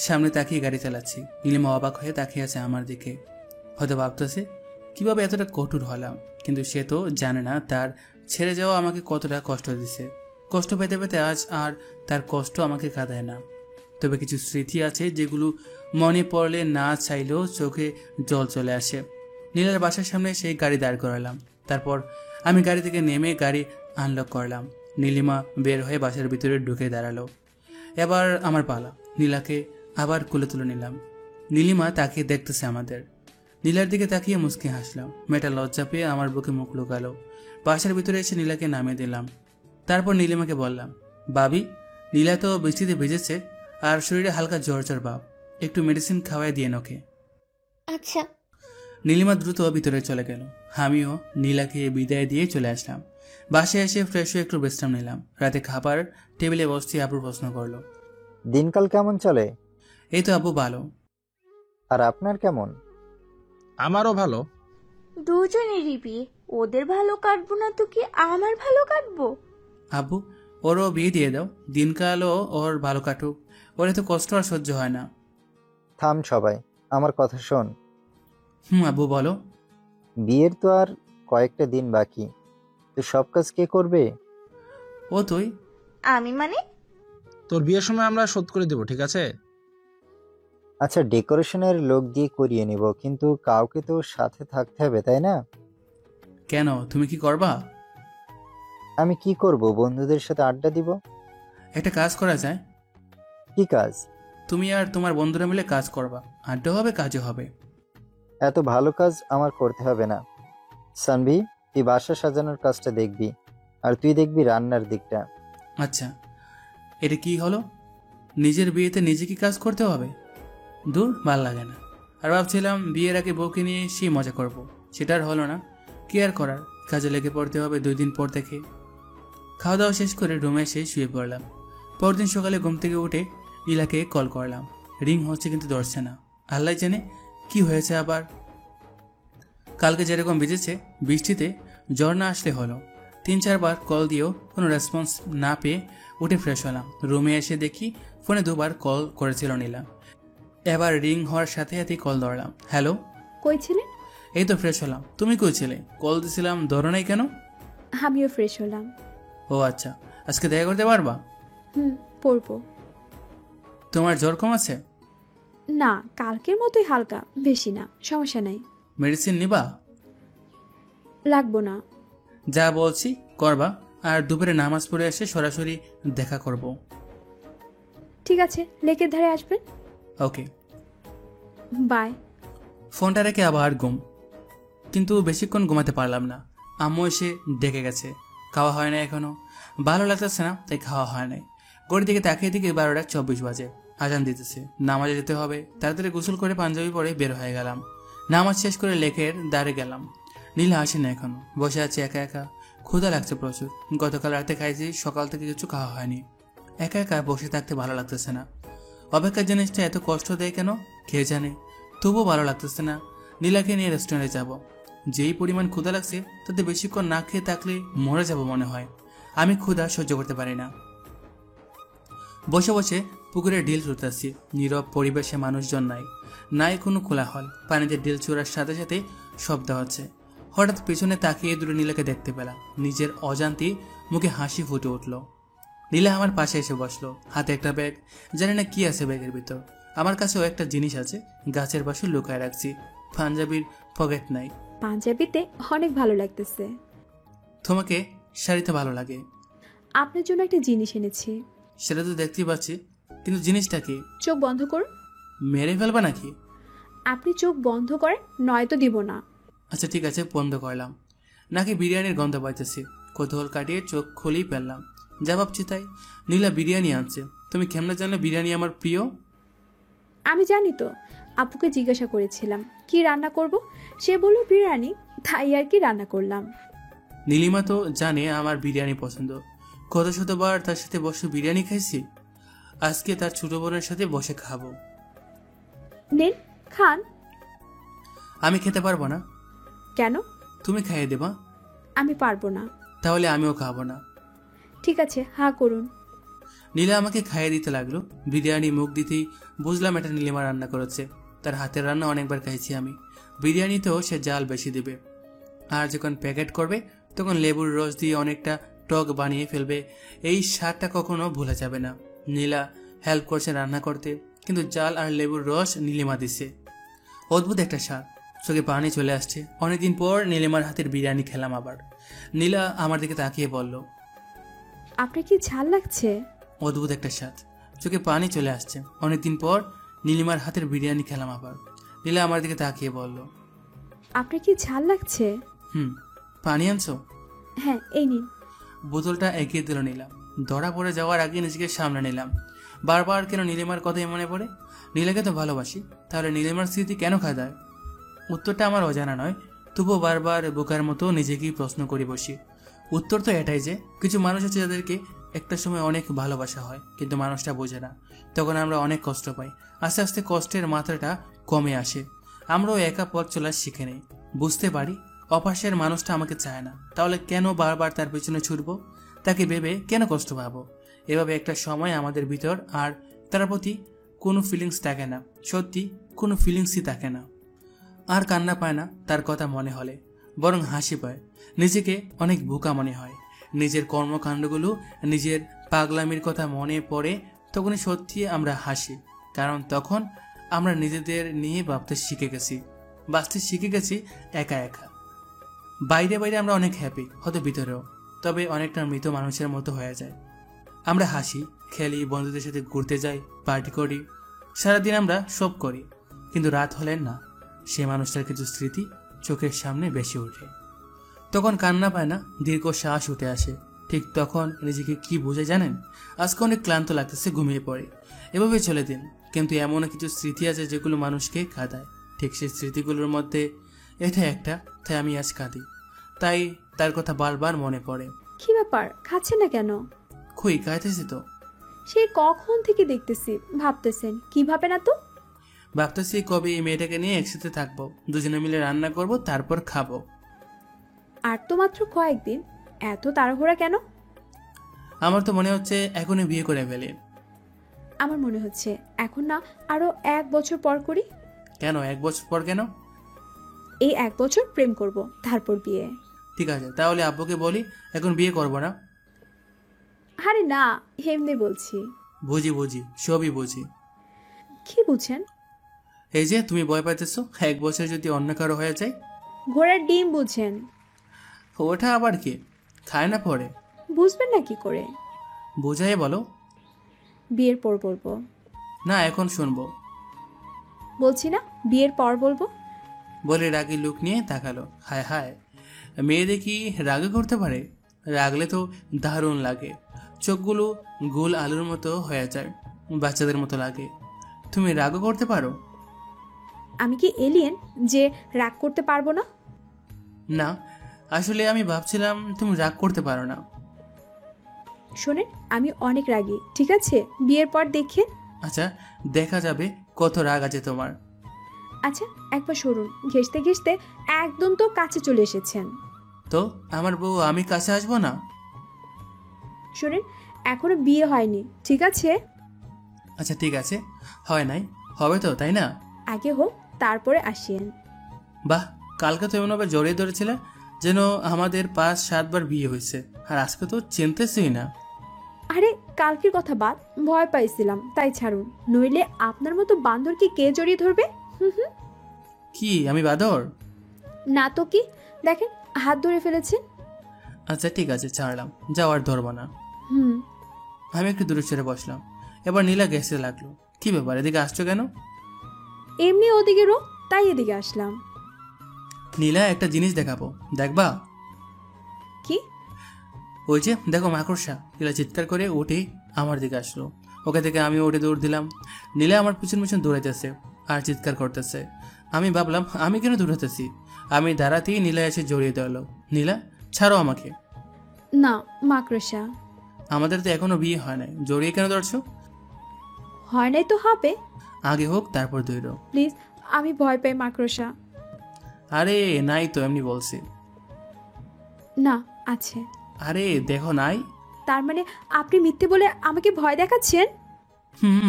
সামনে তাকিয়ে গাড়ি চালাচ্ছি। নীলিমা অবাক হয়ে তাকিয়ে আছে আমার দিকে। হয়তো ভাবতেছে কিভাবে এতটা কঠোর হলাম, কিন্তু সে তো জানে না তার ছেড়ে যাওয়া আমাকে কতটা কষ্ট দিছে। কষ্ট পেতে পেতে আজ আর তার কষ্ট আমাকে কাঁদায় না। তবে কিছু স্মৃতি আছে যেগুলো মনে পড়লে না চাইলেও চোখে জল চলে আসে। নীলার বাসার সামনে সেই গাড়ি দাঁড় করালাম। তারপর আমি গাড়ি থেকে নেমে গাড়ি আনলক করলাম। নীলিমা বের হয়ে বাসার ভিতরে ঢুকে দাঁড়ালো। এবার আমার পালা। নীলাকে আবার কোলে তুলে নিলাম। নীলিমা তাকিয়ে দেখতেছে আমাদের। নীলার দিকে তাকিয়ে মুচকি হাসলাম। মেয়েটা লজ্জা পেয়ে আমার বুকে মুখ লুকালো। বাসার ভিতরে এসে নীলাকে নামিয়ে দিলাম। তারপর নীলিমাকে বললাম, ভাবি, নীলা তো বৃষ্টিতে ভিজেছে আর শরীরে হালকা জ্বর জ্বর ভাব, একটু মেডিসিন খাওয়াই দিয়ে ওকে। আচ্ছা। নীলিমা দ্রুত ভিতরে চলে গেল। আমিও নীলাকে বিদায় দিয়ে চলে আসলাম। বাসায় এসে ফ্রেশ হয়ে একটু বিশ্রাম নিলাম। রাতে খাবার টেবিলে বসতে আব্বু প্রশ্ন করলো, দিনকাল কেমন চলে? এই তো আব্বু ভালো। আর আপনার কেমন? আমারও ভালো। দুজনেরই বিয়ে, ওদের ভালো কাটবো না তো কি আমার ভালো কাটবো? আব্বু, ওরও বিয়ে দিয়ে দাও, দিনকালও ওর ভালো কাটুক। ওর এত কষ্ট আর সহ্য হয় না। থাম সবাই, আমার কথা শোন। আব্বু বলো। বিয়ের তো আর কয়েকটা দিন বাকি, তো সব কাজ কে করবে? ও তুই। আমি মানে? তোর বিয়ের সময় আমরা শোধ করে দেবো, ঠিক আছে? আচ্ছা, ডেকোরেশনের লোক দিয়ে করিয়ে নিব, কিন্তু কাউকে তো সাথে থাকতে হবে, তাই না? কেন, তুমি কি করবা? আমি কি করব? বন্ধুদের সাথে আড্ডা দিব। একটা কাজ করা যায়। কি কাজ? তুমি আর তোমার বন্ধুরা মিলে কাজ করবা, আড্ডা হবে, কাজও হবে। এত ভালো কাজ আমার করতে হবে না। সানভি, তুই বাসা সাজানোর কাজটা দেখবি, আর তুই দেখবি রান্নার দিকটা। আচ্ছা, এটা কি হলো? নিজের বিয়েতে নিজে কি কাজ করতে হবে? দূর, ভাল লাগে না। আর ভাবছিলাম বিয়ের আগে বউকে নিয়ে সেই মজা করব, সেটা আর হলো না। কি আর করার, কাজে লেগে পড়তে হবে 2 দিন পর থেকে। খাওয়া দাওয়া শেষ করে রুমে এসে শুয়ে পড়লাম। পরদিন সকালে ঘুম থেকে উঠে নীলাকে কল করলাম। রিং হচ্ছে কিন্তু ধরছে না। আল্লাহ জানে কি হয়েছে আবার। কালকে যেরকম ভিজেছে বৃষ্টিতে, জ্বর না আসলে হলো। 3-4 বার কল দিয়েও কোনো রেসপন্স না পেয়ে উঠে ফ্রেশ হলাম। রুমে এসে দেখি ফোনে 2 বার কল করেছিল নীলা। এবার রিং হওয়ার সাথে সাথেই কল ধরলাম। হ্যালো, কই ছিলেন? এই তো ফ্রেশ হলাম। তুমি কই ছিলে? কল দিছিলাম, ধরো নাই কেন? আমিও ফ্রেশ হলাম। ও আচ্ছা, আজকে দেখা করতে পারবা? পড়বো। তোমার জ্বর কম আছে? না, কালকের মতোই হালকা, বেশি না, সমস্যা নাই। মেডিসিন নিবা? লাগবো না। যা বলছি করবা, আর দুপুরে নামাজ পড়ে এসে সরাসরি দেখা করব। ঠিক আছে, লেকের ধারে আসবেন। ওকে, বাই। ফোনটা রেখে আবার ঘুম। কিন্তু বেশিক্ষণ ঘুমাতে পারলাম না। আম্মু এসে ডেকে গেছে। খাওয়া হয় না এখনো, ভালো লাগতেছে না, তাই খাওয়া হয় নাই। ঘড়ির দিকে তাকিয়ে দিকে 12:24 বাজে। আজান দিতেছে, নামাজে যেতে হবে। তাড়াতাড়ি গোসল করে পাঞ্জাবি পরে বের হয়ে গেলাম। নামাজ শেষ করে লেকের দাঁড়ে গেলাম। নীলা আসে না এখনো, বসে আছে একা একা। ক্ষুধা লাগছে প্রচুর। গতকাল রাতে খাইছি, সকাল থেকে কিছু খাওয়া হয়নি। একা একা বসে থাকতে ভালো লাগতেছে না। অপেক্ষার জিনিসটা এত কষ্ট দেয় কেন কে জানে, তবুও ভালো লাগতেছে না। নীলাকে নিয়ে রেস্টুরেন্টে যাব। যেই পরিমাণ ক্ষুধা লাগছে তাতে বেশিক্ষণ না খেয়ে থাকলে মরে যাব মনে হয়। আমি ক্ষুধা সহ্য করতে পারি না। বসে বসে পুকুরে ডিল ছুটতেছি। নীরব পরিবেশে, মানুষজন নাই, নাই কোনো কোলাহল। পানিতে ডিল ছোড়ার সাথে সাথে শব্দ হচ্ছে। হঠাৎ পেছনে তাকিয়ে দূরে নীলাকে দেখতে পেলাম। নিজের অজান্তে মুখে হাসি ফুটে উঠল। নীলা আমার পাশে এসে বসলো, হাতে একটা ব্যাগ। জানি না কি আছে ব্যাগের ভিতর। আমার কাছেও একটা জিনিস আছে, গাছের পাশে লুকায় রাখছি। পাঞ্জাবির পকেট নাই। পাঞ্জাবিতে অনেক ভালো লাগতেছে। তোমাকে শাড়িতে ভালো লাগে। আপনার জন্য একটা জিনিস এনেছি। সেটা তো দেখতেই পাচ্ছি, কিন্তু জিনিসটা কি? চোখ বন্ধ করুন। মেরে ফেলবা নাকি? আপনি চোখ বন্ধ করেন, নয়তো দিব না। আচ্ছা ঠিক আছে, বন্ধ করলাম। নাকি বিরিয়ানির গন্ধ পাইতেছি। কৌতূহল কাটিয়ে চোখ খুলেই ফেললাম। যা ভাবছি তাই। নীলা বিরিয়ানি আনছে। তুমি কেমনে জানলে বিরিয়ানি আমার প্রিয়? আমি জানি তো, আপুকে জিজ্ঞাসা করেছিলাম কি রান্না করব, সে বলল বিরিয়ানি, তাই আর কি রান্না করলাম। নীলিমা তো জানে আমার বিরিয়ানি পছন্দ। কত শতবার তার সাথে বসে বিরিয়ানি খাইছি। আজকে তার ছোট বোনের সাথে বসে খাবো। নেন, খান। আমি খেতে পারবো না। কেন? তুমি খাইয়ে দেবা। আমি পারবো না। তাহলে আমিও খাবো না। ঠিক আছে, হা করুন। নীলা আমাকে খাইয়ে দিতে লাগলো। বিরিয়ানি মুখ দিতেই বুঝলাম এটা নীলিমা রান্না করেছে। তার হাতের রান্না অনেকবার খাইছি আমি। বিরিয়ানিতেও সে জাল বেশি দেবে। আর যখন প্যাকেট করবে তখন লেবুর রস দিয়ে অনেকটা টক বানিয়ে ফেলবে। এই স্বাদটা কখনো ভোলা যাবে না। নীলা হেল্প করছে রান্না করতে, কিন্তু জাল আর লেবুর রস নীলিমা দিছে। অদ্ভুত একটা স্বাদ, চোখে পানি চলে আসছে। অনেকদিন পর নীলিমার হাতের বিরিয়ানি খেলাম আবার। নীলা আমার দিকে তাকিয়ে বলল, আপনার কি ঝাল লাগছে? অদ্ভুত একটা স্বাদ, চোখে পানি চলে আসছে। অনেকদিন পর নীলিমার হাতের বিরিয়ানি খেলাম আবার। নীলা আমার দিকে তাকিয়ে বলল, আপনার কি ঝাল লাগছে? পানি আনছো? হ্যাঁ, এই নিন। বোতলটা এগিয়ে দিল নীলা। ধরা পড়ে যাওয়ার আগে নিজেকে সামনে নিলাম। বারবার কেন নীলিমার কথাই মনে পড়ে? নীলাকে তো ভালোবাসি, তাহলে নীলিমার স্মৃতি কেন খাদায়? উত্তরটা আমার অজানা নয়, তবুও বারবার বোকার মতো নিজেকেই প্রশ্ন করি বসি। উত্তর তো এটাই যে কিছু মানুষ আছে যাদেরকে একটা সময় অনেক ভালোবাসা হয়, কিন্তু মানুষটা বোঝে না। তখন আমরা অনেক কষ্ট পাই। আস্তে আস্তে কষ্টের মাত্রাটা কমে আসে। আমরাও একা পথ চলা শিখে নেই। বুঝতে পারি অপাশের মানুষটা আমাকে চায় না, তাহলে কেন বারবার তার পেছনে ছুটবো? তাকে ভেবে কেন কষ্ট পাবো? এভাবে একটা সময় আমাদের ভিতর আর তার প্রতি কোনো ফিলিংস থাকে না। সত্যি কোনো ফিলিংসই থাকে না। আর কান্না পায় না তার কথা মনে হলে, বরং হাসি পায়। নিজেকে অনেক বোকা মনে হয়। নিজের কর্মকাণ্ডগুলো, নিজের পাগলামির কথা মনে পড়ে তখনই সত্যি আমরা হাসি। কারণ তখন আমরা নিজেদের নিয়ে ভাবতে শিখে গেছি, বাঁচতে শিখে গেছি একা একা। বাইরে বাইরে আমরা অনেক হ্যাপি, হয়তো ভিতরেও, তবে অনেকটা মৃত মানুষের মতো হয়ে যায়। আমরা হাসি, খেলি, বন্ধুদের সাথে ঘুরতে যাই, পার্টি করি, সারাদিন আমরা সব করি, কিন্তু রাত হলে না, সে মানুষটার কিছু স্মৃতি চোখের সামনে বেশি ওঠে। তখন কান্না পায় না, দীর্ঘ শ্বাস উঠে আসে। ঠিক তখন নিজেকে কি বুঝে জানেন? আজকে অনেক ক্লান্ত লাগতেছে, ঘুমিয়ে পড়ে। এভাবে চলে দিন, কিন্তু এমন কিছু স্মৃতি আছে যেগুলো মানুষকে কাঁদায়। ঠিক সেই স্মৃতিগুলোর মধ্যে এটা একটা, তাই আমি আজ কাঁদি। তাই তার কথা বারবার মনে পড়ে। কি ব্যাপার, খাচ্ছেন না কেন? খুই খাইতেছি তো। সে কখন থেকে দেখতেছি, ভাবতেছেন কি ভাবে না তো? ভাবতেছি কবে এই মেয়েটাকে নিয়ে একসাথে থাকবো, দুজনে মিলে রান্না করব, তারপর খাবো। আর তো মাত্র কয়েকদিন, এত তাড়াহুড়া কেন? আমার তো মনে হচ্ছে এখনই বিয়ে করে ফেলে। আমার মনে হচ্ছে এখন না, আরো 1 বছর পর করি। কেন 1 বছর পর কেন? এই 1 বছর প্রেম করব, তারপর বিয়ে। ঠিক আছে, তাহলে আব্বুকে বলি এখন বিয়ে করবো না। আরে না, এমনি বলছি। বুঝি বুঝি, সবই বুঝি। কি বুঝেন? এই যে তুমি ভয় পাইতেছো 1 বছর যদি অন্য কারো হয়ে যায়। ঘোড়ার ডিম বুঝেন? ওটা আবার কি? খায় না পরে? বুঝবেন না কি করে? বুঝাই বলো। বিয়ের পর বলবো। না, এখন শুনবো। বলছি না, বিয়ের পর বলবো। বলে রাগি লুক নিয়ে তাকালো। হায় হায়, মেয়েদের কি রাগে করতে পারে? রাগলে তো দারুণ লাগে। চোখগুলো গোল আলুর মতো হয়ে যায়, বাচ্চাদের মতো লাগে। তুমি রাগও করতে পারো? আমি কি এলিয়েন যে রাগ করতে পারবো না? না, আসলে আমি ভাবছিলাম তুমি রাগ করতে পারো না। শোনেন, আমি অনেক রাগী, ঠিক আছে? বিয়ের পর দেখেন। আচ্ছা, দেখা যাবে কত রাগ আছে তোমার। আচ্ছা একবার সরুন, ঘেঁষতে ঘেঁষতে একদম তো কাছে চলে এসেছেন। তো আমার বউ আমি কাছে আসবো না? শোনেন, এখনো বিয়ে হয়নি, ঠিক আছে? আচ্ছা ঠিক আছে, হয় নাই, হবে তো, তাই না? আগে হোক তারপরে আসিয়েন। বাহ, কালকে তো এমনভাবে জড়িয়ে ধরেছিলে যেন আমাদের 5-7 বার বিয়ে হয়েছে, আর আজকে তো চিনতেছই না। আরে কালকের কথা বাদ, ভয় পাইছিলাম তাই ছাড়ুন, নইলে আপনার মতো বান্দরকে কে জড়িয়ে ধরবে? হুম হুম। কি আমি বাদর? না তো কি, দেখেন হাত ধরে ফেলেছেন। আচ্ছা ঠিক আছে, ছাড়লাম, যাও আর ধরবো না। হুম। আমি একটু দূরে সরে বসলাম। এবার নীলা গেসতে লাগলো, কি ব্যাপার, এদিকে আসছো কেন? এমনি ওদিকে রো, তাই এদিকে আসলাম। নীলা একটা জিনিস দেখাবো, দেখবা? কি? ওই যে দেখো মাকড়সা। নীলা চিৎকার করে উঠে আমার দিকে আসলো। ওকে থেকে আমি উঠে দৌড় দিলাম। নীলা আমার পিছন পিছন দৌড়াইতেছে আর চিৎকার করতেছে। আমি ভাবলাম আমি কেন দৌড়াতেছি, আমি দাঁড়াতেই নীলা এসে জড়িয়ে দিল। নীলা ছাড়ো আমাকে। না মাকড়সা। আমাদের তো এখনো বিয়ে হয় নাই, জড়িয়ে কেন ধরছো? হয় নাই তো হবে। আগে হোক তারপর দৌড়ো। প্লিজ, আমি ভয় পাই মাকড়সা। আরে নাই তো, এমনি বলছি। না আছে। আরে দেখো নাই। তার মানে আপনি মিথ্যে বলে আমাকে ভয় দেখাচ্ছেন?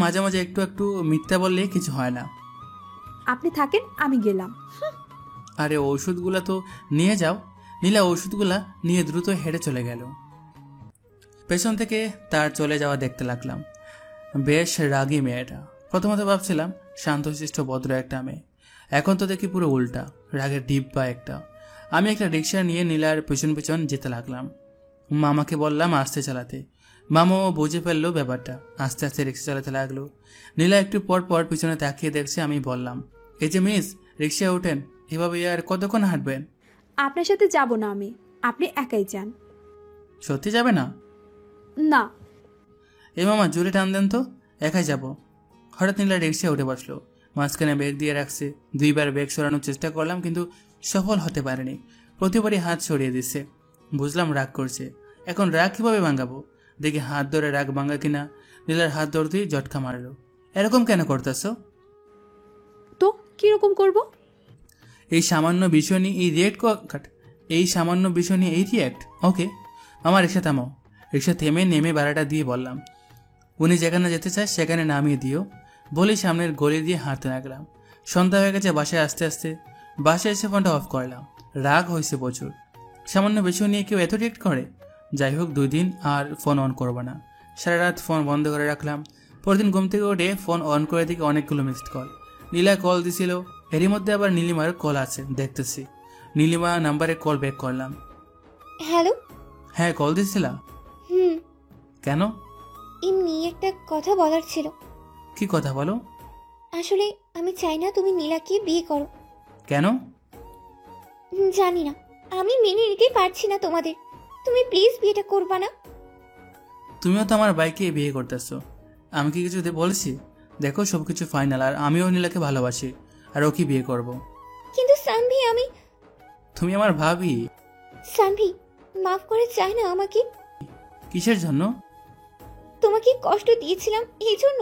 মাঝে মাঝে একটু একটু মিথ্যা বললে কিছু হয় না। আপনি থাকেন, আমি গেলাম। আরে ওষুধগুলা তো নিয়ে যাও। নীলা ওষুধগুলা নিয়ে দ্রুত হেঁটে চলে গেল। পেছন থেকে তার চলে যাওয়া দেখতে লাগলাম। বেশ রাগী মেয়েটা। প্রথমত ভাবছিলাম শান্তশিষ্ট ভদ্র একটা মেয়ে, এখন তো দেখি পুরো উল্টা, রাগের ডিব্বা একটা। আমি একটা রিক্সা নিয়ে নীলার পেছন পেছন যেতে লাগলাম। মামাকে বললাম আস্তে চালাতে। মামাও বুঝে ফেললো ব্যাপারটা, আস্তে আস্তে রিক্সা চালাতে লাগলো। নীলা একটু পর পর পিছনে তাকিয়ে দেখছে। আমি বললাম, এই যে মিস, রিক্সায় ওঠেন, এভাবে আর কতক্ষণ হাঁটবেন? আপনার সাথে যাব না আমি, আপনি একাই যান। সত্যি যাবে না? না। এ মামা জোরে টান দেন তো, একাই যাব। হঠাৎ নীলা রিক্সায় উঠে বসলো। মাঝখানে ব্যাগ দিয়ে রাখছে। 2বার ব্যাগ সরানোর চেষ্টা করলাম কিন্তু সফল হতে পারেনি। প্রতিবারই হাত সরিয়ে দিচ্ছে। বুঝলাম রাগ করছে। এখন রাগ কিভাবে ভাঙাবো? দেখি হাত ধরে রাগ ভাঙা কিনা। নীলার হাত ধরতেই জটকা মারলো। এরকম কেন করতেছো? তো কিরকম করব? এই সামান্য বিষয় নিয়ে এই রিয়েক্ট? ওকে আমার রিক্সা থামাও। রিক্সা থেমে নেমে ভাড়াটা দিয়ে বললাম, উনি যেখানে যেতে চায় সেখানে নামিয়ে দিও। বলে সামনের গলি দিয়ে হাঁটতে লাগলাম। সন্ধ্যা হয়ে গেছে বাসায় আসতে আসতে। বাসায় এসে ফোনটা অফ করলাম। রাগ হয়েছে প্রচুর। সামান্য বিষয় নিয়ে কেউ এত রিয়েক্ট করে? যাই হোক, 2 দিন আর ফোন অন করবো না। সারা রাত ফোন বন্ধ করে রাখলাম। পরদিন ঘুম থেকে উঠে ফোন অন করে দিকে অনেকগুলো মিসড কল। নীলা কল দিছিল, এরই মধ্যে আবার নীলিমার কল আছে দেখতেছি। নীলিমা নাম্বারে কল ব্যাক করলাম। হ্যালো। হ্যাঁ কল দিছিলা? হুম। কেন? এমনি একটা কথা বলার ছিল। কি কথা বলো? আসলে আমি চাই না তুমি নীলাকে বিয়ে করো। কেন? জানি না, আমি মেনে নিতে পারছি না তোমাদের। তুমি প্লিজ বিয়েটা করবা না? তুমিও তো আমার বাইকে বিয়ে করতেছো, আমি কি কিছু বলছি? দেখো সবকিছু ফাইনাল, আর আমিও নীলাকে ভালোবাসি, আর ওকে বিয়ে করব। কিন্তু সানভি, আমি... তুমি আমার ভাবি। সানভি, মাফ করে চাই না আমাকে। কিসের জন্য? তোমাকে কষ্ট দিয়েছিলাম এই জন্য।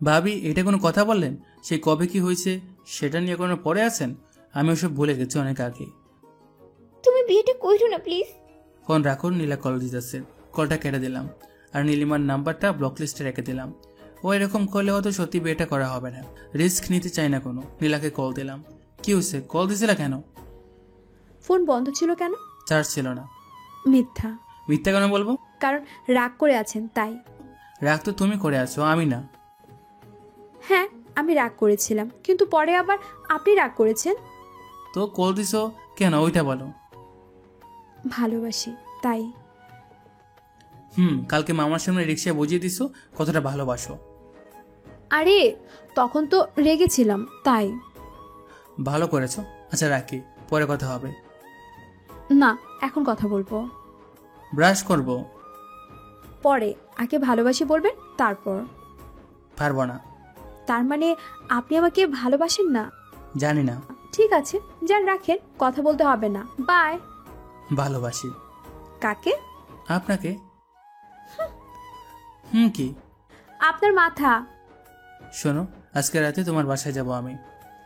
ভাবি, এটা কোনো কথা বললেন? সেই কবে কি হয়েছে সেটা নিয়ে কোনো পরে আছেন? আমি ওসব ভুলে গেছি অনেক আগে। তুমি বিয়েটা করো না প্লিজ। ফোন রাখুন, নীলা কল দিতেছে। কলটা কেটে দিলাম আর নীলিমার নাম্বারটা ব্লক লিস্টে রেখে দিলাম। ও এরকম করলে হয়তো সত্যি বিয়েটা করা হবে না, রিস্ক নিতে চাই না কোনো। নীলাকে কল দিলাম। কি হয়েছে, কল দিছিলা কেন? ফোন বন্ধ ছিল কেন? চার্জ ছিল না। মিথ্যা। মিথ্যা কেন বলবো? কারণ রাগ করে আছেন তাই। রাগ তো তুমি করে আছো, আমি না। হ্যাঁ আমি রাগ করেছিলাম, কিন্তু পরে আবার আপনি রাগ করেছেন। তো কল দিছো কেন ওইটা বলো। ভালোবাসি তাই। কালকে মামার সামনে রিক্সায় বুঝিয়ে দিছো কতটা ভালোবাসো। আরে তখন তো রেগেছিলাম তাই। ভালো করেছো। আচ্ছা রাখি, পরে কথা হবে। না এখন কথা বলবো। ব্রাশ করব। পরে, আগে ভালোবাসি বলবেন তারপর। পারবো না। তার মানে আপনি আমাকে ভালোবাসেন না? জানি না। ঠিক আছে যান, রাখেন, কথা বলতে হবে না, বাই। ভালোবাসি। কাকে? আপনাকে। কি? আপনার মাথা। শোনো, আজকে রাতে তোমার বাসায় যাব আমি।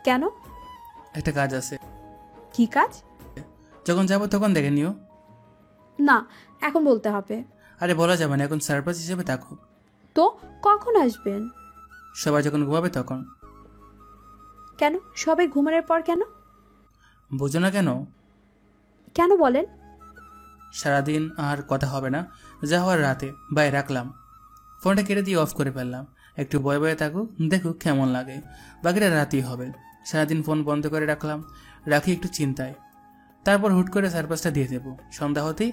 কেন? একটা কাজ আছে, কি কাজ? যখন যাবো তখন দেখে নিও। না, এখন বলতে হবে। আরে বলা যাবে না, এখন সারপ্রাইজ হিসেবে থাকুক। তো কখন আসবেন? সবাই যখন ঘুমাবে তখন। কেন সবাই ঘুমানোর পর? কেন বুঝো না কেন? কেন বলেন? সারাদিন আর কথা হবে না, যা হওয়ার রাতে। বাই, রাখলাম। ফোনটা কেটে দিয়ে অফ করে ফেললাম। একটু বয়ে বয়ে থাকুক, দেখুক কেমন লাগে। বাকিটা রাতেই হবে। সারাদিন ফোন বন্ধ করে রাখলাম, রাখি একটু চিন্তায়। তারপর হুট করে সারপ্রাইজটা দিয়ে দেবো। সন্ধ্যা হতেই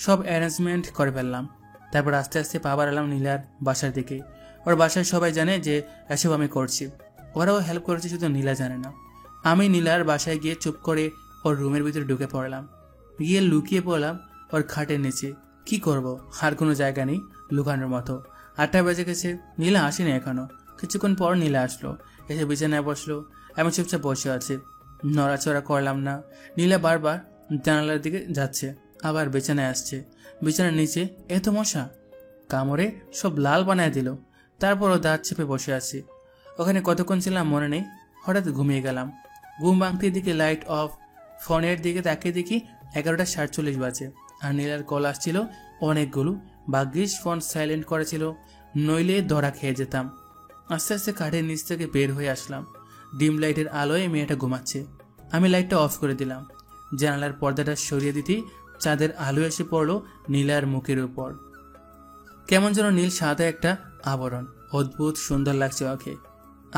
সব অ্যারেঞ্জমেন্ট করে ফেললাম। তারপর আস্তে আস্তে পা বাড়ালাম নীলার বাসার দিকে। ওর বাসায় সবাই জানে যে এসব আমি করছি। ওরাও হেল্প করেছে, শুধু নীলা জানে না। আমি নীলার বাসায় গিয়ে চুপ করে ওর রুমের ভিতরে ঢুকে পড়লাম। গিয়ে লুকিয়ে পড়লাম ওর খাটের নিচে। কি করব, আর কোনো জায়গা নেই লুকানোর মতো। 8টা বেজে গেছে, নীলা আসেনি এখনো। কিছুক্ষণ পর নীলা আসলো, এসে বিছানায় বসলো। আমি চুপচাপ বসে আছি, নড়াচড়া করলাম না। নীলা বারবার জানালার দিকে যাচ্ছে, আবার বিছানায় আসছে। বিছানার নিচে এত মশা, কামড়ে সব লাল বানায় দিল। তারপরও দাঁত চেপে বসে আছি। ওখানে কতক্ষণ ছিলাম মনে নেই। হঠাৎ ঘুমিয়ে গেলাম। ঘুম ভাঙতের দিকে লাইট অফ। ফোনের দিকে তাকিয়ে দেখি 11:47 বাজে, আর নীলার কল আসছিল অনেকগুলো। ভাগ্যিস ফোন সাইলেন্ট করেছিল, নইলে ধরা খেয়ে যেতাম। আস্তে আস্তে কাঠের নিচ থেকে বের হয়ে আসলাম। ডিম লাইটের আলোয় মেয়েটা ঘুমাচ্ছে। আমি লাইটটা অফ করে দিলাম। জানালার পর্দাটা সরিয়ে দিতেই চাঁদের আলো এসে পড়লো নীলার মুখের উপর। কেমন যেন নীল সাদা একটা আবরণ, অদ্ভুত সুন্দর লাগছে ওকে।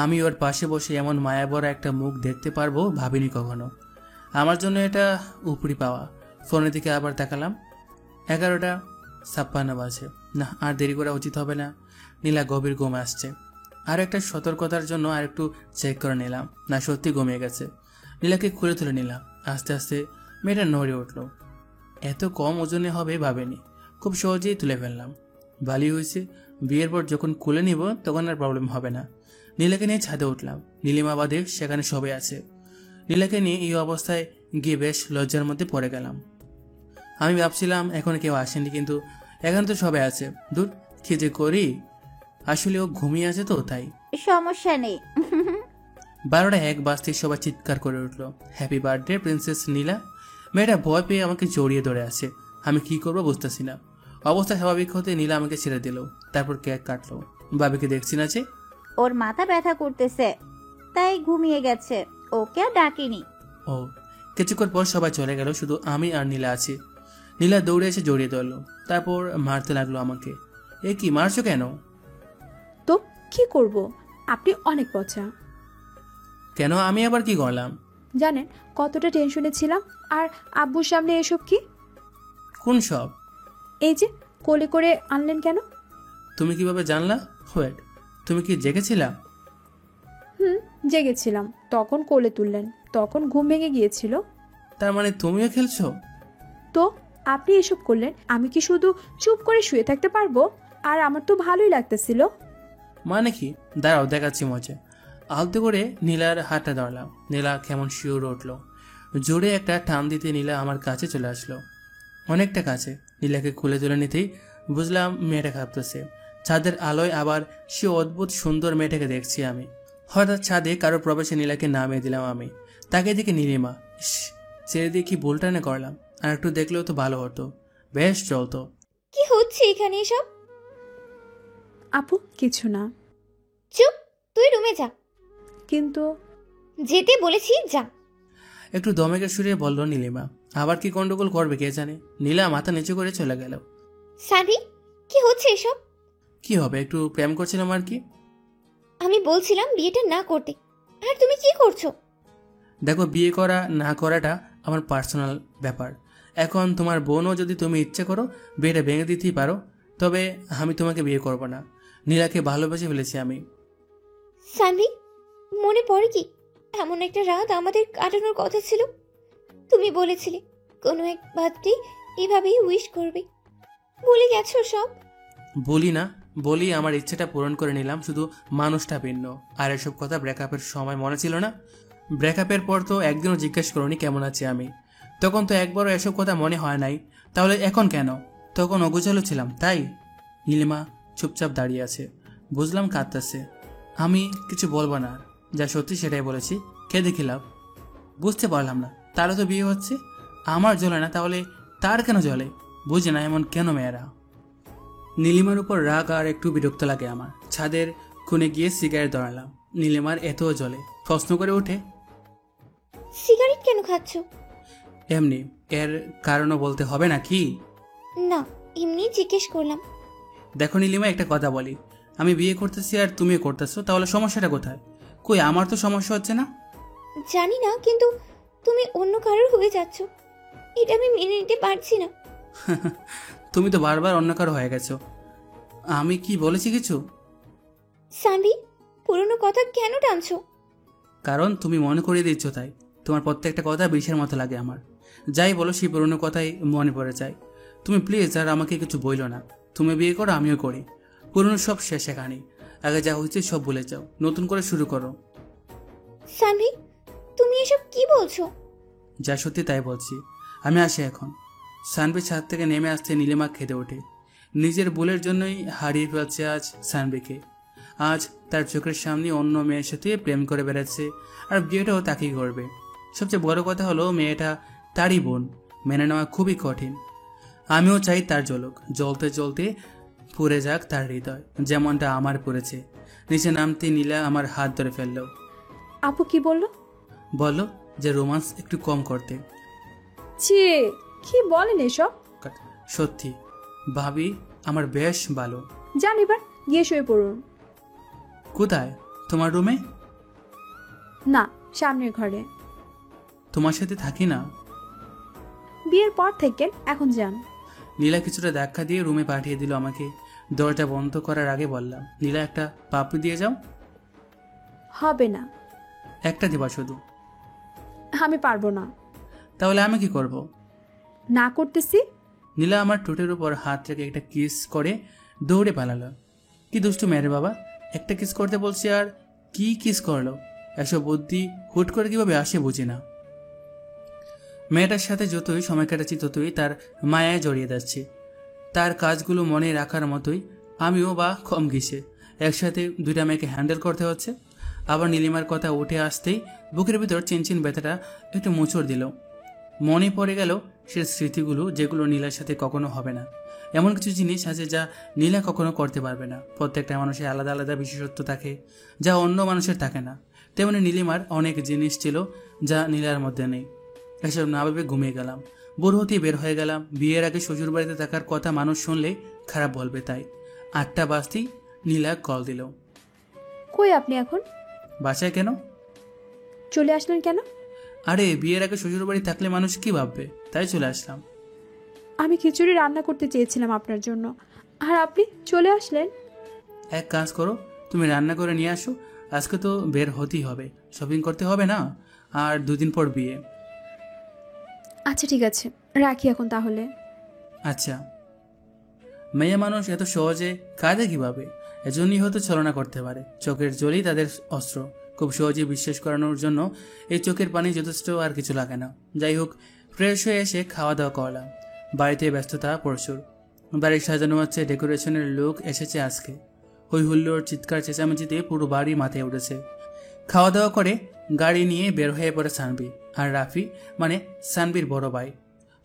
আমি ওর পাশে বসে এমন মায়াবরা একটা মুখ দেখতে পারবো ভাবিনি কখনো। আমার জন্য এটা উপরি পাওয়া। ফোনের দিকে আবার তাকালাম, 11:56 বাজে। না, আর দেরি করা উচিত হবে না। নীলা গভীর ঘুম আসছে। আর একটা সতর্কতার জন্য আর একটু চেক করে নিলাম, না সত্যি ঘুমিয়ে গেছে। নীলাকে খুলে তুলে নিলাম। আস্তে আস্তে মেয়েটা নড়ে উঠল। এত কম ওজনে হবে ভাবেনি। খুব সহজেই তুলে ফেললাম। ভালো হয়েছে, বিয়ের পর যখন খুলে নিব তখন আর প্রবলেম হবে না। নীলাকে নিয়ে ছাদে উঠলাম। নীলিমা বাদে সেখানে সবাই আছে। নীলাকে নিয়ে এই অবস্থায় গিয়ে বেশ লজ্জার মধ্যে পড়ে গেলাম। আমি ভাবছিলাম এখন কেউ আসেনি, কিন্তু এখন তো সবাই আছে। দূর, কি যে করি। আসলে ও ঘুমিয়ে আছে তো তাই। সমস্যা নেই। 12:01 বাজতে সবাই চিৎকার করে উঠলো, হ্যাপি বার্থডে প্রিন্সেস নীলা। মেয়েটা ভয় পেয়ে আমাকে জড়িয়ে ধরে আছে। আমি কি করবো বুঝতেছি না। অবস্থা স্বাভাবিক হতে নীলা আমাকে ছেড়ে দিল। তারপর কেক কাটলো। বাবিকে দেখছি না যে। ওর মাথা ব্যথা করতেছে, তাই ঘুমিয়ে গেছে। ওকে আর ডাকিনি। ও, কিছুক্ষণ পর সবাই চলে গেল, শুধু আমি আর নীলা আছি। নীলা দৌড়ে এসে জড়িয়ে ধরলো, তারপর মারতে লাগলো আমাকে। এ কি মারছো কেন? তো কি করব, আপনি অনেক পচা। কেন, আমি আবার কি করলাম? জানেন কতটা টেনশনে ছিলাম। আর আব্বুর সামনে এসব কি? কোন সব? এই যে কোলে করে আনলেন কেন? তুমি কিভাবে জানলা? ওয়েট, তুমি কি জেগেছিলা? জেগেছিলাম, তখন কোলে তুললেন, তখন ঘুম ভেঙে গিয়েছিল। তার মানে তুমিও খেলছো? তো আপনি এসব করলেন, আমি কি শুধু চুপ করে শুয়ে থাকতে পারবো? আর আমার তো ভালোই লাগতেছিল। মানে কি? দাঁড়াও, দেখাচ্ছি মজা। আলতো করে নীলার হাতটা ধরলাম। নীলা কেমন শিউরে উঠলো। জোরে একটা টান দিতে নীলা আমার কাছে চলে আসলো, অনেকটা কাছে। নীলাকে খুলে তুলে নিতেই বুঝলাম মেয়েটা কাঁপতেছে। ছাদের আলোয় আবার সে অদ্ভুত সুন্দর মেয়েটাকে দেখছি আমি। হঠাৎ ছাদে কারো প্রবেশে নীলাকে নামিয়ে দিলাম আমি। তাকে দেখে নীলিমা। ছেড়ে দিয়ে কি ভুলটা না করলাম। আর একটু দেখলেও তো ভালো হতো, বেশ চলতো। কি হচ্ছে এখানে এসব? আপু কিছু না। চুপ, তুই রুমে যা। কিন্তু যেতে বলেছি, যা। একটু দমেকে সুরে বলল নীলিমা। আবার কি গন্ডগোল করবে কে জানে। নীলা মাথা নিচু করে চলে গেল। সানি, কি হচ্ছে এসব? কি হবে, একটু প্রেম করছিলাম আর কি। আমি বলছিলাম বিয়েটা না করতে, আর তুমি কি করছো? দেখো, বিয়ে করা না করাটা আমার পার্সোনাল ব্যাপার। এখন তোমার বোনও যদি তুমি ইচ্ছে করো বিয়েটা ভেঙে দিতেই পারো, তবে আমি তোমাকে বিয়ে করব না। নীলাকে ভালোবেসে ফেলেছি আমি। সানি, মনে পড়ে কি এমন একটা রাত আমাদের কাটানোর কথা ছিল? তুমি বলেছিলে কোনো এক বার্থডে এভাবেই উইশ করবে। ভুলে গেছো সব? বলি না, বলি আমার ইচ্ছেটা পূরণ করে নিলাম, শুধু মানুষটা ভিন্ন। আর এসব কথা ব্রেকআপের সময় মনে ছিল না? ব্রেকআপের পর তো একদিনও জিজ্ঞেস করোনি কেমন আছি আমি। তখন তো একবারও এসব কথা মনে হয় নাই, তাহলে এখন কেন? তখন অগোছালো ছিলাম তাই। নীলিমা চুপচাপ দাঁড়িয়ে আছে, বুঝলাম কাঁদতেছে। আমি কিছু বলবো না, যা সত্যি সেটাই বলেছি। কে দেখি লাভ? বুঝতে পারলাম না। তারও তো বিয়ে হচ্ছে, আমার জ্বলে না, তাহলে তার কেন জ্বলে? বুঝি না এমন কেন মেয়েরা। নীলিমার উপর রাগ আর একটু বিরক্ত লাগে আমার। ছাদের কোণে গিয়ে সিগারেট ধরালাম। নীলিমার এত জ্বলে, প্রশ্ন করে ওঠে, সিগারেট কেন খাচ্ছ? এমনি। এর কারণও বলতে হবে নাকি? না, এমনি জিজ্ঞেস করলাম। দেখো নীলিমা, একটা কথা বলি, আমি বিয়ে করতেছি আর তুমিও করতেছো, তাহলে সমস্যাটা কোথায়? কই আমার তো সমস্যা হচ্ছে না। জানি না, কিন্তু তুমি অন্য কারোর হয়ে যাচ্ছ, এটা আমি মেনে নিতে পারছি না। তুমি তো বারবার অন্য কারো হয়ে গেছো। আমি কি বলেছি কিছু? সানভি, পুরনো কথা কেন টানছো? কারণ তুমি মনে করিয়ে দিচ্ছ তাই। তোমার প্রত্যেকটা কথা বিষের মতো লাগে আমার। যাই বলো সেই পুরনো কথাই মনে পড়ে যায়। তুমি প্লিজ আর আমাকে কিছু বইলো না। তুমি বিয়ে করো, আমিও করি। পুরনো সব শেষে কাহিনী। আগে যা হয়েছে সব ভুলে যাও, নতুন করে শুরু করো। সানভি, তুমি এসব কি বলছো? যা সত্যি তাই বলছি। আমি আসি এখন। সানভি ছাদ থেকে নেমে আসতে নীলিমা খেতে ওঠে। নিজের ভুলের জন্যই হারিয়ে ফেলছে আজ সানভিকে। আজ তার চোখের সামনে অন্য মেয়ের সাথে প্রেম করে বেড়াচ্ছে, আর বিয়েটাও তাকেই করবে। সবচেয়ে বড় কথা হলো মেয়েটা তারই বোন। মেনে নেওয়া খুবই কঠিন। আমিও চাই তার জ্বলুক, জ্বলতে জ্বলতে পুড়ে যাক তার হৃদয়, যেমনটা আমার পুড়েছে। নিচে নামতে নীলা আমার হাত ধরে ফেললো। আপু কি বললো? বললো যে রোমান্স একটু কম করতে। ছি, কি বলেন এসব? সত্যি ভাবি, আমার বেশ ভালো। যান এবার গিয়ে শুয়ে পড়ুন। কোথায়? তোমার রুমে? না, সামনের ঘরে। তোমার সাথে থাকি না। বিয়ের পর থেকে এখন যান। নীলা কিছুটা ধাক্কা দিয়ে রুমে পাঠিয়ে দিল আমাকে। দরজা বন্ধ করার আগে বললাম, নীলা একটা পাপড়ি দিয়ে যাও। হবে না। একটা দিবা শুধু? আমি পারবো না। তাহলে আমি কি করব? না করতেছি। নীলা আমার ঠোঁটের উপর হাত রেখে একটা কিস করে দৌড়ে পালালো। কি দুষ্টু মেয়ের বাবা, একটা কিস করতে বলছি আর কি কিস করলো। এসব বুদ্ধি হুট করে কিভাবে আসে বুঝি না। মেয়েটার সাথে যতই সময় কাটাচ্ছি ততই তার মায়ায় জড়িয়ে যাচ্ছি। তার কাজগুলো মনে রাখার মতোই আমিও বা কম গেছে। একসাথে দুইটা মেয়েকে হ্যান্ডেল করতে হচ্ছে। আবার নীলিমার কথা উঠে আসতেই বুকের ভিতর চিনচিন ব্যথাটা একটু মোচড় দিল। মনে পড়ে গেল সে স্মৃতিগুলো, যেগুলো নীলার সাথে কখনো হবে না। এমন কিছু জিনিস আছে যা নীলা কখনো করতে পারবে না। প্রত্যেকটা মানুষের আলাদা আলাদা বিশেষত্ব থাকে, যা অন্য মানুষের থাকে না। তেমনি নীলিমার অনেক জিনিস ছিল যা নীলার মধ্যে নেই। এসব না ভেবে ঘুমিয়ে গেলাম। ভোর হতেই বের হয়ে গেলাম। বিয়ের আগে শ্বশুরবাড়িতে থাকার কথা মানুষ শুনলে খারাপ বলবে, তাই 8টা বাজতেই নীলা কল দিল। কই আপনি এখন? বাসায়। কেন? চলে আসলেন কেন? আরে বিয়ের আগে শ্বশুরবাড়ি থাকলে মানুষ কি ভাববে, তাই চলে আসলাম। আমি খিচুড়ি রান্না করতে চেয়েছিলাম আপনার জন্য, আর আপনি চলে আসলেন। এক কাজ করো, তুমি রান্না করে নিয়ে আসো। আজকে তো বের হতেই হবে, শপিং করতে হবে না, আর 2 দিন পর বিয়ে। আচ্ছা ঠিক আছে, রাখি এখন তাহলে। আচ্ছা। মেয়ে মানুষ এত সহজে কাঁদে কিভাবে? এজন্যই হয়তো ছলনা করতে পারে। চোখের জলই তাদের অস্ত্র। খুব সহজে বিশ্বাস করানোর জন্য এই চোখের পানি যথেষ্ট, আর কিছু লাগে না। যাই হোক, ফ্রেশ হয়ে এসে খাওয়া দাওয়া করলাম। বাড়িতে ব্যস্ততা প্রচুর। বাড়ি সাজানো হচ্ছে, ডেকোরেশনের লোক এসেছে আজকে। হই হুল্লোড়, চিৎকার চেঁচামেচিতে পুরো বাড়ি মাথায় উঠেছে। খাওয়া দাওয়া করে গাড়ি নিয়ে বের হয়ে পড়ে সানভি আর রাফি, মানে সানভির বড় ভাই।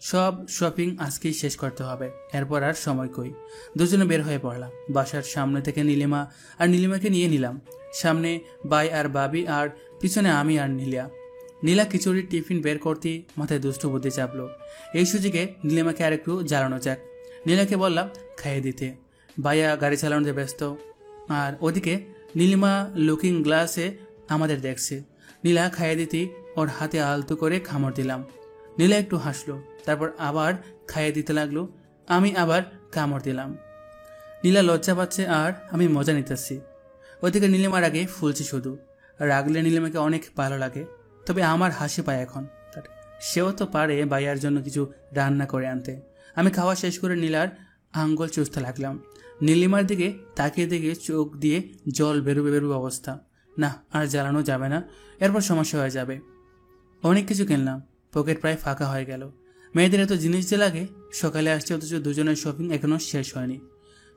সব শপিং আজকেই শেষ করতে হবে, এরপর আর সময় কই। দুজনে বের হয়ে পড়লাম। বাসার সামনে থেকে নীলিমা আর নীলিমাকে নিয়ে নিলাম। সামনে ভাই আর বাবি, আর পিছনে আমি আর নীলা। নীলা খিচুড়ির টিফিন বের করতে মাথায় দুষ্টু বুদ্ধি চাপলো। এই সুযোগে নীলিমাকে আর একটু জ্বালানো যাক। নীলাকে বললাম খাইয়ে দিতে। ভাইয়া গাড়ি চালানোতে ব্যস্ত, আর ওদিকে নীলিমা লুকিং গ্লাসে আমাদের দেখছে। নীলা খাইয়ে দিতে ওর হাতে আলতো করে খামড় দিলাম। নীলা একটু হাসলো, তারপর আবার খাইয়ে দিতে লাগলো। আমি আবার কামড় দিলাম। নীলা লজ্জা পাচ্ছে আর আমি মজা নিতেছি। ওদিকে নীলিমার আগে ফুলছি শুধু। রাগলে নীলিমাকে অনেক ভালো লাগে, তবে আমার হাসি পায় এখন। সেও তো পারে ভাইয়ার জন্য কিছু রান্না করে আনতে। আমি খাওয়া শেষ করে নীলার আঙ্গুল চুষতে লাগলাম। নীলিমার দিকে তাকিয়ে দেখে চোখ দিয়ে জল বেরোবে অবস্থা। না, আর জ্বালানো যাবে না, এরপর সমস্যা হয়ে যাবে। অনেক কিছু কিনলাম, পকেট প্রায় ফাঁকা হয়ে গেল। মেয়েদের এত জিনিস যে লাগে। সকালে আসছে, অথচ দুজনের শপিং এখনো শেষ হয়নি।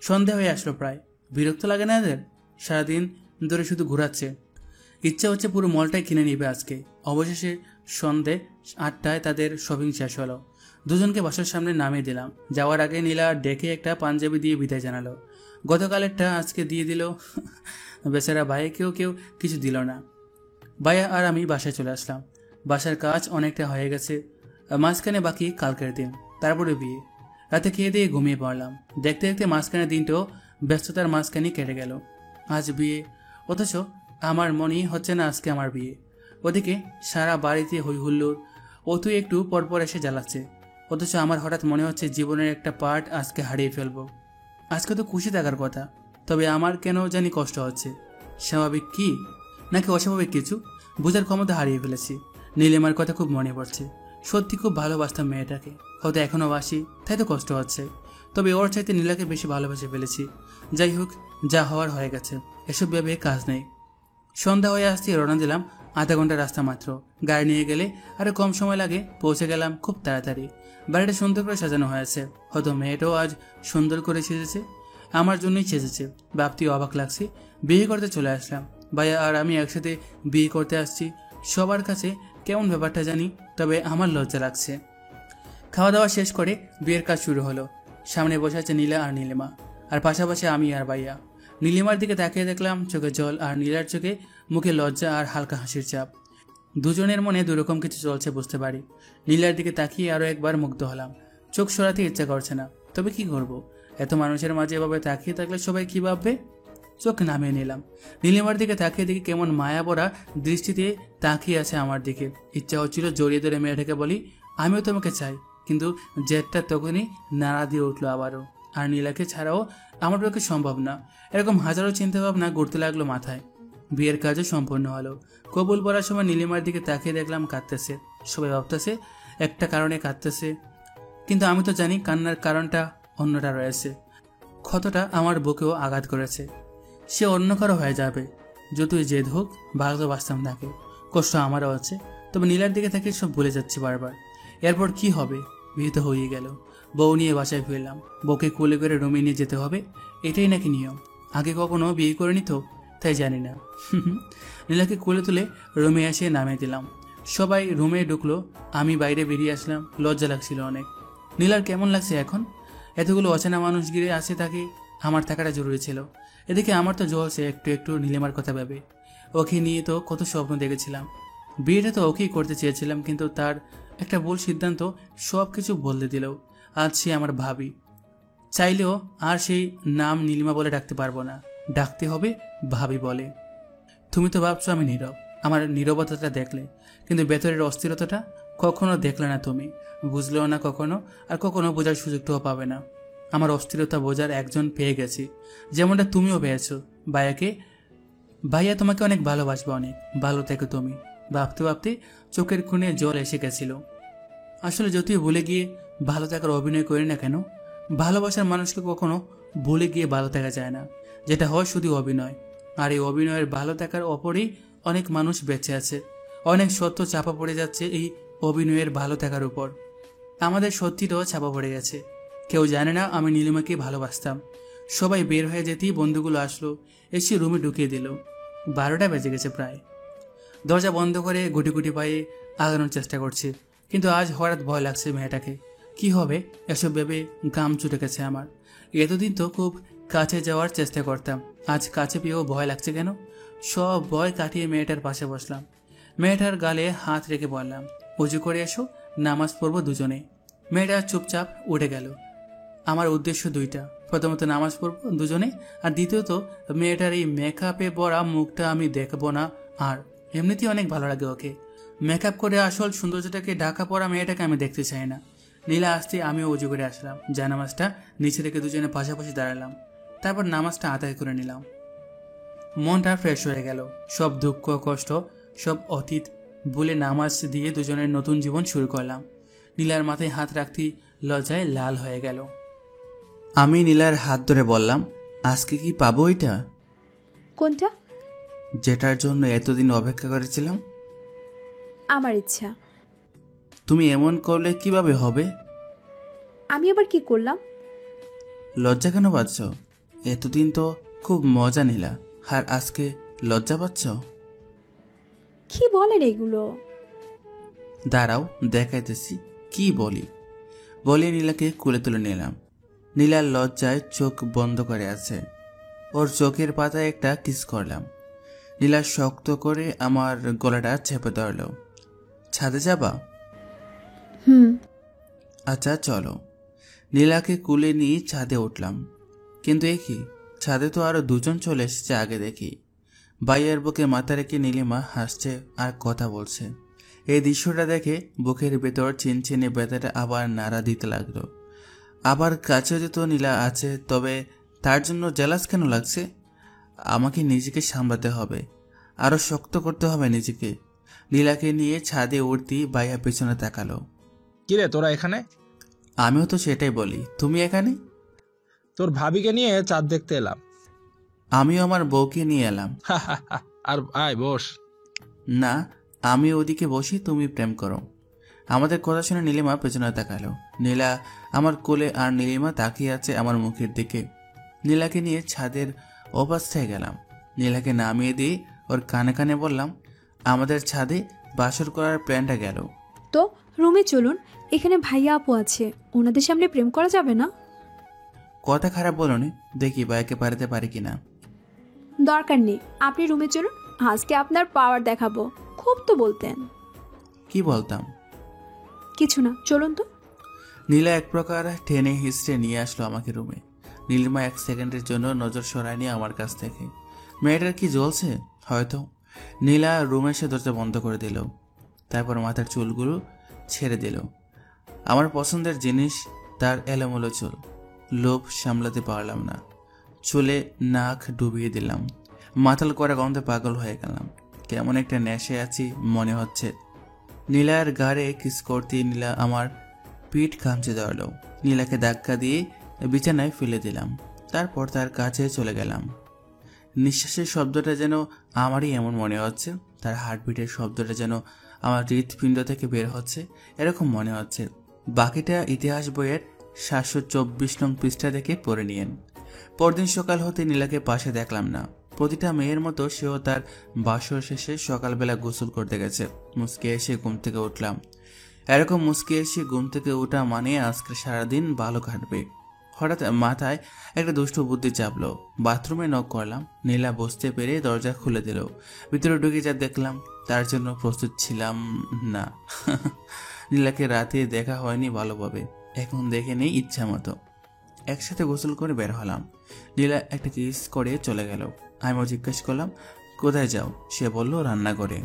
সন্ধ্যা হয়ে আসলো প্রায়। বিরক্ত লাগে না এদের? সারাদিন ধরে শুধু ঘোরাচ্ছে। ইচ্ছা হচ্ছে পুরো মলটাই কিনে নিবে আজকে। অবশেষে সন্ধে 8টায় তাদের শপিং শেষ হলো। দুজনকে বাসার সামনে নামিয়ে দিলাম। যাওয়ার আগে নীলা ডেকে একটা পাঞ্জাবি দিয়ে বিদায় জানালো। গতকালেরটা আজকে দিয়ে দিল। বেচারা ভাইকেও কেউ কিছু দিল না। ভাইয়া আর আমি বাসায় চলে আসলাম। বাসার কাজ অনেকটা হয়ে গেছে, মাঝখানে বাকি কালকের দিন, তারপরে বিয়ে। রাতে খেয়ে দিয়ে ঘুমিয়ে পড়লাম। দেখতে দেখতে মাঝখানে দিনটাও ব্যস্ততার মাঝখানে কেটে গেল। আজ বিয়ে, অথচ আমার মনেই হচ্ছে না আজকে আমার বিয়ে। ওদিকে সারা বাড়িতে হই হুল্লোড়, ও তুই একটু পরপর এসে জ্বালাচ্ছে, অথচ আমার হঠাৎ মনে হচ্ছে জীবনের একটা পার্ট আজকে হারিয়ে ফেলবো। আজকে তো খুশি থাকার কথা, তবে আমার কেন জানি কষ্ট হচ্ছে। স্বাভাবিক কি নাকি অস্বাভাবিক কিছু বোঝার ক্ষমতা হারিয়ে ফেলেছি। নীলিমার কথা খুব মনে পড়ছে। সত্যি খুব ভালোবাসতাম মেয়েটাকে, হয়তো এখনও বাসি, তাই তো কষ্ট হচ্ছে। তবে ওর চাইতে নীলাকে বেশি ভালোবেসে ফেলেছি। যাই হোক, যা হওয়ার হয়ে গেছে, এসব ভেবে কাজ নেই। সন্ধ্যা হয়ে আসতে রওনা দিলাম। আধা ঘন্টা রাস্তা মাত্র, গাড়ি নিয়ে গেলে আরো কম সময় লাগে। পৌঁছে গেলাম খুব তাড়াতাড়ি। বাড়িটা সুন্দর করে সাজানো হয়েছে, হয়তো মেয়েটাও আজ সুন্দর করে সেজেছে, আমার জন্যই সেজেছে। ভাবতে অবাক লাগছে। বিয়ে করতে চলে আসলাম, ভাইয়া আর আমি একসাথে বিয়ে করতে আসছি। সবার কাছে কেমন ব্যাপারটা জানি, তবে আমার লজ্জা লাগছে। খাওয়া দাওয়া শেষ করে বিয়ের কাজ শুরু হলো। সামনে বসে আছে নীলা আর নীলিমা, আর পাশাপাশি আমি আর ভাইয়া। নীলিমার দিকে তাকিয়ে দেখলাম চোখে জল, আর নীলার চোখে মুখে লজ্জা আর হালকা হাসির চাপ। দুজনের মনে দুরকম কিছু চলছে বুঝতে পারি। নীলার দিকে তাকিয়ে আরও একবার মুগ্ধ হলাম। চোখ সরাতে ইচ্ছা করছে না, তবে কি করব? এত মানুষের মাঝে এভাবে তাকিয়ে থাকলে সবাই কি ভাববে? চোখ নামিয়ে নিলাম। নীলিমার দিকে তাকিয়ে দেখি কেমন মায়া ভরা দৃষ্টিতে তাকিয়ে আছে আমার দিকে। ইচ্ছা হচ্ছিল জড়িয়ে ধরে মেয়েটাকে বলি, আমিও তোমাকে চাই, কিন্তু জেদটা তখনই নাড়া দিয়ে উঠলো আবারও। আর নীলাকে ছাড়াও আমার পক্ষে সম্ভব না। এরকম হাজারো চিন্তাভাবনা ঘুরতে লাগলো মাথায়। বিয়ের কাজও সম্পন্ন হলো। কবুল পড়ার সময় নীলিমার দিকে তাকিয়ে দেখলাম কাঁদতেছে। সবাই ভাবতেছে একটা কারণে কাঁদতেছে, কিন্তু আমি তো জানি কান্নার কারণটা অন্যটা রয়েছে। ক্ষতটা আমার বুকেও আঘাত করেছে। সে অন্য কারো হয়ে যাবে, যতই জেদ হোক। ভালোবাসতাম তাকে, কষ্ট আমারও আছে, তবে নীলার দিকে তাকিয়ে সব ভুলে যাচ্ছি বারবার। এরপর কি হবে? বিয়ে তো হয়ে গেল। বউ নিয়ে বাসায় ফিরলাম। বউকে কোলে করে রুমে নিয়ে যেতে হবে, এটাই নাকি নিয়ম। আগে কখনো বিয়ে করিনি তো, তাই জানি না। নীলাকে কোলে তুলে রুমে এসে নামিয়ে দিলাম। সবাই রুমে ঢুকলো, আমি বাইরে বেরিয়ে আসলাম। লজ্জা লাগছিল অনেক। নীলার কেমন লাগছে এখন? এতগুলো অচেনা মানুষ ঘিরে আছে, তাকে আমার থাকাটা জরুরি ছিল। এদিকে আমার তো জ্বলছে একটু একটু নীলিমার কথা ভেবে। ওকে নিয়ে তো কত স্বপ্ন দেখেছিলাম। বিয়েটা তো ওকেই করতে চেয়েছিলাম, কিন্তু তার একটা ভুল সিদ্ধান্ত সব কিছু বদলে দিল। আজ সে আমার ভাবি। চাইলেও আর সেই নাম নীলিমা বলে ডাকতে পারবো না, ডাকতে হবে ভাবি বলে। তুমি তো ভাবছো আমি নীরব, আমার নীরবতাটা দেখলে, কিন্তু ভেতরের অস্থিরতাটা কখনো দেখলে না তুমি, বুঝলেও না কখনো, আর কখনো বোঝার সুযোগটাও পাবে না। আমার অস্থিরতা বোঝার একজন পেয়ে গেছি, যেমনটা তুমিও পেয়েছো ভাইয়াকে। ভাইয়া তোমাকে অনেক ভালোবাসবে, অনেক ভালো থেকো তুমি। ভাবতে ভাবতে চোখের কোণে জল এসে গেছিল। আসলে যতই ভুলে গিয়ে ভালো থাকার অভিনয় করি না কেন, ভালোবাসার মানুষকে কখনো ভুলে গিয়ে ভালো থাকা যায় না। যেটা হয় শুধু অভিনয়, আর এই অভিনয়ের ভালো থাকার ওপরেই অনেক মানুষ বেঁচে আছে। অনেক সত্য চাপা পড়ে যাচ্ছে এই অভিনয়ের ভালো থাকার উপর। আমাদের সত্যিটাও চাপা পড়ে গেছে। কেউ জানে না আমি নীলিমাকে ভালোবাসতাম। সবাই বের হয়ে যেতেই বন্ধুগুলো আসলো, এসে রুমে ঢুকিয়ে দিল। 12টা বেজে গেছে প্রায়। দরজা বন্ধ করে গুটি গুটি পায়ে আগানোর চেষ্টা করছি, কিন্তু আজ হঠাৎ ভয় লাগছে মেয়েটাকে। কি হবে এসব ভেবে গাম ছুটে গেছে আমার। এতদিন তো খুব কাছে যাওয়ার চেষ্টা করতাম, আজ কাছে পেয়েও ভয় লাগছে কেন? সব ভয় কাটিয়ে মেয়েটার পাশে বসলাম। মেয়েটার গালে হাত রেখে বললাম, উজু করে এসো, নামাজ পড়বো দুজনে। মেয়েটা চুপচাপ উঠে গেল। আমার উদ্দেশ্য দুইটা, প্রথমত নামাজ পড়বো দুজনে, আর দ্বিতীয়ত মেয়েটার এই মেকআপে ভরা মুখটা আমি দেখবো না। আর এমনিতেই অনেক ভালো লাগে ওকে। মেকআপ করে আসল সৌন্দর্যটাকে ঢাকা পড়া মেয়েটাকে আমি দেখতে চাই না। নীলা আসতে আমিও উজু করে আসলাম। জানামাজটা নিচে রেখে দুজনে পাশাপাশি দাঁড়ালাম। তারপর নামাজটা আদায় করে নিলাম। মনটা ফ্রেশ হয়ে গেল। সব দুঃখ কষ্ট সব অতীত ভুলে নামাজ দিয়ে দুজনের নতুন জীবন শুরু করলাম। নীলার মাথায় হাত রাখতেই লজ্জায় লাল হয়ে গেল। আমি নীলার হাত ধরে বললাম, আজকে কি পাবো এটা? কোনটা? যেটার জন্য এতদিন অপেক্ষা করেছিলাম। আমার ইচ্ছা। তুমি এমন করলে কিভাবে হবে? আমি আবার কি করলাম? লজ্জা কেন পাচ্ছ? এতদিন তো খুব মজা নিলা, আর আজকে লজ্জা পাচ্ছ? কি বলেন এগুলো? দাঁড়াও দেখাইতেছি কি বলি। বলে নীলাকে কোলে তুলে নিলাম। নীলার লজ্জায় চোখ বন্ধ করে আছে। ওর চোখের পাতায় একটা কিস করলাম। নীলা শক্ত করে আমার গলাটা চেপে ধরল। ছাদে যাবা? হুম। আচ্ছা চলো। নীলাকে কুলে নিয়ে ছাদে উঠলাম। কিন্তু এ কি, ছাদে তো আরো দুজন চলে এসেছে আগে দেখি। ভাইয়ের বুকে মাথা রেখে নীলিমা হাসছে আর কথা বলছে। এই দৃশ্যটা দেখে বুকের ভেতর চিনচিনে ব্যথাটা আবার নাড়া দিতে লাগলো। আবার কাছে যেত নীলা আছে, তবে তার জন্য জেলাস কেন লাগছে? আমাকে নিজেকে সামলাতে হবে, আরো শক্ত করতে হবে নিজেকে। নীলাকে নিয়ে ছাদে উঠতেই ভাইয়া পেছনে তাকালো। কিরে তোরা এখানে? আমিও তো সেটাই বলি, তুমি এখানে? তোর ভাবিকে নিয়ে চাঁদ দেখতে এলাম। আমিও আমার বউকে নিয়ে এলাম। আর আয় বস। না, আমি ওদিকে বসি, তুমি প্রেম করো। আমাদের কথা শুনে নীলিমা পেছনে তাকালো। নীলা আমার কোলে আর নীলিমা তাকিয়ে আছে আমার মুখের দিকে। নীলাকে নিয়ে ছাদের অবস্থায় গেলাম। নীলাকে নামিয়ে দিয়ে ওর কানে কানে বললাম, আমাদের ছাদে বাসর করার প্ল্যানটা গেল। তো রুমে চলুন, এখানে ভাইয়া আপু আছে, ওনাদের সামনে প্রেম করা যাবে না? কথা খারাপ বলনি, দেখি ভাইকে পারাতে পারি কিনা। দরকার নেই, আপনি রুমে চলুন, আজকে আপনার পাওয়ার দেখাবো। খুব তো বলতেন। কি বলতাম? কিছু না, চলুন তো। নীলা এক প্রকার টেনে হিস্ট্রে নিয়ে আসলো আমাকে রুমে। নীলিমা এক সেকেন্ডের জন্য নজর সরায়নি আমার কাছ থেকে। মেয়েটার কি জ্বলছে হয়তো। নীলা রুমে এসে দরজা বন্ধ করে দিল, তারপর মাথার চুলগুলো ছেড়ে দিল। আমার পছন্দের জিনিস তার এলোমেলো চুল। লোভ সামলাতে পারলাম না, চুলে নাক ডুবিয়ে দিলাম। মাতাল করা গন্ধে পাগল হয়ে গেলাম। কেমন একটা নেশে আছি মনে হচ্ছে। নীলার গাড়ে কিস করতে নীলা আমার পিঠ খামচে ধরল। নীলাকে ধাক্কা দিয়ে বিছানায় ফেলে দিলাম, তারপর তার কাছে চলে গেলাম। নিঃশ্বাসের শব্দটা যেন আমারই এমন মনে হচ্ছে, তার হার্টবিটের শব্দটা যেন আমার হৃৎপিণ্ড থেকে বের হচ্ছে এরকম মনে হচ্ছে। বাকিটা ইতিহাস বইয়ের 724 নং পৃষ্ঠা থেকে পড়ে নিয়েন। পরদিন সকাল হতে নীলাকে পাশে দেখলাম না। প্রতিটা মেয়ের মতো সেও তার বাসর শেষে সকালবেলা গোসল করতে গেছে। মুসকে এসে ঘুম থেকে উঠলাম। এরকম মুসকে এসে ঘুম থেকে ওঠা মানে আজকে সারাদিন ভালো কাটবে। হঠাৎ মাথায় একটা দুষ্ট বুদ্ধি চাপলো। বাথরুমে নক করলাম। নীলা বসতে পেরে দরজা খুলে দিল। ভিতরে ঢুকে যা দেখলাম তার জন্য প্রস্তুত ছিলাম না। নীলাকে রাতে দেখা হয়নি ভালোভাবে, এখন দেখে নেই ইচ্ছা মতো। একসাথে গোসল করে বের হলাম। নীলা একটা কিস করে চলে গেল। আমিও জিজ্ঞেস করলাম, কোথায় যাও? সে বলল রান্নাঘরে।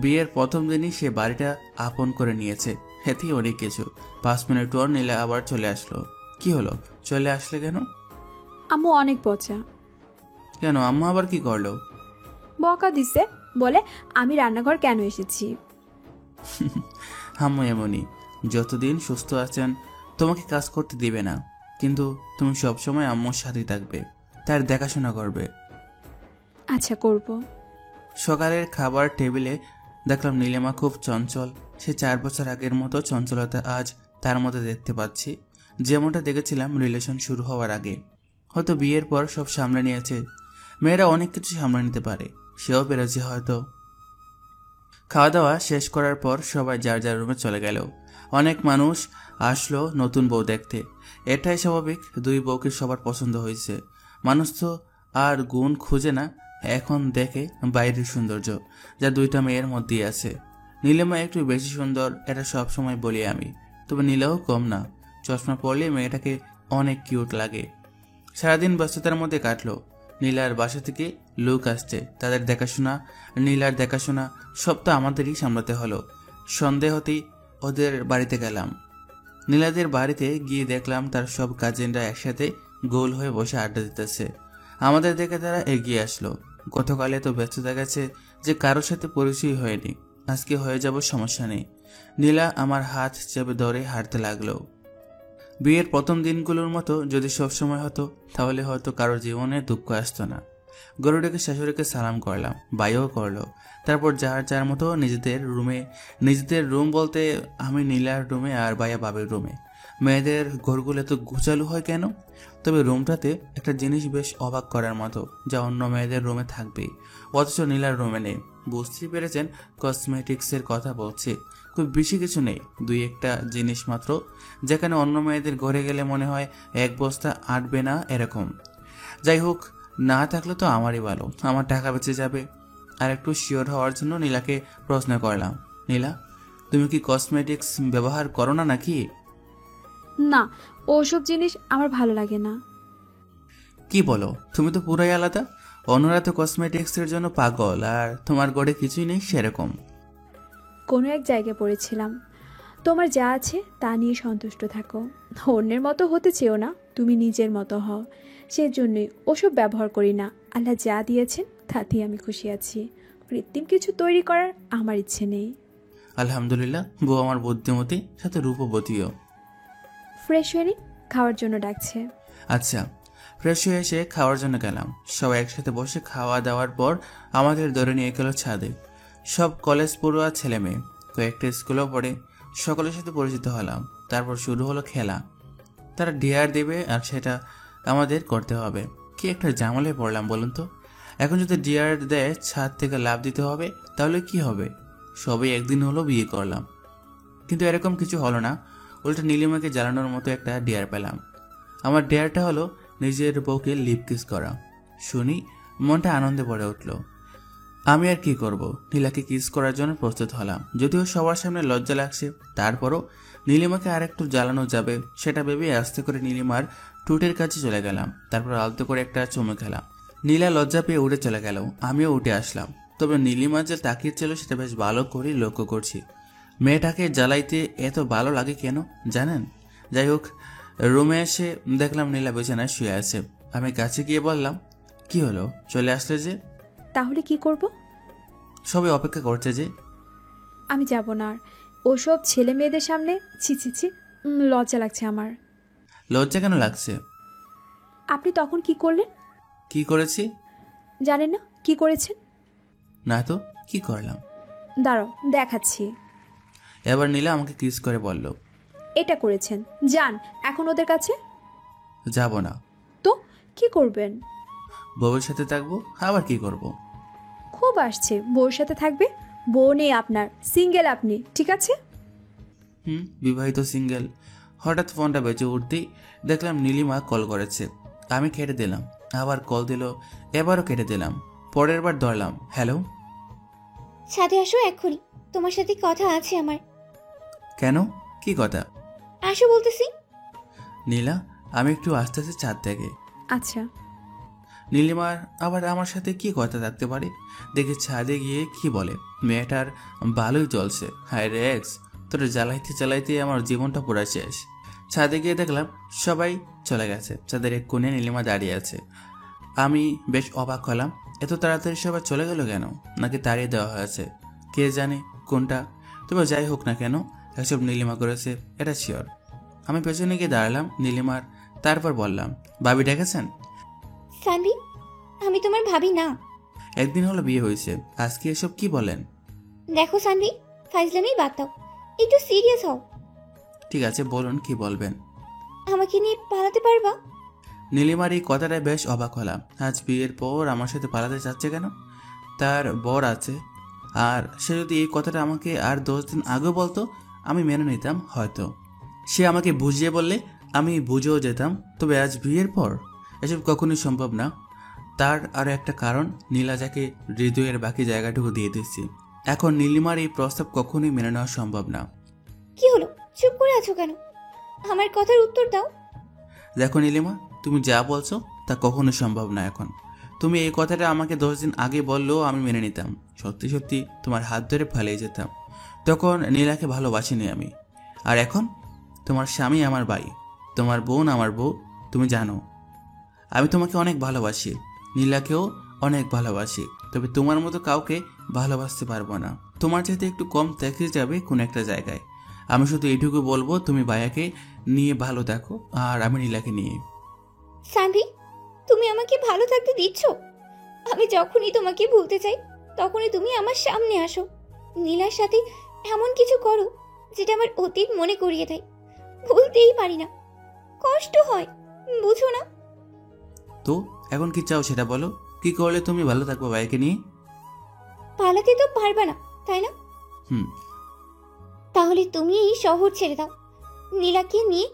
বিয়ের প্রথম দিনই সে বাড়িটা আপন করে নিয়েছে, এতেই অনেক কিছু। 5 মিনিট পর নীলা আবার চলে আসলো। কি হলো, চলে আসলে কেন? আম্মু অনেক পচা। কেন, আম্মা আবার কি করলো? বকা দিছে, বলে আমি রান্নাঘর কেন এসেছি। আম্মু এমনই, যতদিন সুস্থ আছেন তোমাকে কাজ করতে দিবে না, কিন্তু তুমি সবসময় আম্মুর সাথে থাকবে, তার দেখাশোনা করবে। আচ্ছা, করব। সকালের খাবার টেবিলে দেখলাম নীলিমা খুব চঞ্চল। সে 4 বছর আগের মতো চঞ্চলতা আজ তার মধ্যে দেখতে পাচ্ছি, যেমনটা দেখেছিলাম রিলেশন শুরু হওয়ার আগে। হয়তো বিয়ের পর সব সামলে নিয়েছে। মেয়েরা অনেক কিছু সামলে নিতে পারে, সেও পেরেছে হয়তো। খাওয়া দাওয়া শেষ করার পর সবাই যার যার রুমে চলে গেল। অনেক মানুষ আসলো নতুন বউ দেখতে। এটাই স্বাভাবিক, 2 বউকে সবার পছন্দ হয়েছে। মানুষ তো আর গুণ খুঁজে না, এখন দেখে বাইরের সৌন্দর্য, যা 2টা মেয়ের মধ্যেই আছে। নীলিমা একটু বেশি সুন্দর, এটা সব সময় বলি আমি, তবে নীলাও কম না। চশমা পরলে মেয়েটাকে অনেক কিউট লাগে। সারাদিন ব্যস্ততার মধ্যে কাটলো। নীলার বাসা থেকে লোক আসছে, তাদের দেখাশোনা, নীলার দেখাশোনা সব তো আমাদেরই সামলাতে হলো। সন্ধে হতেই ওদের বাড়িতে গেলাম। নীলাদের বাড়িতে গিয়ে দেখলাম তার সব কাজিনরা একসাথে গোল হয়ে বসে আড্ডা দিতেছে। আমাদের দেখে তারা এগিয়ে আসলো। গতকালে তো ব্যস্ততা গেছে যে কারোর সাথে পরিচয় হয়নি, আজকে হয়ে যাব, সমস্যা নেই। নীলা আমার হাত চেপে ধরে হাঁটতে লাগলো। বিয়ের প্রথম দিনগুলোর মতো যদি সবসময় হতো তাহলে হয়তো কারোর জীবনে দুঃখ আসতো না। গরুটাকে শাশুড়িকে সালাম করলাম, ভাইও করলো। তারপর যার যার মতো নিজেদের রুমে, নিজেদের রুম বলতে আমি নীলার রুমে আর ভাইয়া বাবের রুমে। মেয়েদের ঘরগুলো তো গোছালো হয় কেন? তবে রুমটাতে একটা জিনিস বেশ অবাক করার মতো, যা অন্য মেয়েদের রুমে থাকবেই, অথচ নীলার রুমে নেই। বুঝতেই পেরেছেন কসমেটিক্সের কথা বলছি। খুব বেশি কিছু নেই, 2-1টা জিনিস মাত্র, যেখানে অন্য মেয়েদের ঘরে গেলে মনে হয় এক বস্তা আটবে না এরকম। যাই হোক, না থাকলে তো আমারই ভালো, আমার টাকা বেঁচে যাবে। আর একটু শিওর হওয়ার জন্য নীলাকে প্রশ্ন করলাম, নীলা, তুমি কি কসমেটিক্স ব্যবহার করো না নাকি? না, ওসব জিনিস আমার ভালো লাগে না। কি বলো, তুমি তো পুরাই আলাদা। অন্যরা তো কসমেটিক্সের জন্য পাগল, আর তোমার ঘরে কিছুই নেই সেরকম। কোনো এক জায়গায় পড়েছিলাম, তোমার যা আছে তা নিয়ে সন্তুষ্ট থাকো, অন্যের মতো হতে চেও না, তুমি নিজের মতো হও। সেজন্যই ওসব ব্যবহার করি না। আল্লাহ যা দিয়েছেন তাতেই আমি খুশি আছি। কৃত্রিম কিছু তৈরি করার আমার ইচ্ছে নেই। আলহামদুলিল্লাহ, বউ আমার বুদ্ধিমতী, সাথে রূপবতীও। ফ্রেশ হয়ে নিন, খাওয়ার জন্য ডাকছে। আচ্ছা, ফ্রেশ হয়ে এসে খাওয়ার জন্য গেলাম। সবাই একসাথে বসে খাওয়া দাওয়ার পর আমাদের ধরে নিয়ে গেল ছাদে। সব কলেজ পড়ুয়া ছেলে মেয়ে, কয়েকটা স্কুলেও পড়ে। সকলের সাথে পরিচিত হলাম। তারপর শুরু হলো খেলা। তারা ডিয়ার দেবে আর সেটা আমাদের করতে হবে। কি একটা ঝামেলায় পড়লাম বলুন তো। এখন যদি ডিয়ার দেয় ছাদ থেকে লাফ দিতে হবে, তাহলে কি হবে? সবাই একদিন হলো বিয়ে করলাম, কিন্তু এরকম কিছু হলো না। উল্টা নীলিমাকে জ্বালানোর মতো একটা ডিয়ার পেলাম। আমার ডেয়ারটা হলো নিজের বউকে লিপ কিস করা। শুনি মনটা আনন্দে ভরে উঠল। আমি আর কি করব, নীলাকে কিস করার জন্য প্রস্তুত হলাম। যদিও সবার সামনে লজ্জা লাগছে, তারপরও নীলিমাকে আর একটু জ্বালানো যাবে সেটা ভেবে আস্তে করে নীলিমার টুটের কাছে চলে গেলাম। তারপর আলতো করে একটা চুমু খেলাম। নীলা লজ্জা পেয়ে উঠে চলে গেল, আমিও উঠে আসলাম। তবে নীলিমা যে তাকিয়েছিল সেটা বেশ ভালো করেই লক্ষ্য করছি। মেয়েটাকে জ্বালাইতে এত ভালো লাগে কেন জানেন? যাই হোক, রুমে এসে দেখলাম নীলা বিছানায় শুয়ে আছে। আমি কাছে গিয়ে বললাম, কি হলো, চলে আসলে যে? তাহলে কি করব? সবাই অপেক্ষা করছে যে। আমি যাব না আর। ওসব ছেলে মেয়েদের সামনে ছি ছি ছি, লজ্জা লাগছে আমার। লজ্জা কেন লাগছে? আপনি তখন কি করলেন? কি করেছি? জানেন না কি করেছেন? না তো, কি করলাম? দাঁড়াও দেখাচ্ছি। এবার নীলা আমাকে কিস করে বলল, এটা করেছেন, যান এখন ওদের কাছে। যাব না। তো কি করবেন? বউয়ের সাথে থাকবো, আবার কি করব? খুব আসছে, বউর সাথে থাকবে। বউ নেই আপনার, সিঙ্গেল আপনি, ঠিক আছে? বিবাহিত সিঙ্গেল। হঠাৎ ফোনটা বেজে উঠতেই দেখলাম নীলিমা কল করেছে। আমি কেটে দিলাম, আবার কল দিল, এবারও কেটে দিলাম। পরের বার ধরলাম, হ্যালো। ছাদে আসো এক্ষুনি, তোমার সাথে কথা আছে আমার। কেন, কি কথা? আসো বলতেছি। নীলা, আমি একটু আস্তে আস্তে ছাদ থেকে। আচ্ছা। নীলিমার আবার আমার সাথে কি কথা থাকতে পারে? দেখে ছাদে গিয়ে কি বলে, মেয়েটার ভালোই চলছে। হায় রে এক্স, তোর জ্বালাইতে জ্বালাইতে আমার জীবনটা পুরা শেষ। ছাদে গিয়ে দেখলাম সবাই চলে গেছে। ছাদের এক কোণে নীলিমা দাঁড়িয়ে আছে। আমি বেশ অবাক হলাম, এত তাড়াতাড়ি সবাই চলে গেল কেন? নাকি তাড়িয়ে দেওয়া হয়েছে? কে জানে কোনটা। তবে যাই হোক না কেন, এসব নীলিমা করেছে এটা শিওর। আমি পেছনে গিয়ে দাঁড়ালাম নীলিমার। তারপর বললাম, ভাবি ডেকেছেন? সানভি, আমি তোমার ভাবি না। একদিন হলো বিয়ে হয়েছে, আজকে এসব কি বলেন? দেখো সানভি, ফাইজলামি বাদ দাও, একটু সিরিয়াস হও। ঠিক আছে, বলুন কি বলবেন। আমাকে নিয়ে পালাতে পারবা? নীলিমার এই কথাটায় বেশ অবাক হলাম। আজ বিয়ের পর আমার সাথে পালাতে চাচ্ছে কেন? তার বর আছে, আর সে যদি এই কথাটা আমাকে আর 10 দিন আগে বলতো আমি মেনে নিতাম হয়তো। সে আমাকে বুঝিয়ে বললে আমি বুঝেও যেতাম। তবে আজ বিয়ের পর এসব কখনোই সম্ভব না। তার আরও একটা কারণ, নীলা যাকে হৃদয়ের বাকি জায়গাটুকু দিয়ে দিচ্ছি। এখন নীলিমার এই প্রস্তাব কখনোই মেনে নেওয়া সম্ভব না। কি হলো, চুপ করে আছো কেন? আমার কথার উত্তর দাও। দেখো নীলিমা, তুমি যা বলছো তা কখনো সম্ভব না। এখন তুমি এই কথাটা আমাকে 10 দিন আগে বললেও আমি মেনে নিতাম। সত্যি সত্যি তোমার হাত ধরে পালিয়ে যেতাম। তখন নীলাকে ভালোবাসিনি আমি। আর এখন তোমার স্বামী আমার ভাই, তোমার বোন আমার বউ। তুমি জানো আমি তোমাকে অনেক ভালোবাসি, নীলাকেও অনেক ভালোবাসি। তবে তোমার মতো কাউকে ভালোবাসতে পারবো না। তোমার চাইতে একটু কম দেখে যাবে কোন একটা জায়গায়। আমি শুধু এইটুকু বলবো, তুমি ভাইয়াকে নিয়ে ভালো থাকো আর আমি নীলাকে নিয়ে। সানভি, তুমি আমাকে ভালো থাকতে দিচ্ছ? আমি যখনই তোমাকে ভুলতে চাই তখনই তুমি আমার সামনে আসো। নীলার সাথে এমন কিছু করো যেটা আমার অতীত মনে করিয়ে দেয়। ভুলতেই পারি না, কষ্ট হয়, বুঝো না? তো এখন কি চাও সেটা বলো। কি করলে তুমি ভালো থাকবো ভাইকে নিয়ে? পালাতে তো পারবে না, তাই না? হুম। তাহলে তুমি এই শহর ছেড়ে দাও, নীলাকে নিয়ে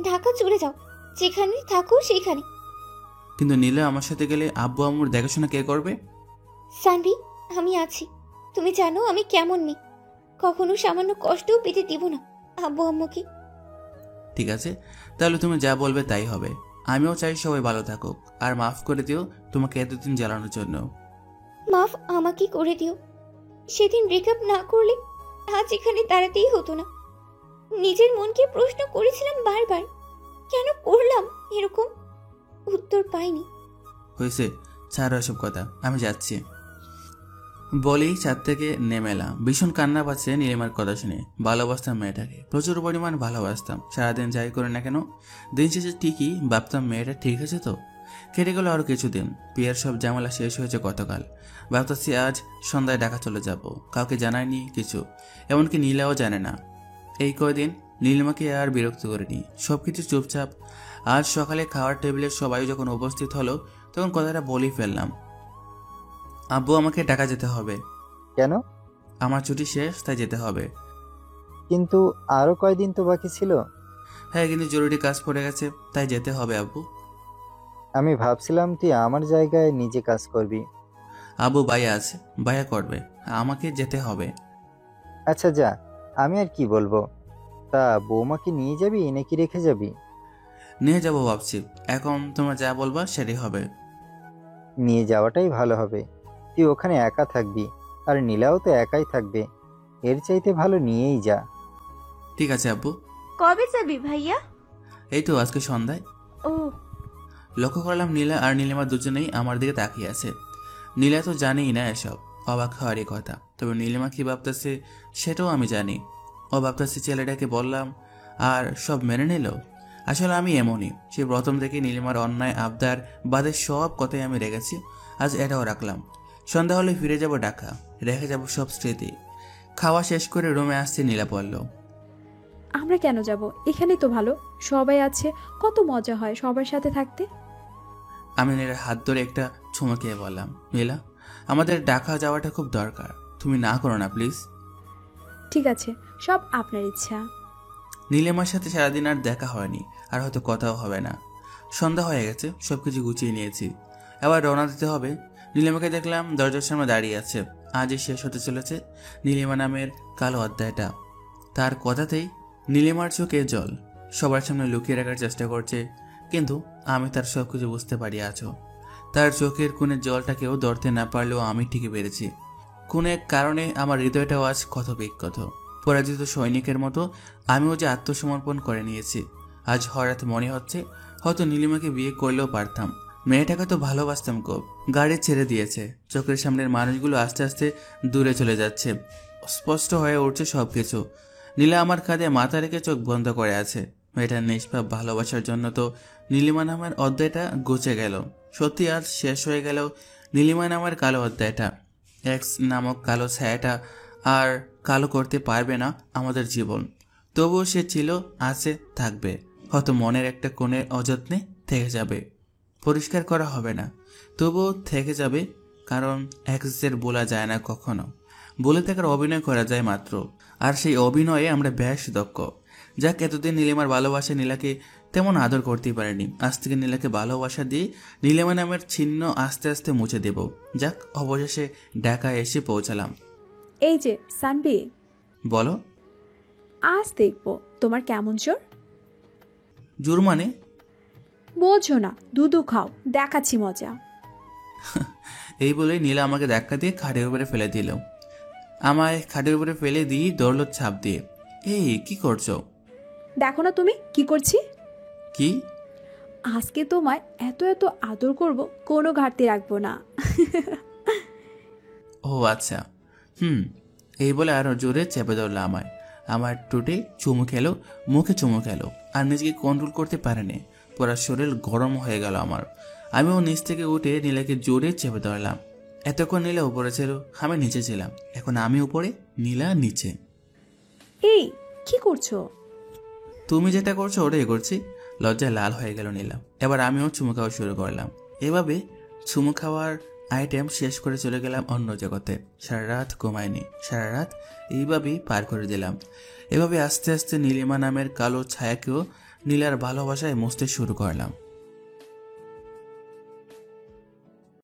ঢাকা চলে যাও, যেখানে থাকো সেখানে। কিন্তু নীলা আমার সাথে গেলে আব্বু আম্মুর দেখাশোনা কে করবে? সানভি, আমি আছি। তুমি জানো আমি কেমন মেয়ে, কখনো সামান্য কষ্টও পেতে দিব না আব্বু আম্মুকে। ঠিক আছে, তাহলে তুমি যা বলবে তাই হবে। আমিও চাই সবাই ভালো থাকুক, আর মাফ করে দিও তোমাকে এতদিন জ্বালানোর জন্য। মাফ আমাকে করে দিও। সেদিন ব্রেকআপ না করলে আজ এখানে দাঁড়াতেই হতো না। নিজের মনকে প্রশ্ন করেছিলাম বারবার, কেন করলাম এরকম? উত্তর পাইনি। হয়েছে, ছাড়ো এসব কথা, আমি যাচ্ছি। বলেই ছাদ থেকে নেমে এলাম। ভীষণ কান্না পাচ্ছে নীলিমার কথা শুনে। ভালোবাসতাম মেয়েটাকে, প্রচুর পরিমাণ ভালোবাসতাম। সারাদিন যাই করে না কেন, দিন শেষে ঠিকই ভাবতাম মেয়েটা ঠিক আছে তো। কেটে গেল আরও কিছুদিন। বিয়ের সব ঝামেলা শেষ হয়েছে গতকাল। ভাবতেছি আজ সন্ধ্যায় ঢাকা চলে যাব। কাউকে জানায়নি কিছু, এমনকি নীলাও জানে না। এই কয়দিন নীলিমাকে আর বিরক্ত করিনি, সবকিছু চুপচাপ। আজ সকালে খাওয়ার টেবিলে সবাই যখন উপস্থিত হলো তখন কথাটা বলেই ফেললাম, আব্বু আমাকে ঢাকা যেতে হবে। কেন? আমার ছুটি শেষ, তাই যেতে হবে। কিন্তু আরো কয়দিন তো বাকি ছিল। হ্যাঁ, কিন্তু জরুরি কাজ পড়ে গেছে, তাই যেতে হবে আব্বু। আমি ভাবছিলাম তুই আমার জায়গায় নিজে কাজ করবি। আব্বু ভাইয়া আছে, ভাইয়া করবে, আমাকে যেতে হবে। আচ্ছা যা, আমি আর কি বলবো। তা বৌমাকে নিয়ে যাবি নাকি রেখে যাবি? নিয়ে যাবো ভাবছি। এখন তোমরা যা বলবা সেটাই হবে। নিয়ে যাওয়াটাই ভালো হবে। তুই ওখানে একা থাকবি, আর নীলাও তো একাই থাকবে। এর চাইতে ভালো নিয়েই যা। ঠিক আছে আব্বু। কবে যাবি ভাইয়া? এই তো আজকে সন্ধ্যায়। ও, লক্ষ্য করলাম নীলা আর নীলিমা দুজনেই আমার দিকে তাকিয়ে আছে। নীলা তো জানেই না এসব, অবাক হওয়ারই কথা। তবে নীলিমা কি ভাবতেছে সেটাও আমি জানি। ও ভাবতেছে ছেলেটাকে বললাম আর সব মেনে নিল। আসলে আমি এমনই, সে প্রথম থেকে নীলিমার অন্যায় আবদার বাদে সব কথাই আমি রেখেছি। আজ এটাও রাখলাম। সন্ধ্যা হলে ফিরে যাব ঢাকা, রেখে যাব সব স্মৃতি। খাওয়া শেষ করে রুমে আসছে নীলা বলল, আমরা কেন যাব? এখানেই তো ভালো, সবাই আছে, কত মজা হয় সবার সাথে থাকতে। আমি নীলার হাত ধরে একটা চুমুকিয়ে বললাম, নীলা আমাদের ঢাকা যাওয়াটা খুব দরকার, তুমি না করো না প্লিজ। ঠিক আছে, সব আপনার ইচ্ছা। নীলিমার সাথে সারাদিন আর দেখা হয়নি, আর হয়তো কথাও হবে না। সন্ধ্যা হয়ে গেছে, সবকিছু গুছিয়ে নিয়েছি, এবার রওনা দিতে হবে। নীলিমাকে দেখলাম দরজার সামনে দাঁড়িয়ে আছে। আজই শেষ হতে চলেছে নীলিমা নামের কালো অধ্যায়টা। তার কথাতেই নীলিমার চোখে জল। সবার সামনে লুকিয়ে রাখার চেষ্টা করছে, কিন্তু আমি তার সবকিছু বুঝতে পারি আছো। তার চোখের কোণে জলটাকেও ধরতে না পারলেও আমি ঠিকই পেরেছি। কোন এক কারণে আমার হৃদয়টাও আজ ক্ষত বিক্ষত। পরাজিত সৈনিকের মতো আমিও যে আত্মসমর্পণ করে নিয়েছি। আজ হঠাৎ মনে হচ্ছে হয়তো নীলিমাকে বিয়ে করলেও পারতাম। মেয়েটাকে তো ভালোবাসতাম খুব। গাড়ি ছেড়ে দিয়েছে, চোখের সামনের মানুষগুলো আস্তে আস্তে দূরে চলে যাচ্ছে। স্পষ্ট হয়ে উঠছে সবকিছু। নীলা আমার কাঁধে মাথা রেখে চোখ বন্ধ করে আছে। মেয়েটার নিষ্পাপ ভালোবাসার জন্য তো নীলিমা নামের অধ্যায়টা ঘুচে গেল। সত্যি আজ শেষ হয়ে গেল নীলিমা নামের কালো অধ্যায়টা। এক্স নামক কালো ছায়াটা আর কালো করতে পারবে না আমাদের জীবন। তবুও সে ছিল, আছে, থাকবে। হয়তো মনের একটা কোণে অযত্নে থেকে যাবে, পরিষ্কার করা হবে না, তবুও থেকে যাবে। কারণ এক্সের বলা যায় না কখনো, বলে থাকার অভিনয় করা যায় মাত্র। আর সেই অভিনয়ে আমরা বেশ দক্ষ। যাক, এতদিন নীলিমার ভালোবাসা নীলাকে তেমন আদর করতেই পারেনি। আজ থেকে নীলাকে ভালোবাসা দিয়ে নীলিমা নামের চিহ্ন আস্তে আস্তে মুছে দেব। যাক, অবশেষে ঢাকায় এসে পৌঁছালাম। এই যে সানবি, বলো। আজ দেখবো তোমার কেমন জোর। জোর মানে? বোঝো না, দুধু খাও, দেখাচ্ছি মজা। এই বলে নীলা আমাকে ধাক্কা দিয়ে খাটের উপরে ফেলে দিল। আমায় খাটের উপরে ফেলে দিয়ে দৌড়ল ছাপ দিয়ে। এই কি করছো? দেখো না তুমি কি করছি। কি? আজকে তোমায় এত এত আদর করব, কোনো ঘাটতি রাখবো না। ও আচ্ছা, এই বলে আরো জোরে চেপে ধরলো আমায়। আমার ঠোঁটে চুমু খেলো, মুখে চুমু খেলো, আর নিজেকে কন্ট্রোল করতে পারেনি। পুরা শরীর গরম হয়ে গেল আমার। আমিও নিচ থেকে উঠে নীলাকে জোরে চেপে ধরলাম। এতক্ষণ নীলা উপরে ছিল, আমি নিচে ছিলাম। এখন আমি উপরে, নীলা নিচে। এই কি করছো? তুমি যেটা করছো ওটাই করছি। লজ্জায় লাল হয়ে গেল নীলা। এবার আমিও চুমু খাওয়া শুরু করলাম। এভাবে চুমু খাওয়ার আইটেম শেষ করে চলে গেলাম অন্য জগতে। সারা রাত ঘুমায়নি, সারা রাত এইভাবেই পার করে দিলাম। এভাবে আস্তে আস্তে নীলিমা নামের কালো ছায়াকেও নীলার ভালোবাসায় মুছতে শুরু করলাম।